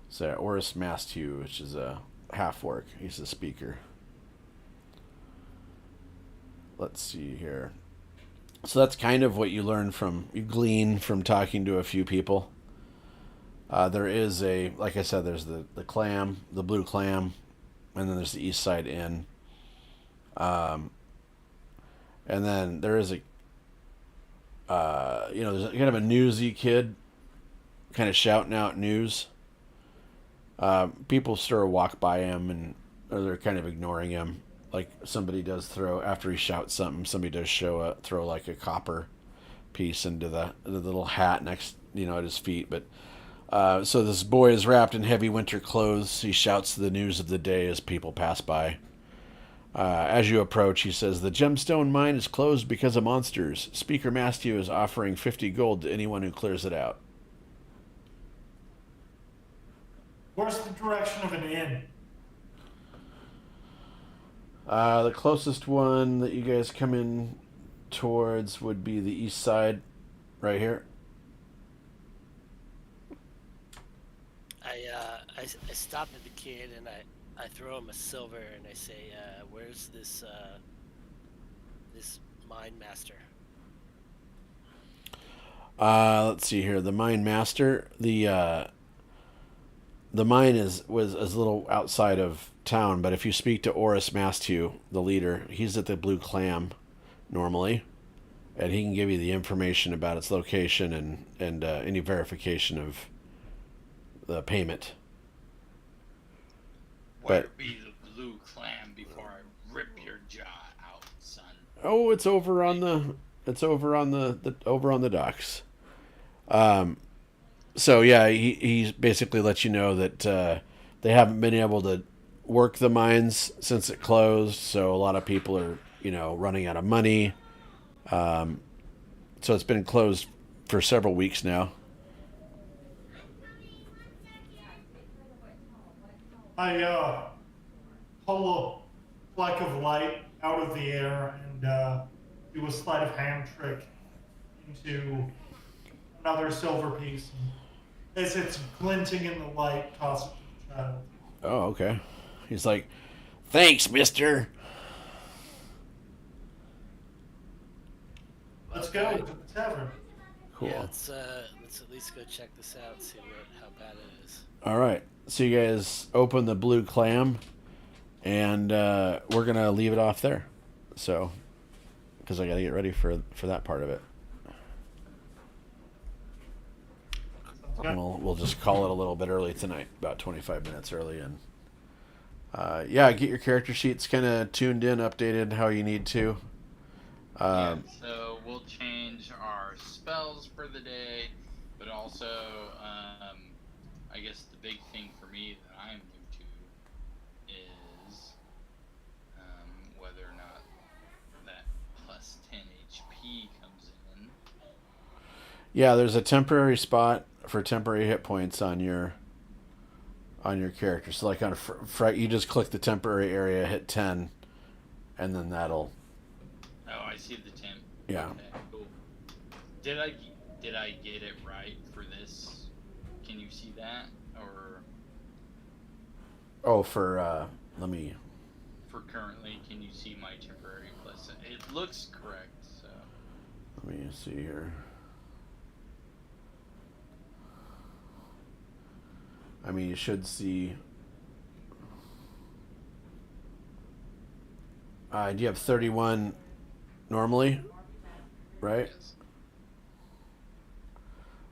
So Orus Masthew, which is a half orc. He's the speaker. Let's see here. So that's kind of what you glean from talking to a few people. There is like I said, there's the clam, the Blue Clam, and then there's the East Side Inn. And then there is there's kind of a newsy kid kind of shouting out news. People sort of walk by him, or they're kind of ignoring him. Like somebody does after he shouts something, somebody does throw like a copper piece into the little hat next, at his feet. But so this boy is wrapped in heavy winter clothes. He shouts the news of the day as people pass by. As you approach, he says, "The gemstone mine is closed because of monsters. Speaker Masthew is offering 50 gold to anyone who clears it out." Where's the direction of an inn? The closest one that you guys come in towards would be the east side, right here. I stop at the kid and I throw him a silver and I say, "Where's this this mine master?" Let's see here. The mine master. The mine was a little outside of town, but if you speak to Oris Mastu, the leader, he's at the Blue Clam normally, and he can give you the information about its location and any verification of the payment. Where be the blue clam before I rip your jaw out, son? Oh, it's over on the over on the docks. So yeah, he basically lets you know that they haven't been able to work the mines since it closed. So a lot of people are running out of money. So it's been closed for several weeks now. I pull a fleck of light out of the air and do a sleight of hand trick into another silver piece. And as it's glinting in the light, toss it to the child. Oh, okay. He's like, "Thanks, mister." Let's go to the tavern. Cool. Yeah, let's at least go check this out, see how bad it is. All right. So you guys open the Blue Clam, and we're gonna leave it off there. So, because I got to get ready for that part of it. Okay. We'll just call it a little bit early tonight, about 25 minutes early, and yeah, get your character sheets kind of tuned in, updated how you need to. Yeah, so we'll change our spells for the day, but also, I guess the big thing for me that I'm new to is whether or not that plus 10 HP comes in. Yeah, there's a temporary spot for temporary hit points on your character. So like on you just click the temporary area, hit 10, and then that'll. Oh, I see the 10. Yeah. Okay, cool. Did I get it right for this? Can you see that? Or Oh, for let me. for currently, can you see my temporary plus? It looks correct, so. Let me see here. I mean, you should see. Do you have 31 normally? Right? Yes.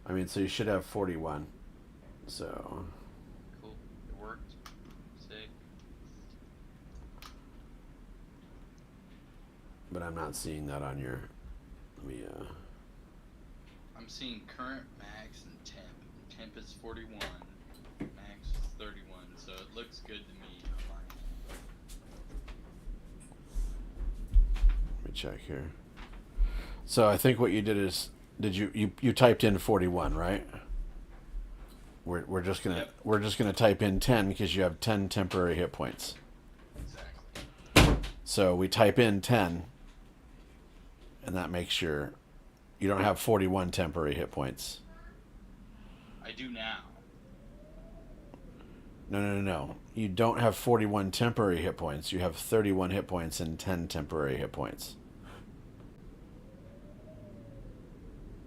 I mean, so you should have 41. So. Cool. It worked. Sick. But I'm not seeing that on your. Let me. I'm seeing current max and temp. Temp is 41. Max is 31. So it looks good to me on my end. Let me check here. So I think what you did is, did you typed in 41, right? We're just gonna Yep. we're just gonna type in 10 because you have 10 temporary hit points. Exactly. So we type in 10, and that makes you don't have 41 temporary hit points. I do now. No. You don't have 41 temporary hit points. You have 31 hit points and 10 temporary hit points.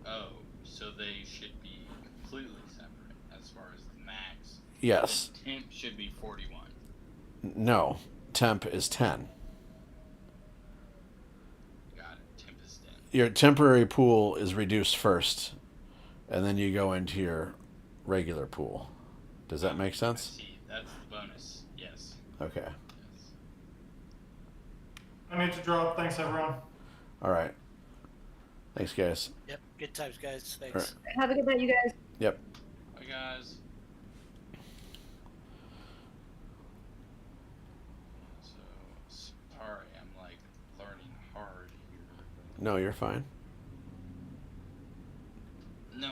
Oh, so they should be completely separate as far as the max. Yes. The temp should be 41. No. Temp is 10. Got it. Temp is 10. Your temporary pool is reduced first, and then you go into your regular pool. Does that make I sense? see. That's the bonus. Yes. Okay. Yes. I need to drop. Thanks, everyone. All right. Thanks, guys. Yep, good times, guys. Thanks. Alright. Have a good night, you guys. Yep. Bye, guys. So sorry, I'm like learning hard here. No, you're fine.